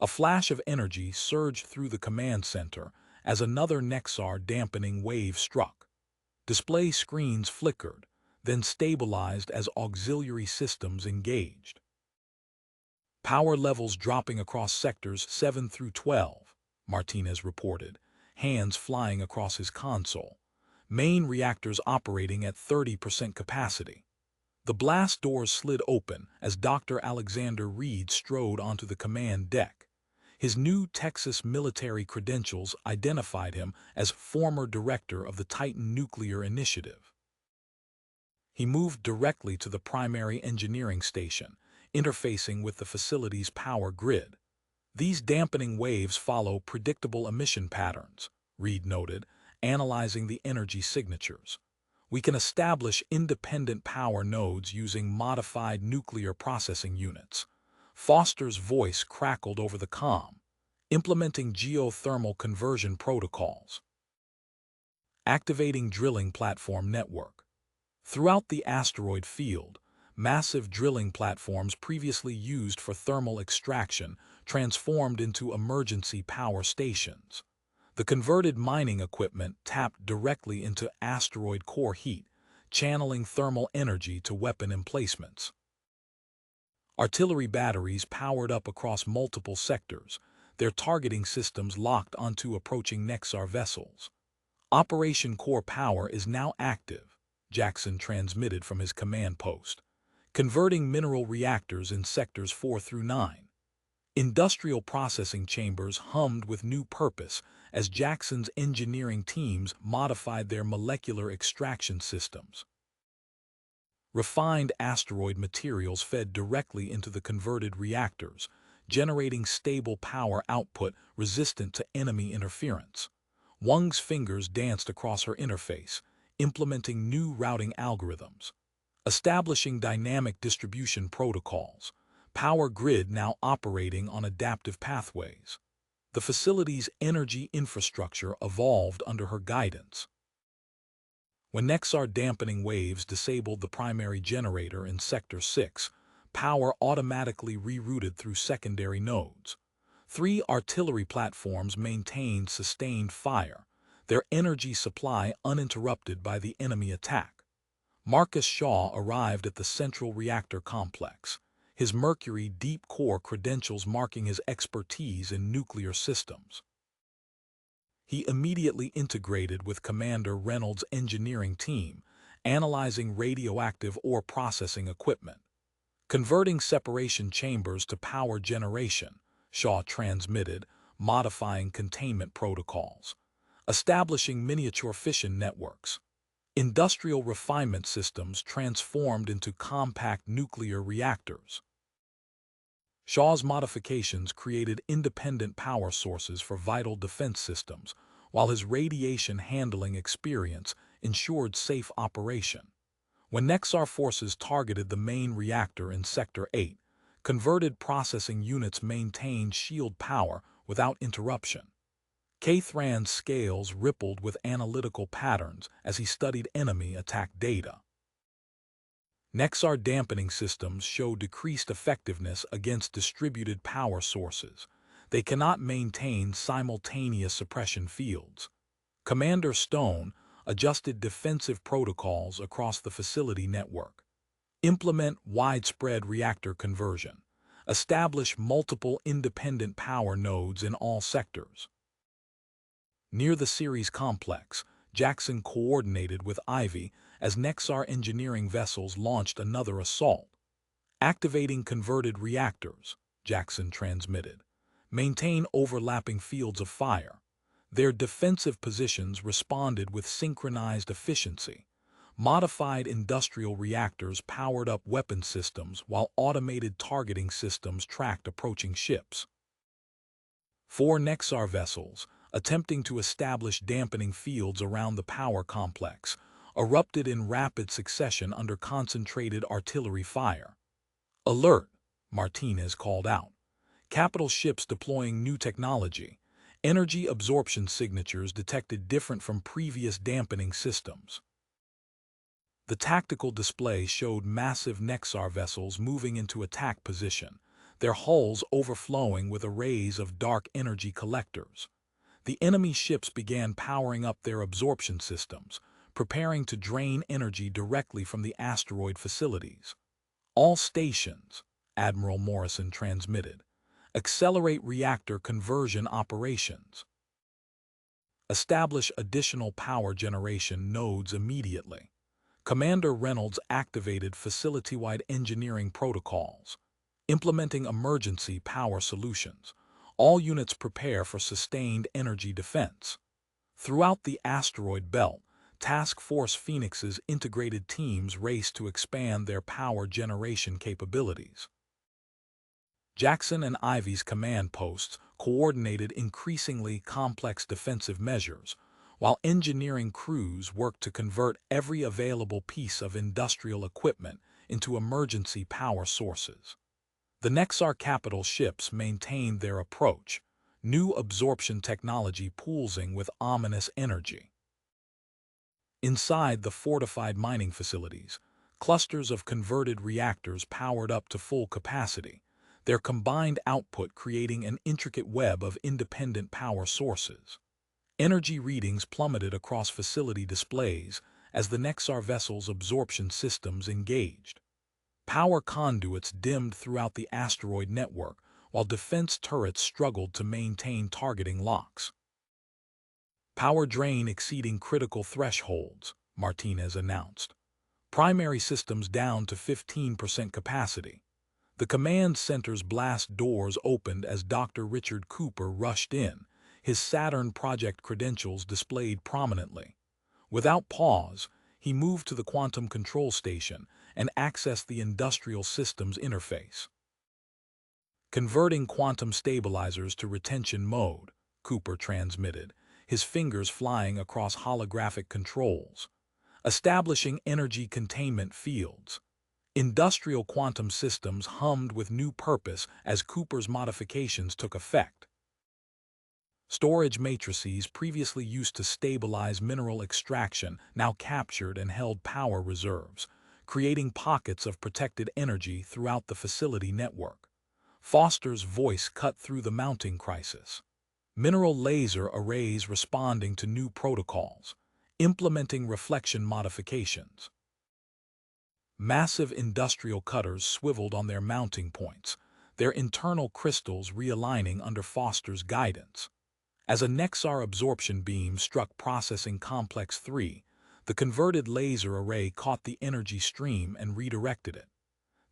A flash of energy surged through the command center as another Nexar dampening wave struck. Display screens flickered, then stabilized as auxiliary systems engaged. "Power levels dropping across sectors 7 through 12, Martinez reported, hands flying across his console. "Main reactors operating at 30% capacity." The blast doors slid open as Dr. Alexander Reed strode onto the command deck. His new Texas military credentials identified him as former director of the Titan Nuclear Initiative. He moved directly to the primary engineering station, interfacing with the facility's power grid. "These dampening waves follow predictable emission patterns," Reed noted, analyzing the energy signatures. "We can establish independent power nodes using modified nuclear processing units." Foster's voice crackled over the comm, implementing geothermal conversion protocols. Activating drilling platform network. Throughout the asteroid field, massive drilling platforms previously used for thermal extraction transformed into emergency power stations. The converted mining equipment tapped directly into asteroid core heat, channeling thermal energy to weapon emplacements. Artillery batteries powered up across multiple sectors, their targeting systems locked onto approaching Nexar vessels. "Operation Core Power is now active," Jackson transmitted from his command post, "converting mineral reactors in sectors 4 through 9. Industrial processing chambers hummed with new purpose as Jackson's engineering teams modified their molecular extraction systems. Refined asteroid materials fed directly into the converted reactors, generating stable power output resistant to enemy interference. Wang's fingers danced across her interface, implementing new routing algorithms. Establishing dynamic distribution protocols, power grid now operating on adaptive pathways. The facility's energy infrastructure evolved under her guidance. When Nexar dampening waves disabled the primary generator in Sector 6, power automatically rerouted through secondary nodes. 3 artillery platforms maintained sustained fire, their energy supply uninterrupted by the enemy attack. Marcus Shaw arrived at the central reactor complex, his Mercury deep core credentials marking his expertise in nuclear systems. He immediately integrated with Commander Reynolds' engineering team, analyzing radioactive ore processing equipment. Converting separation chambers to power generation, Shaw transmitted, modifying containment protocols, establishing miniature fission networks. Industrial refinement systems transformed into compact nuclear reactors. Shaw's modifications created independent power sources for vital defense systems, while his radiation handling experience ensured safe operation. When Nexar forces targeted the main reactor in Sector 8, converted processing units maintained shield power without interruption. Cathran's scales rippled with analytical patterns as he studied enemy attack data. Nexar dampening systems show decreased effectiveness against distributed power sources. They cannot maintain simultaneous suppression fields. Commander Stone adjusted defensive protocols across the facility network. Implement widespread reactor conversion. Establish multiple independent power nodes in all sectors. Near the Ceres complex, Jackson coordinated with Ivy as Nexar engineering vessels launched another assault. Activating converted reactors, Jackson transmitted. Maintain overlapping fields of fire. Their defensive positions responded with synchronized efficiency. Modified industrial reactors powered up weapon systems while automated targeting systems tracked approaching ships. 4 Nexar vessels, attempting to establish dampening fields around the power complex, erupted in rapid succession under concentrated artillery fire. Alert, Martinez called out. Capital ships deploying new technology. Energy absorption signatures detected different from previous dampening systems. The tactical display showed massive Nexar vessels moving into attack position, their hulls overflowing with arrays of dark energy collectors. The enemy ships began powering up their absorption systems, preparing to drain energy directly from the asteroid facilities. All stations, Admiral Morrison transmitted. Accelerate reactor conversion operations. Establish additional power generation nodes immediately. Commander Reynolds activated facility-wide engineering protocols, implementing emergency power solutions. All units prepare for sustained energy defense. Throughout the asteroid belt, Task Force Phoenix's integrated teams race to expand their power generation capabilities. Jackson and Ivy's command posts coordinated increasingly complex defensive measures, while engineering crews worked to convert every available piece of industrial equipment into emergency power sources. The Nexar capital ships maintained their approach, new absorption technology pulsing with ominous energy. Inside the fortified mining facilities, clusters of converted reactors powered up to full capacity, their combined output creating an intricate web of independent power sources. Energy readings plummeted across facility displays as the Nexar vessel's absorption systems engaged. Power conduits dimmed throughout the asteroid network, while defense turrets struggled to maintain targeting locks. Power drain exceeding critical thresholds, Martinez announced. Primary systems down to 15% capacity. The command center's blast doors opened as Dr. Richard Cooper rushed in, his Saturn project credentials displayed prominently. Without pause, he moved to the quantum control station and accessed the industrial systems interface. Converting quantum stabilizers to retention mode, Cooper transmitted, his fingers flying across holographic controls. Establishing energy containment fields. Industrial quantum systems hummed with new purpose as Cooper's modifications took effect. Storage matrices previously used to stabilize mineral extraction now captured and held power reserves, creating pockets of protected energy throughout the facility network. Foster's voice cut through the mounting crisis. Mineral laser arrays responding to new protocols, implementing reflection modifications. Massive industrial cutters swiveled on their mounting points, their internal crystals realigning under Foster's guidance. As a Nexar absorption beam struck Processing Complex 3, the converted laser array caught the energy stream and redirected it.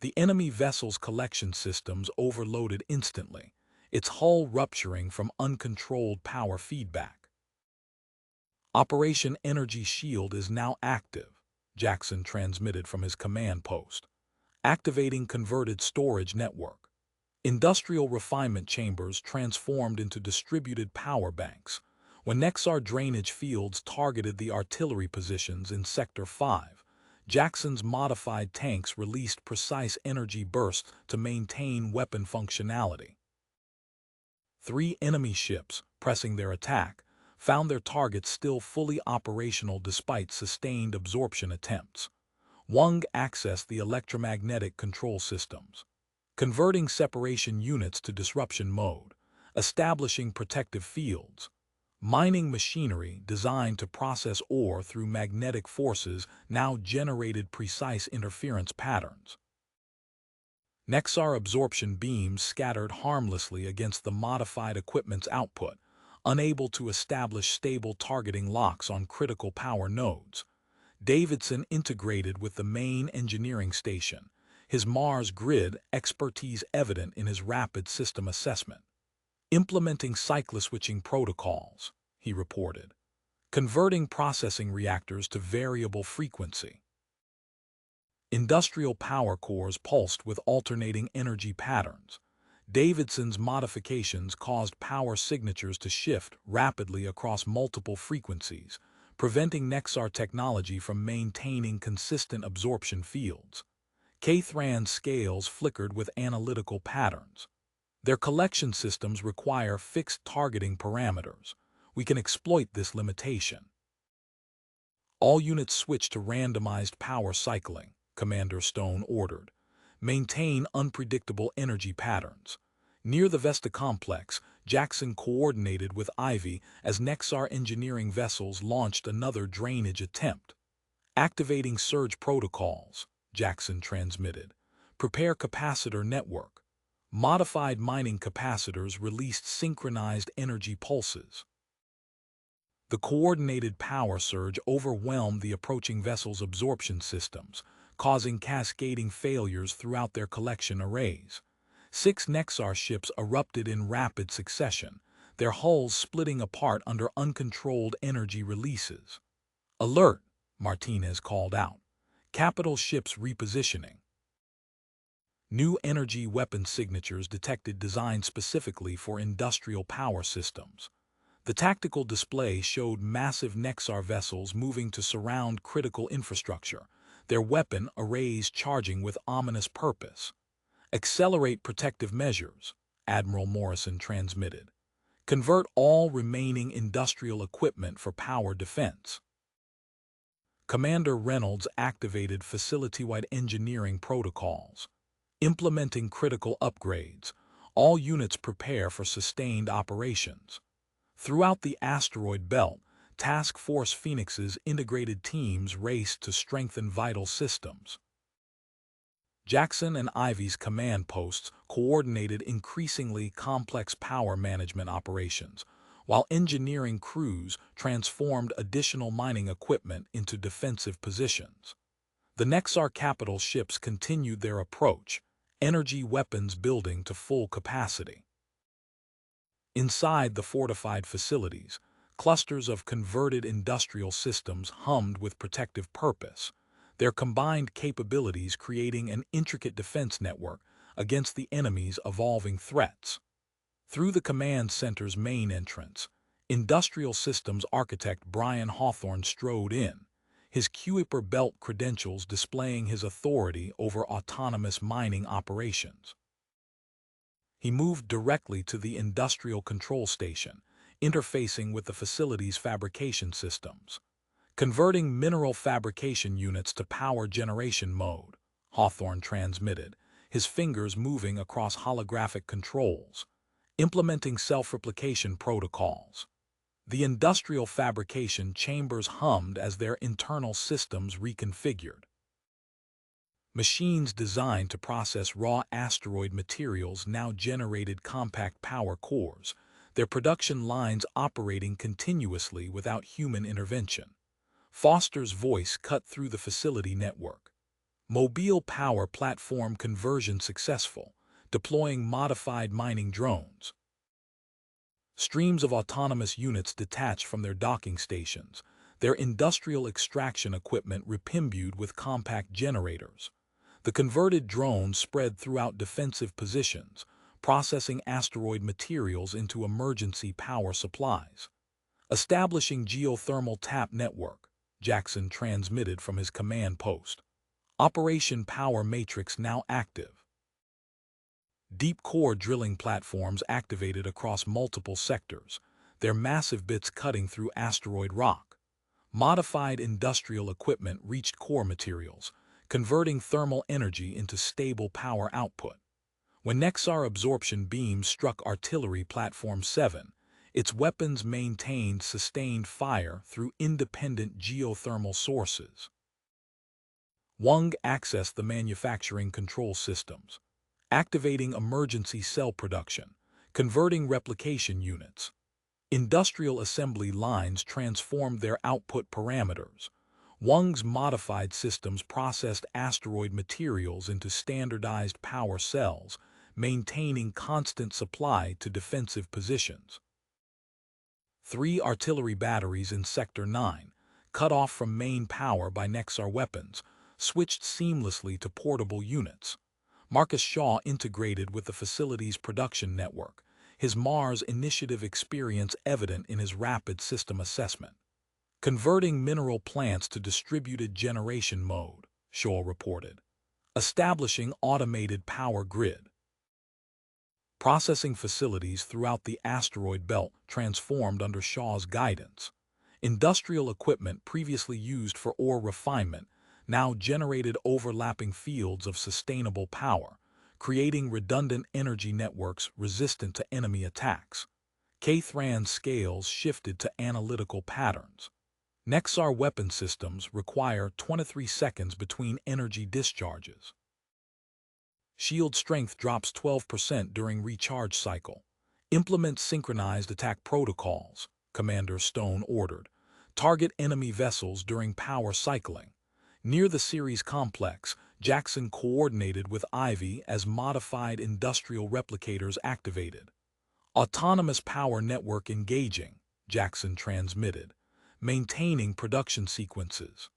The enemy vessel's collection systems overloaded instantly, its hull rupturing from uncontrolled power feedback. Operation Energy Shield is now active, Jackson transmitted from his command post, activating converted storage network. Industrial refinement chambers transformed into distributed power banks. When Nexar drainage fields targeted the artillery positions in Sector 5, Jackson's modified tanks released precise energy bursts to maintain weapon functionality. 3 enemy ships, pressing their attack, found their targets still fully operational despite sustained absorption attempts. Wang accessed the electromagnetic control systems, converting separation units to disruption mode, establishing protective fields. Mining machinery designed to process ore through magnetic forces now generated precise interference patterns. Nexar absorption beams scattered harmlessly against the modified equipment's output, unable to establish stable targeting locks on critical power nodes. Davidson integrated with the main engineering station, his Mars grid expertise evident in his rapid system assessment. Implementing cycle-switching protocols, he reported, converting processing reactors to variable frequency. Industrial power cores pulsed with alternating energy patterns. Davidson's modifications caused power signatures to shift rapidly across multiple frequencies, preventing Nexar technology from maintaining consistent absorption fields. K-Thran scales flickered with analytical patterns. Their collection systems require fixed targeting parameters. We can exploit this limitation. All units switch to randomized power cycling, Commander Stone ordered. Maintain unpredictable energy patterns. Near the Vesta complex, Jackson coordinated with Ivy as Nexar engineering vessels launched another drainage attempt. Activating surge protocols, Jackson transmitted. Prepare capacitor network. Modified mining capacitors released synchronized energy pulses. The coordinated power surge overwhelmed the approaching vessel's absorption systems, causing cascading failures throughout their collection arrays. 6 Nexar ships erupted in rapid succession, their hulls splitting apart under uncontrolled energy releases. "Alert!" Martinez called out. "Capital ships repositioning." New energy weapon signatures detected designed specifically for industrial power systems. The tactical display showed massive Nexar vessels moving to surround critical infrastructure, their weapon arrays charging with ominous purpose. "Accelerate protective measures," Admiral Morrison transmitted. "Convert all remaining industrial equipment for power defense." Commander Reynolds activated facility-wide engineering protocols. Implementing critical upgrades, all units prepare for sustained operations. Throughout the asteroid belt, Task Force Phoenix's integrated teams raced to strengthen vital systems. Jackson and Ivy's command posts coordinated increasingly complex power management operations, while engineering crews transformed additional mining equipment into defensive positions. The Nexar capital ships continued their approach, energy weapons building to full capacity. Inside the fortified facilities, clusters of converted industrial systems hummed with protective purpose, their combined capabilities creating an intricate defense network against the enemy's evolving threats. Through the command center's main entrance, industrial systems architect Brian Hawthorne strode in, his Kuiper belt credentials displaying his authority over autonomous mining operations. He moved directly to the industrial control station, interfacing with the facility's fabrication systems. Converting mineral fabrication units to power generation mode, Hawthorne transmitted, his fingers moving across holographic controls. implementing self-replication protocols. The industrial fabrication chambers hummed as their internal systems reconfigured. Machines designed to process raw asteroid materials now generated compact power cores, their production lines operating continuously without human intervention. Foster's voice cut through the facility network. Mobile power platform conversion successful, deploying modified mining drones. Streams of autonomous units detached from their docking stations, their industrial extraction equipment repimbued with compact generators. The converted drones spread throughout defensive positions, processing asteroid materials into emergency power supplies. Establishing geothermal tap network, Jackson transmitted from his command post. Operation Power Matrix now active. Deep core drilling platforms activated across multiple sectors, their massive bits cutting through asteroid rock. Modified industrial equipment reached core materials, converting thermal energy into stable power output. When Nexar absorption beams struck Artillery Platform 7, its weapons maintained sustained fire through independent geothermal sources. Wang accessed the manufacturing control systems, activating emergency cell production, converting replication units. Industrial assembly lines transformed their output parameters. Wang's modified systems processed asteroid materials into standardized power cells, maintaining constant supply to defensive positions. 3 artillery batteries in Sector 9, cut off from main power by Nexar weapons, switched seamlessly to portable units. Marcus Shaw integrated with the facility's production network, his Mars Initiative experience evident in his rapid system assessment. Converting mineral plants to distributed generation mode, Shaw reported. Establishing automated power grid. Processing facilities throughout the asteroid belt transformed under Shaw's guidance. Industrial equipment previously used for ore refinement now generated overlapping fields of sustainable power, creating redundant energy networks resistant to enemy attacks. Kthran scales shifted to analytical patterns. Nexar weapon systems require 23 seconds between energy discharges. Shield strength drops 12% during recharge cycle. Implement synchronized attack protocols, Commander Stone ordered. Target enemy vessels during power cycling. Near the Ceres complex, Jackson coordinated with Ivy as modified industrial replicators activated. Autonomous power network engaging, Jackson transmitted, maintaining production sequences.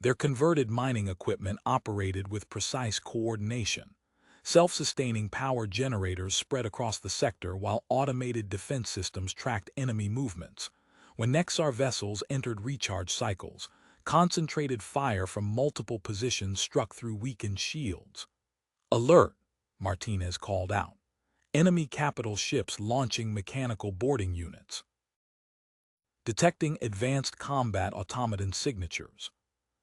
Their converted mining equipment operated with precise coordination. Self-sustaining power generators spread across the sector while automated defense systems tracked enemy movements. When Nexar vessels entered recharge cycles, concentrated fire from multiple positions struck through weakened shields. Alert, Martinez called out. Enemy capital ships launching mechanical boarding units. Detecting advanced combat automaton signatures.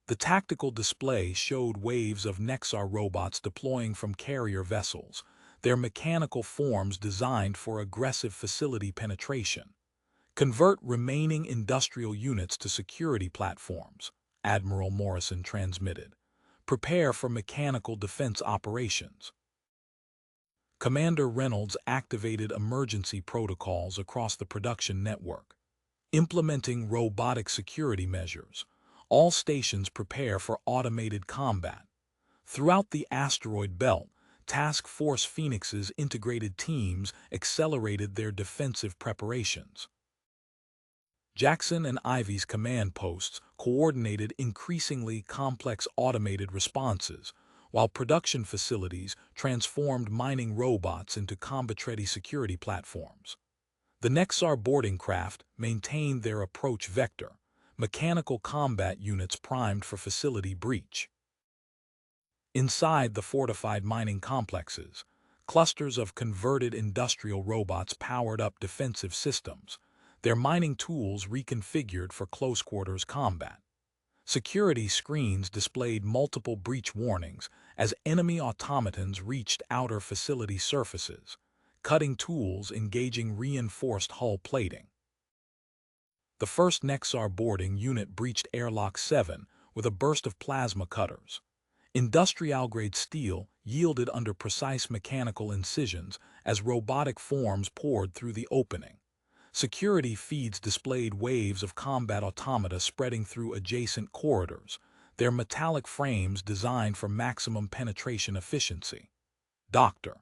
The tactical display showed waves of Nexar robots deploying from carrier vessels, their mechanical forms designed for aggressive facility penetration. Convert remaining industrial units to security platforms, Admiral Morrison transmitted. Prepare for mechanical defense operations. Commander Reynolds activated emergency protocols across the production network. Implementing robotic security measures. All stations prepare for automated combat. Throughout the asteroid belt, Task Force Phoenix's integrated teams accelerated their defensive preparations. Jackson and Ivy's command posts coordinated increasingly complex automated responses, while production facilities transformed mining robots into combat-ready security platforms. The Nexar boarding craft maintained their approach vector, mechanical combat units primed for facility breach. Inside the fortified mining complexes, clusters of converted industrial robots powered up defensive systems, their mining tools reconfigured for close-quarters combat. Security screens displayed multiple breach warnings as enemy automatons reached outer facility surfaces. cutting tools engaging reinforced hull plating. The first Nexar boarding unit breached Airlock 7 with a burst of plasma cutters. Industrial-grade steel yielded under precise mechanical incisions as robotic forms poured through the opening. Security feeds displayed waves of combat automata spreading through adjacent corridors, their metallic frames designed for maximum penetration efficiency. Dr.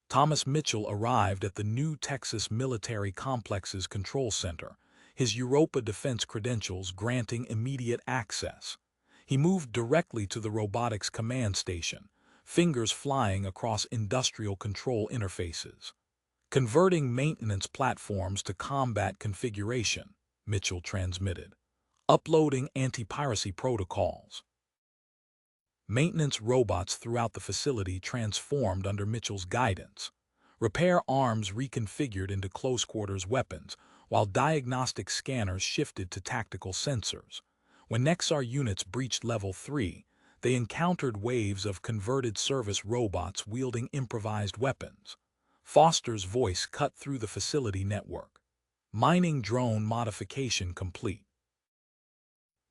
Thomas Mitchell arrived at the new Texas Military Complex's control center, his Europa defense credentials granting immediate access. He moved directly to the robotics command station, fingers flying across industrial control interfaces. Converting maintenance platforms to combat configuration, Mitchell transmitted. Uploading anti-piracy protocols. Maintenance robots throughout the facility transformed under Mitchell's guidance. Repair arms reconfigured into close-quarters weapons, while diagnostic scanners shifted to tactical sensors. When Nexar units breached Level 3, they encountered waves of converted service robots wielding improvised weapons. Foster's voice cut through the facility network. Mining drone modification complete.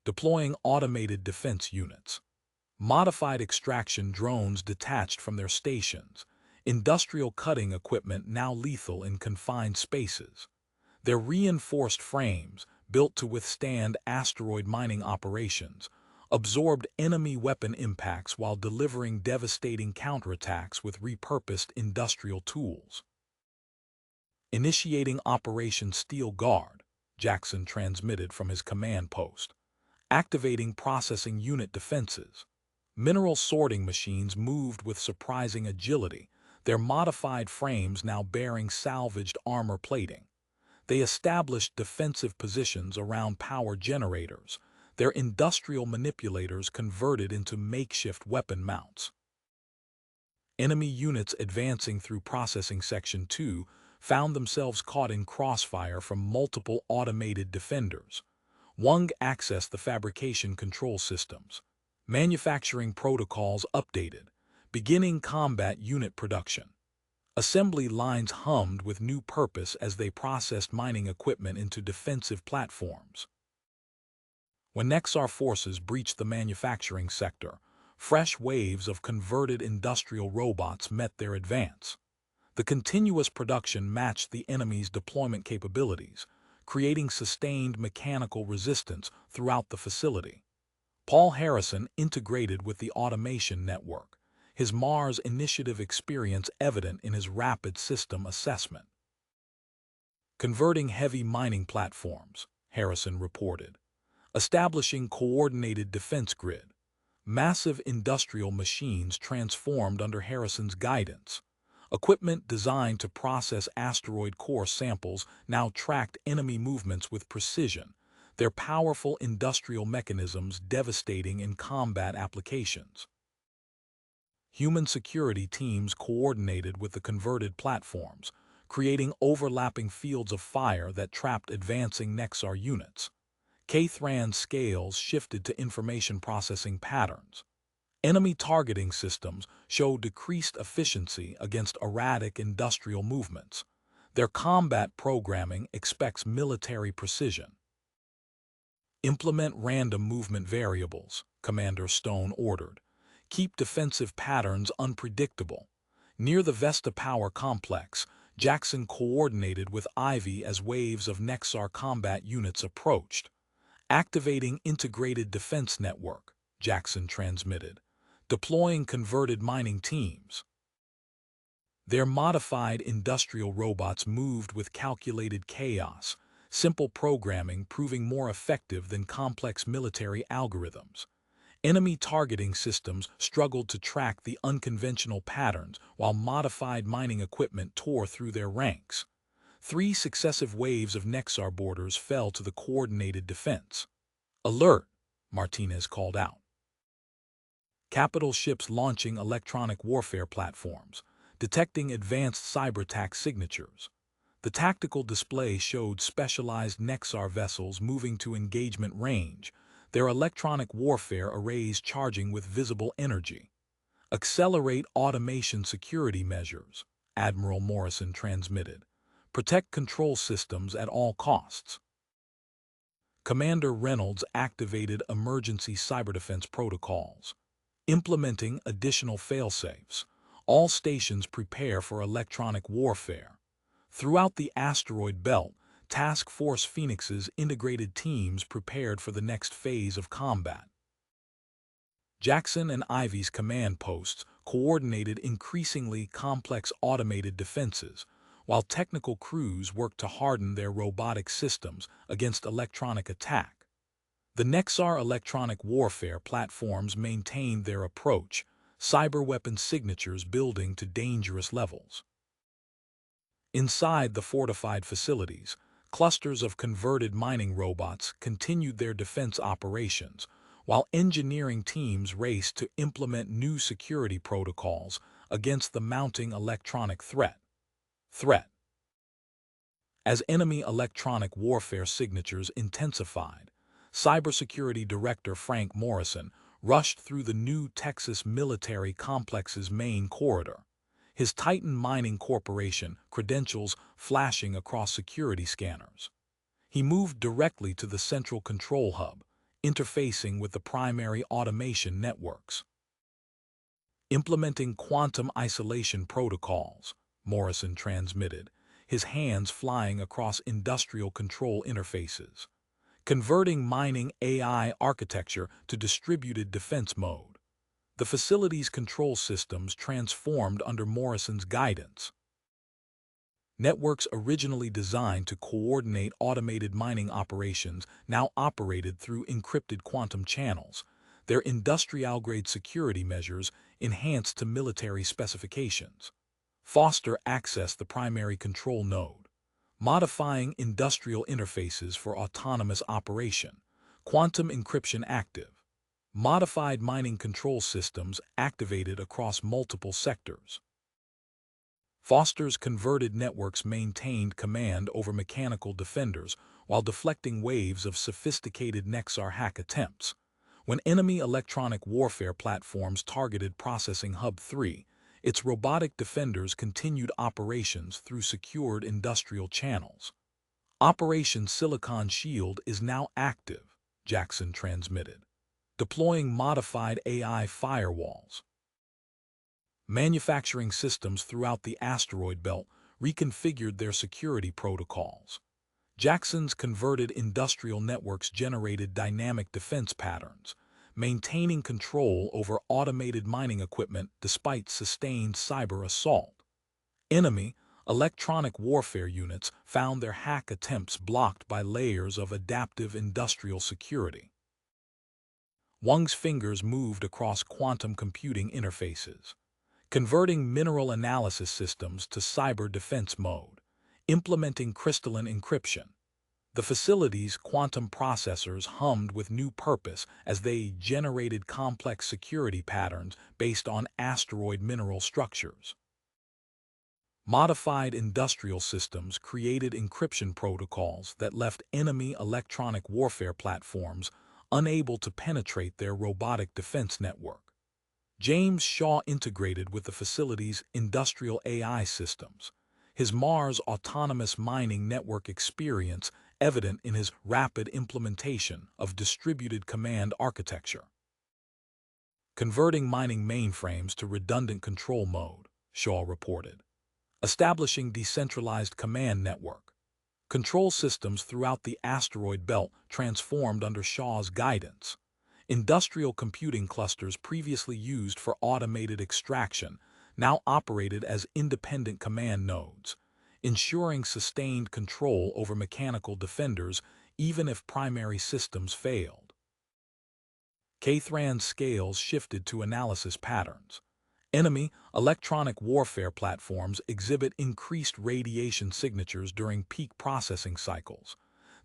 Deploying automated defense units. Modified extraction drones detached from their stations, industrial cutting equipment now lethal in confined spaces. Their reinforced frames, built to withstand asteroid mining operations, absorbed enemy weapon impacts while delivering devastating counterattacks with repurposed industrial tools. Initiating Operation Steel Guard, Jackson transmitted from his command post. Activating processing unit defenses. Mineral sorting machines moved with surprising agility, their modified frames now bearing salvaged armor plating. They established defensive positions around power generators, their industrial manipulators converted into makeshift weapon mounts. Enemy units advancing through Processing Section 2 found themselves caught in crossfire from multiple automated defenders. Wang accessed the fabrication control systems. Manufacturing protocols updated, beginning combat unit production. Assembly lines hummed with new purpose as they processed mining equipment into defensive platforms. When Nexar forces breached the manufacturing sector, fresh waves of converted industrial robots met their advance. The continuous production matched the enemy's deployment capabilities, creating sustained mechanical resistance throughout the facility. Paul Harrison integrated with the automation network, his Mars Initiative experience evident in his rapid system assessment. Converting heavy mining platforms, Harrison reported. Establishing coordinated defense grid. Massive industrial machines transformed under Harrison's guidance. Equipment designed to process asteroid core samples now tracked enemy movements with precision, their powerful industrial mechanisms devastating in combat applications. Human security teams coordinated with the converted platforms, creating overlapping fields of fire that trapped advancing Nexar units. K-Thran scales shifted to information processing patterns. Enemy targeting systems show decreased efficiency against erratic industrial movements. Their combat programming expects military precision. Implement random movement variables, Commander Stone ordered. Keep defensive patterns unpredictable. Near the Vesta Power Complex, Jackson coordinated with Ivy as waves of Nexar combat units approached. Activating Integrated Defense Network, Jackson transmitted. Deploying converted mining teams. Their modified industrial robots moved with calculated chaos, simple programming proving more effective than complex military algorithms. Enemy targeting systems struggled to track the unconventional patterns while modified mining equipment tore through their ranks. 3 successive waves of Nexar boarders fell to the coordinated defense. Alert, Martinez called out. Capital ships launching electronic warfare platforms, detecting advanced cyber-attack signatures. The tactical display showed specialized Nexar vessels moving to engagement range, their electronic warfare arrays charging with visible energy. Accelerate automation security measures, Admiral Morrison transmitted. "Protect control systems at all costs." Commander Reynolds activated emergency cyberdefense protocols, implementing additional failsafes. All stations prepare for electronic warfare. Throughout the asteroid belt, Task Force Phoenix's integrated teams prepared for the next phase of combat. Jackson and Ivy's command posts coordinated increasingly complex automated defenses, while technical crews worked to harden their robotic systems against electronic attack. The Nexar electronic warfare platforms maintained their approach, cyberweapon signatures building to dangerous levels. Inside the fortified facilities, clusters of converted mining robots continued their defense operations, while engineering teams raced to implement new security protocols against the mounting electronic threat. As enemy electronic warfare signatures intensified, Cybersecurity Director Frank Morrison rushed through the new Texas military complex's main corridor, his Titan Mining Corporation credentials flashing across security scanners. He moved directly to the central control hub, interfacing with the primary automation networks. Implementing quantum isolation protocols, Morrison transmitted, his hands flying across industrial control interfaces. Converting mining AI architecture to distributed defense mode. The facility's control systems transformed under Morrison's guidance. Networks originally designed to coordinate automated mining operations now operated through encrypted quantum channels, their industrial-grade security measures enhanced to military specifications. Foster accessed the primary control node, modifying industrial interfaces for autonomous operation. Quantum encryption active. Modified mining control systems activated across multiple sectors. Foster's converted networks maintained command over mechanical defenders while deflecting waves of sophisticated Nexar hack attempts. When enemy electronic warfare platforms targeted Processing Hub 3, its robotic defenders continued operations through secured industrial channels. Operation Silicon Shield is now active, Jackson transmitted, deploying modified AI firewalls. Manufacturing systems throughout the asteroid belt reconfigured their security protocols. Jackson's converted industrial networks generated dynamic defense patterns, maintaining control over automated mining equipment despite sustained cyber assault. Enemy electronic warfare units found their hack attempts blocked by layers of adaptive industrial security. Wang's fingers moved across quantum computing interfaces, converting mineral analysis systems to cyber defense mode, implementing crystalline encryption. The facility's quantum processors hummed with new purpose as they generated complex security patterns based on asteroid mineral structures. Modified industrial systems created encryption protocols that left enemy electronic warfare platforms unable to penetrate their robotic defense network. James Shaw integrated with the facility's industrial AI systems, his Mars autonomous mining network experience evident in his rapid implementation of distributed command architecture. Converting mining mainframes to redundant control mode, Shaw reported. Establishing decentralized command network. Control systems throughout the asteroid belt transformed under Shaw's guidance. Industrial computing clusters previously used for automated extraction now operated as independent command nodes, ensuring sustained control over mechanical defenders even if primary systems failed. Cathran's scales shifted to analysis patterns. Enemy electronic warfare platforms exhibit increased radiation signatures during peak processing cycles.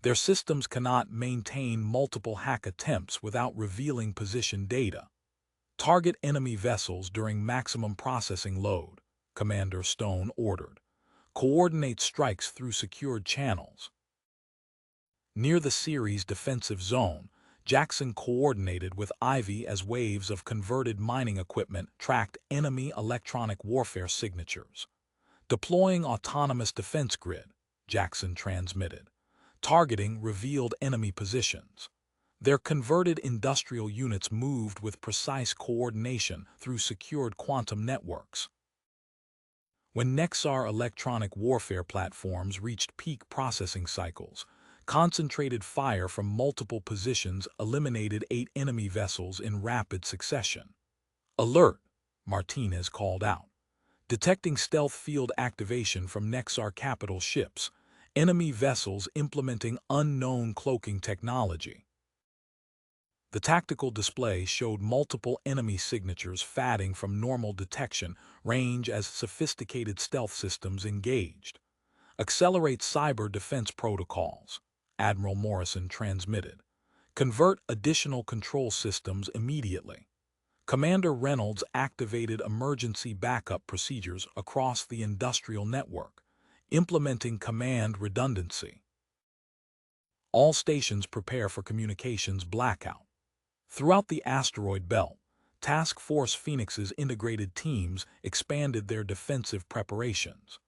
Their systems cannot maintain multiple hack attempts without revealing position data. Target enemy vessels during maximum processing load, Commander Stone ordered. Coordinate strikes through secured channels. Near the Ceres defensive zone, Jackson coordinated with Ivy as waves of converted mining equipment tracked enemy electronic warfare signatures. Deploying autonomous defense grid, Jackson transmitted, targeting revealed enemy positions. Their converted industrial units moved with precise coordination through secured quantum networks. When Nexar electronic warfare platforms reached peak processing cycles, concentrated fire from multiple positions eliminated 8 enemy vessels in rapid succession. "Alert!" Martinez called out, detecting stealth field activation from Nexar capital ships, enemy vessels implementing unknown cloaking technology. The tactical display showed multiple enemy signatures fading from normal detection range as sophisticated stealth systems engaged. "Accelerate cyber defense protocols," Admiral Morrison transmitted. "Convert additional control systems immediately." Commander Reynolds activated emergency backup procedures across the industrial network, implementing command redundancy. All stations prepare for communications blackout. Throughout the asteroid belt, Task Force Phoenix's integrated teams expanded their defensive preparations.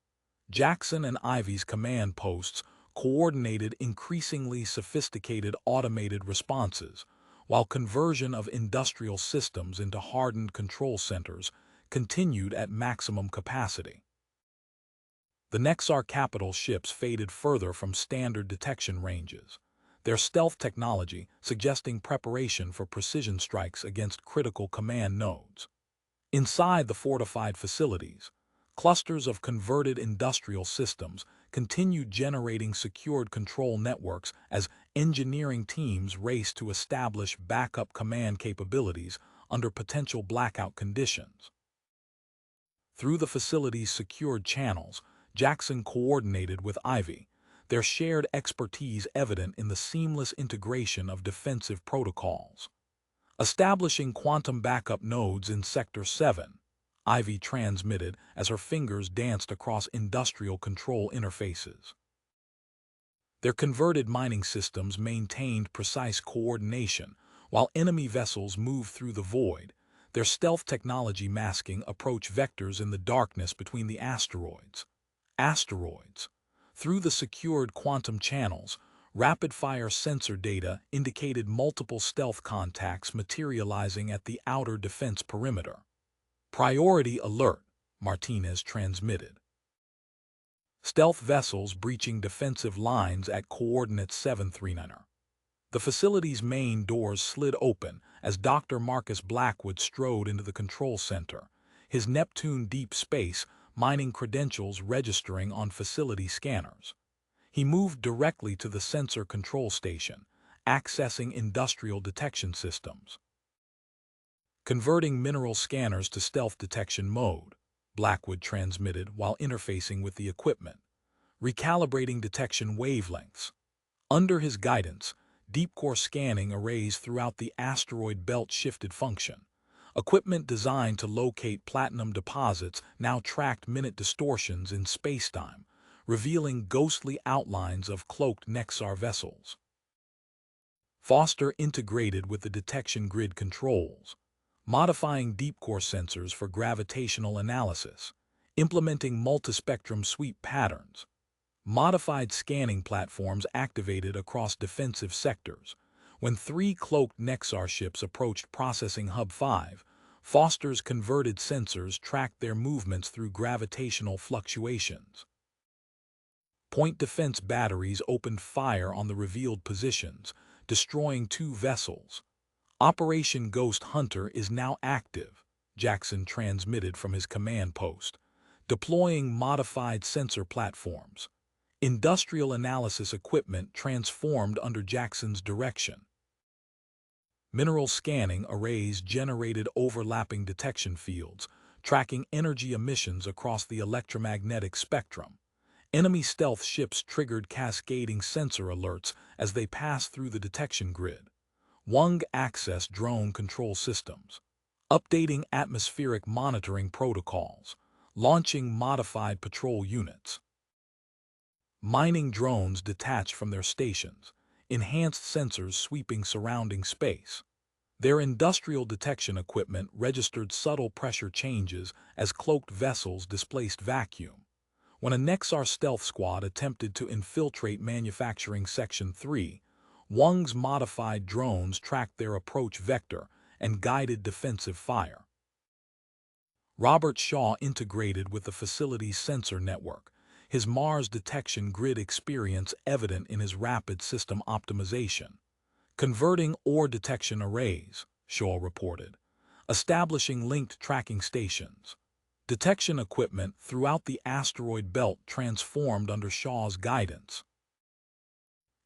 Jackson and Ivy's command posts coordinated increasingly sophisticated automated responses, while conversion of industrial systems into hardened control centers continued at maximum capacity. The Nexar capital ships faded further from standard detection ranges, their stealth technology suggesting preparation for precision strikes against critical command nodes. Inside the fortified facilities, clusters of converted industrial systems continued generating secured control networks as engineering teams raced to establish backup command capabilities under potential blackout conditions. Through the facility's secured channels, Jackson coordinated with Ivy, their shared expertise evident in the seamless integration of defensive protocols. Establishing quantum backup nodes in Sector 7, Ivy transmitted as her fingers danced across industrial control interfaces. Their converted mining systems maintained precise coordination while enemy vessels moved through the void, their stealth technology masking approach vectors in the darkness between the asteroids. Through the secured quantum channels, rapid-fire sensor data indicated multiple stealth contacts materializing at the outer defense perimeter. "Priority alert," Martinez transmitted. Stealth vessels breaching defensive lines at coordinate 739. The facility's main doors slid open as Dr. Marcus Blackwood strode into the control center, his Neptune deep space mining credentials registering on facility scanners. He moved directly to the sensor control station, accessing industrial detection systems. "Converting mineral scanners to stealth detection mode," Blackwood transmitted while interfacing with the equipment. "Recalibrating detection wavelengths." Under his guidance, deep-core scanning arrays throughout the asteroid belt shifted function. Equipment designed to locate platinum deposits now tracked minute distortions in spacetime, revealing ghostly outlines of cloaked Nexar vessels. Foster integrated with the detection grid controls, modifying deep-core sensors for gravitational analysis, implementing multispectrum sweep patterns. Modified scanning platforms activated across defensive sectors. When 3 cloaked Nexar ships approached Processing Hub 5, Foster's converted sensors tracked their movements through gravitational fluctuations. Point defense batteries opened fire on the revealed positions, destroying 2 vessels. "Operation Ghost Hunter is now active," Jackson transmitted from his command post, deploying modified sensor platforms. Industrial analysis equipment transformed under Jackson's direction. Mineral scanning arrays generated overlapping detection fields, tracking energy emissions across the electromagnetic spectrum. Enemy stealth ships triggered cascading sensor alerts as they passed through the detection grid. Wung access drone control systems, updating atmospheric monitoring protocols, launching modified patrol units. Mining drones detached from their stations, enhanced sensors sweeping surrounding space. Their industrial detection equipment registered subtle pressure changes as cloaked vessels displaced vacuum. When a Nexar stealth squad attempted to infiltrate Manufacturing Section 3, Wang's modified drones tracked their approach vector and guided defensive fire. Robert Shaw integrated with the facility's sensor network, his Mars detection grid experience evident in his rapid system optimization. Converting ore detection arrays, Shaw reported, establishing linked tracking stations. Detection equipment throughout the asteroid belt transformed under Shaw's guidance.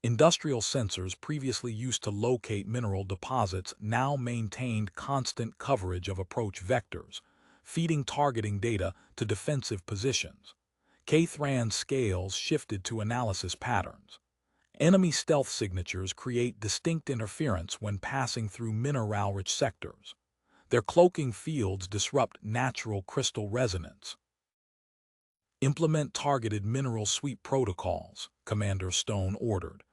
Industrial sensors previously used to locate mineral deposits now maintained constant coverage of approach vectors, feeding targeting data to defensive positions. K-THRAN scales shifted to analysis patterns. Enemy stealth signatures create distinct interference when passing through mineral-rich sectors. Their cloaking fields disrupt natural crystal resonance. Implement targeted mineral sweep protocols, Commander Stone ordered.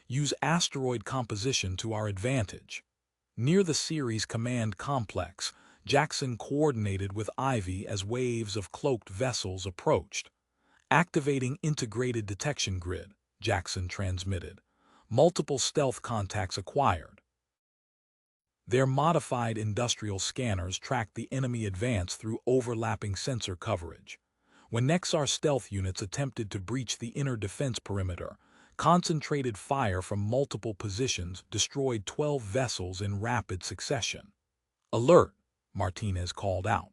Use asteroid composition to our advantage. Near the Ceres command complex, Jackson coordinated with Ivy as waves of cloaked vessels approached. Activating integrated detection grid, Jackson transmitted. Multiple stealth contacts acquired. Their modified industrial scanners tracked the enemy advance through overlapping sensor coverage. When Nexar stealth units attempted to breach the inner defense perimeter, concentrated fire from multiple positions destroyed 12 vessels in rapid succession. Alert, Martinez called out.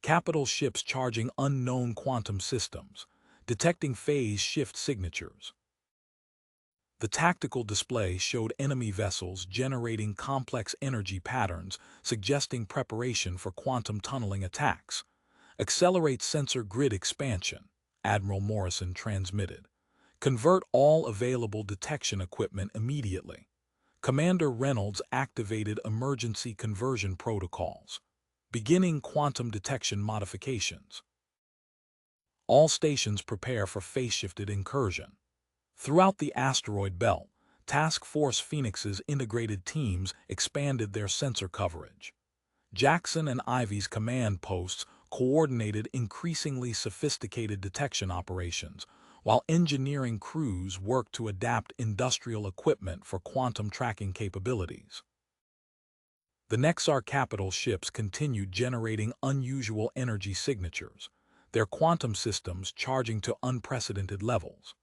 Capital ships charging unknown quantum systems, detecting phase shift signatures. The tactical display showed enemy vessels generating complex energy patterns, suggesting preparation for quantum tunneling attacks. Accelerate sensor grid expansion, Admiral Morrison transmitted. Convert all available detection equipment immediately. Commander Reynolds activated emergency conversion protocols, beginning quantum detection modifications. All stations prepare for phase-shifted incursion. Throughout the asteroid belt, Task Force Phoenix's integrated teams expanded their sensor coverage. Jackson and Ivy's command posts coordinated increasingly sophisticated detection operations, while engineering crews worked to adapt industrial equipment for quantum tracking capabilities. The Nexar capital ships continued generating unusual energy signatures, their quantum systems charging to unprecedented levels.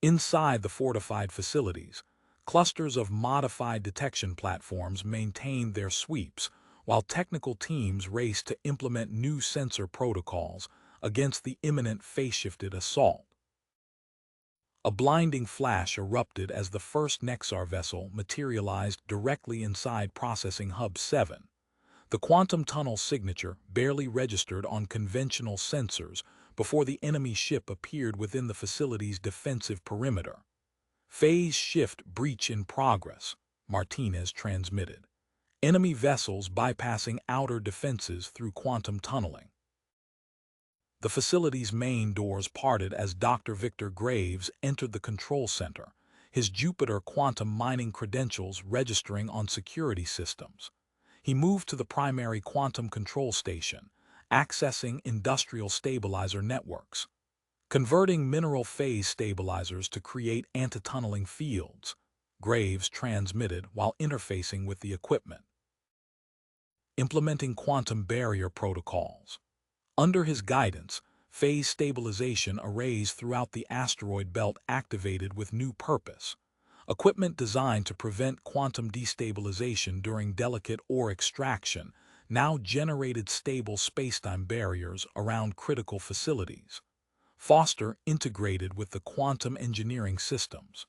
Inside the fortified facilities, clusters of modified detection platforms maintained their sweeps, while technical teams raced to implement new sensor protocols against the imminent phase-shifted assault. A blinding flash erupted as the first Nexar vessel materialized directly inside Processing Hub 7. The quantum tunnel signature barely registered on conventional sensors before the enemy ship appeared within the facility's defensive perimeter. Phase shift breach in progress, Martinez transmitted. Enemy vessels bypassing outer defenses through quantum tunneling. The facility's main doors parted as Dr. Victor Graves entered the control center, his Jupiter quantum mining credentials registering on security systems. He moved to the primary quantum control station, accessing industrial stabilizer networks. Converting mineral phase stabilizers to create anti-tunneling fields, Graves transmitted while interfacing with the equipment. Implementing quantum barrier protocols. Under his guidance, phase stabilization arrays throughout the asteroid belt activated with new purpose. Equipment designed to prevent quantum destabilization during delicate ore extraction now generated stable spacetime barriers around critical facilities. Foster integrated with the quantum engineering systems.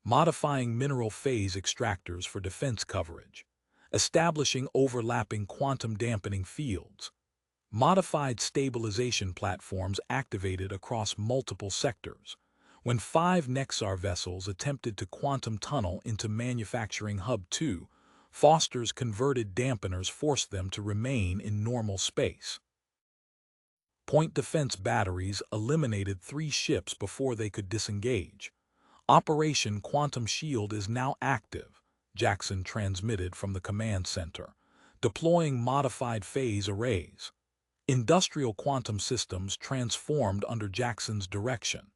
Modifying mineral phase extractors for defense coverage. Establishing overlapping quantum dampening fields. Modified stabilization platforms activated across multiple sectors. When 5 Nexar vessels attempted to quantum tunnel into Manufacturing Hub 2, Foster's converted dampeners forced them to remain in normal space. Point defense batteries eliminated 3 ships before they could disengage. Operation Quantum Shield is now active, Jackson transmitted from the command center, deploying modified phase arrays. Industrial quantum systems transformed under Jackson's direction.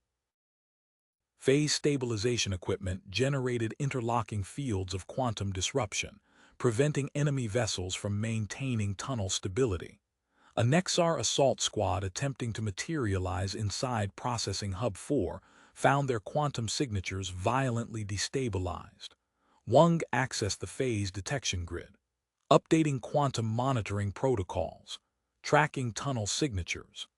Phase stabilization equipment generated interlocking fields of quantum disruption, preventing enemy vessels from maintaining tunnel stability. A Nexar assault squad attempting to materialize inside Processing Hub 4 found their quantum signatures violently destabilized. Wang accessed the phase detection grid, updating quantum monitoring protocols, tracking tunnel signatures.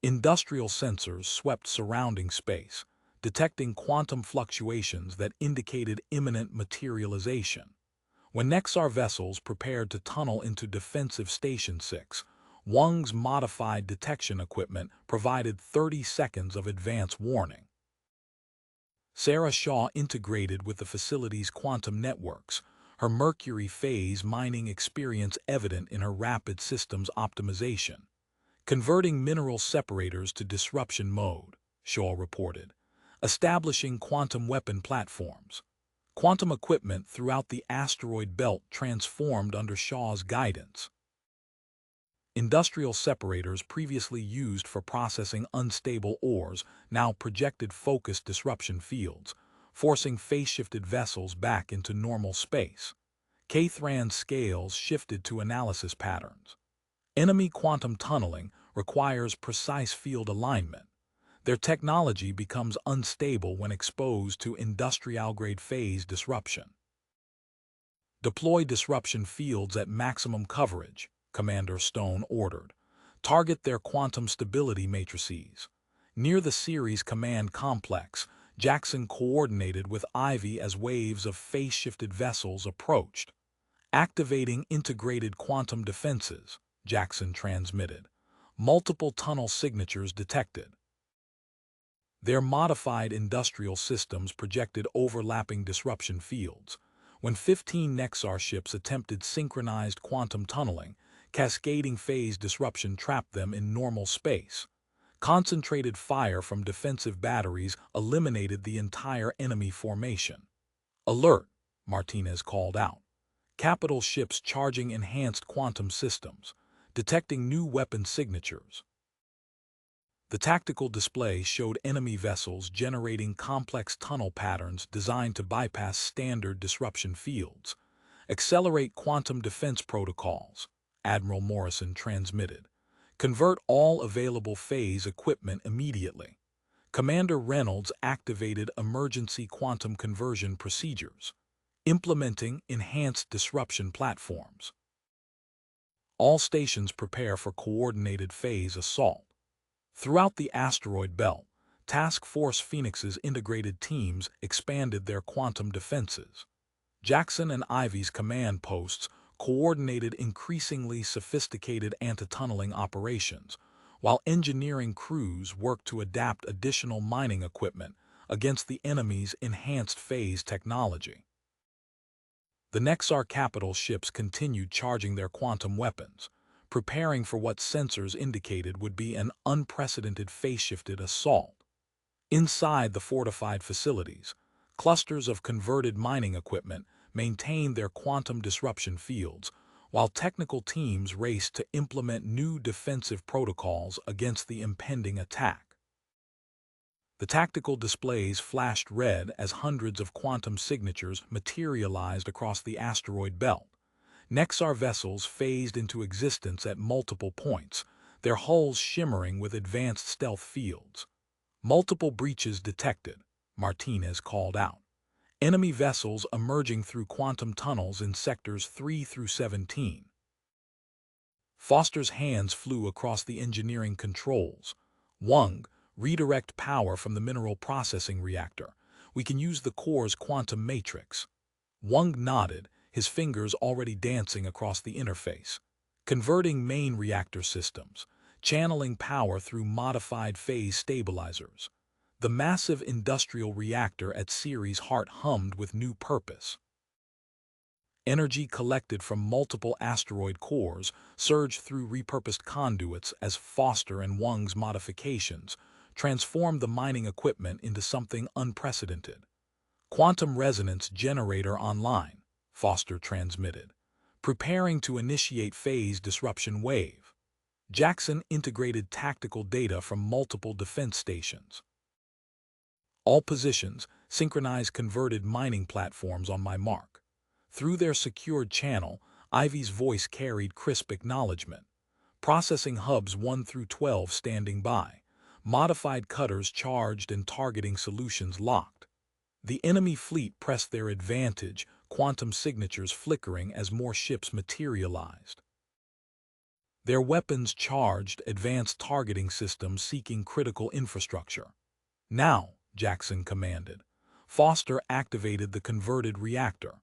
Industrial sensors swept surrounding space, detecting quantum fluctuations that indicated imminent materialization. When Nexar vessels prepared to tunnel into Defensive Station 6, Wang's modified detection equipment provided 30 seconds of advance warning. Sarah Shaw integrated with the facility's quantum networks, her Mercury phase mining experience evident in her rapid systems optimization. Converting mineral separators to disruption mode, Shaw reported. Establishing quantum weapon platforms. Quantum equipment throughout the asteroid belt transformed under Shaw's guidance. Industrial separators previously used for processing unstable ores now projected focused disruption fields, forcing phase-shifted vessels back into normal space. K-Thran scales shifted to analysis patterns. Enemy quantum tunneling requires precise field alignment. Their technology becomes unstable when exposed to industrial-grade phase disruption. Deploy disruption fields at maximum coverage, Commander Stone ordered. Target their quantum stability matrices. Near the Ceres command complex, Jackson coordinated with Ivy as waves of phase-shifted vessels approached. Activating integrated quantum defenses, Jackson transmitted. Multiple tunnel signatures detected. Their modified industrial systems projected overlapping disruption fields. When 15 Nexar ships attempted synchronized quantum tunneling, cascading phase disruption trapped them in normal space. Concentrated fire from defensive batteries eliminated the entire enemy formation. Alert, Martinez called out. Capital ships charging enhanced quantum systems, detecting new weapon signatures. The tactical display showed enemy vessels generating complex tunnel patterns designed to bypass standard disruption fields. Accelerate quantum defense protocols, Admiral Morrison transmitted. Convert all available phase equipment immediately. Commander Reynolds activated emergency quantum conversion procedures, implementing enhanced disruption platforms. All stations prepare for coordinated phase assault. Throughout the asteroid belt, Task Force Phoenix's integrated teams expanded their quantum defenses. Jackson and Ivy's command posts coordinated increasingly sophisticated anti-tunneling operations, while engineering crews worked to adapt additional mining equipment against the enemy's enhanced phase technology. The Nexar capital ships continued charging their quantum weapons, preparing for what sensors indicated would be an unprecedented phase-shifted assault. Inside the fortified facilities, clusters of converted mining equipment maintained their quantum disruption fields, while technical teams raced to implement new defensive protocols against the impending attack. The tactical displays flashed red as hundreds of quantum signatures materialized across the asteroid belt. Nexar vessels phased into existence at multiple points, their hulls shimmering with advanced stealth fields. Multiple breaches detected, Martinez called out. Enemy vessels emerging through quantum tunnels in sectors 3 through 17. Foster's hands flew across the engineering controls. Wang, redirect power from the mineral processing reactor. We can use the core's quantum matrix. Wang nodded, his fingers already dancing across the interface. Converting main reactor systems, channeling power through modified phase stabilizers. The massive industrial reactor at Ceres' heart hummed with new purpose. Energy collected from multiple asteroid cores surged through repurposed conduits as Foster and Wang's modifications transformed the mining equipment into something unprecedented. Quantum resonance generator online, Foster transmitted. Preparing to initiate phase disruption wave. Jackson integrated tactical data from multiple defense stations. All positions synchronized converted mining platforms on my mark. Through their secured channel, Ivy's voice carried crisp acknowledgement. Processing hubs 1 through 12 standing by. Modified cutters charged and targeting solutions locked. The enemy fleet pressed their advantage, quantum signatures flickering as more ships materialized. Their weapons charged, advanced targeting systems seeking critical infrastructure. Now, Jackson commanded. Foster activated the converted reactor.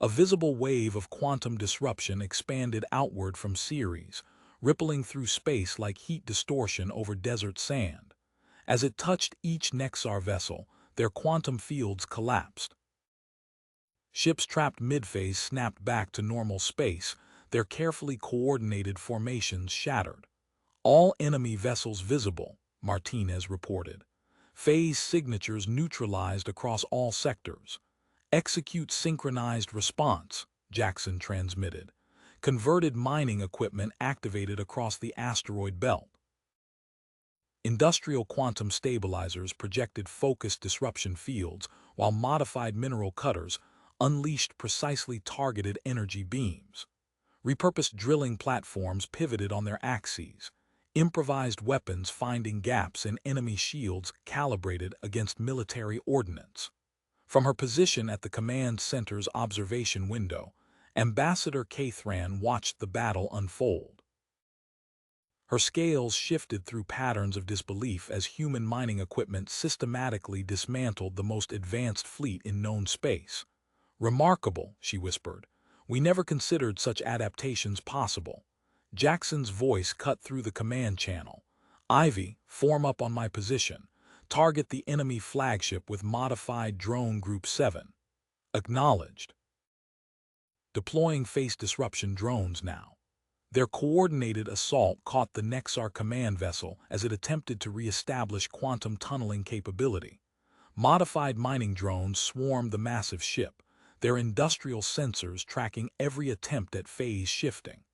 A visible wave of quantum disruption expanded outward from Ceres, rippling through space like heat distortion over desert sand. As it touched each Nexar vessel, their quantum fields collapsed. Ships trapped mid-phase snapped back to normal space, their carefully coordinated formations shattered. All enemy vessels visible, Martinez reported. Phase signatures neutralized across all sectors. Execute synchronized response, Jackson transmitted. Converted mining equipment activated across the asteroid belt. Industrial quantum stabilizers projected focused disruption fields, while modified mineral cutters unleashed precisely targeted energy beams. Repurposed drilling platforms pivoted on their axes. Improvised weapons finding gaps in enemy shields calibrated against military ordnance. From her position at the command center's observation window, Ambassador Cathran watched the battle unfold. Her scales shifted through patterns of disbelief as human mining equipment systematically dismantled the most advanced fleet in known space. "Remarkable," she whispered. "We never considered such adaptations possible." Jackson's voice cut through the command channel. "Ivy, form up on my position. Target the enemy flagship with modified drone Group 7. Acknowledged." Deploying phase disruption drones now. Their coordinated assault caught the Nexar command vessel as it attempted to re-establish quantum tunneling capability. Modified mining drones swarmed the massive ship, their industrial sensors tracking every attempt at phase shifting.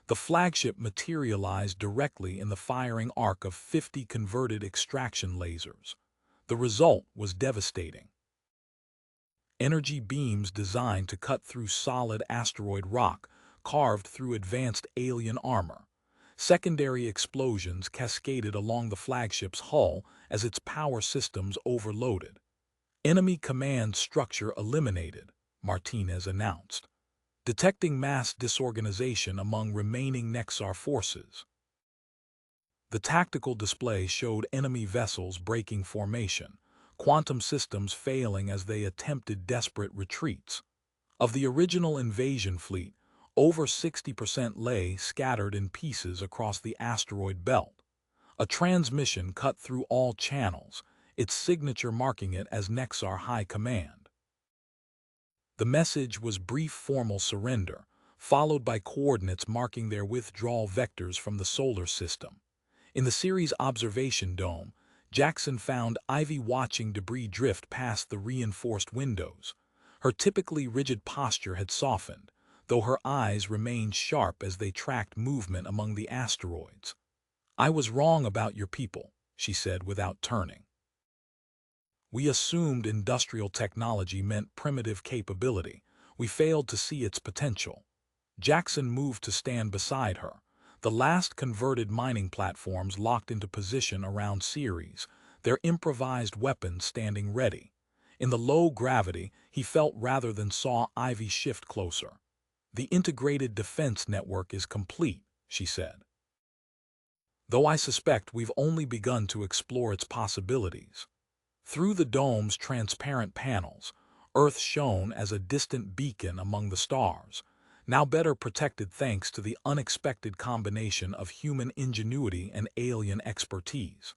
The flagship materialized directly in the firing arc of 50 converted extraction lasers. The result was devastating. Energy beams designed to cut through solid asteroid rock, carved through advanced alien armor. Secondary explosions cascaded along the flagship's hull as its power systems overloaded. "Enemy command structure eliminated," Martinez announced, detecting mass disorganization among remaining Nexar forces. The tactical display showed enemy vessels breaking formation, quantum systems failing as they attempted desperate retreats. Of the original invasion fleet, over 60% lay scattered in pieces across the asteroid belt. A transmission cut through all channels, its signature marking it as Nexar High Command. The message was brief formal surrender, followed by coordinates marking their withdrawal vectors from the solar system. In the Ceres observation dome, Jackson found Ivy watching debris drift past the reinforced windows. Her typically rigid posture had softened, though her eyes remained sharp as they tracked movement among the asteroids. "I was wrong about your people," she said without turning. "We assumed industrial technology meant primitive capability. We failed to see its potential." Jackson moved to stand beside her. The last converted mining platforms locked into position around Ceres, their improvised weapons standing ready. In the low gravity, he felt rather than saw Ivy shift closer. "The integrated defense network is complete," she said. "Though I suspect we've only begun to explore its possibilities." Through the dome's transparent panels, Earth shone as a distant beacon among the stars, now better protected thanks to the unexpected combination of human ingenuity and alien expertise.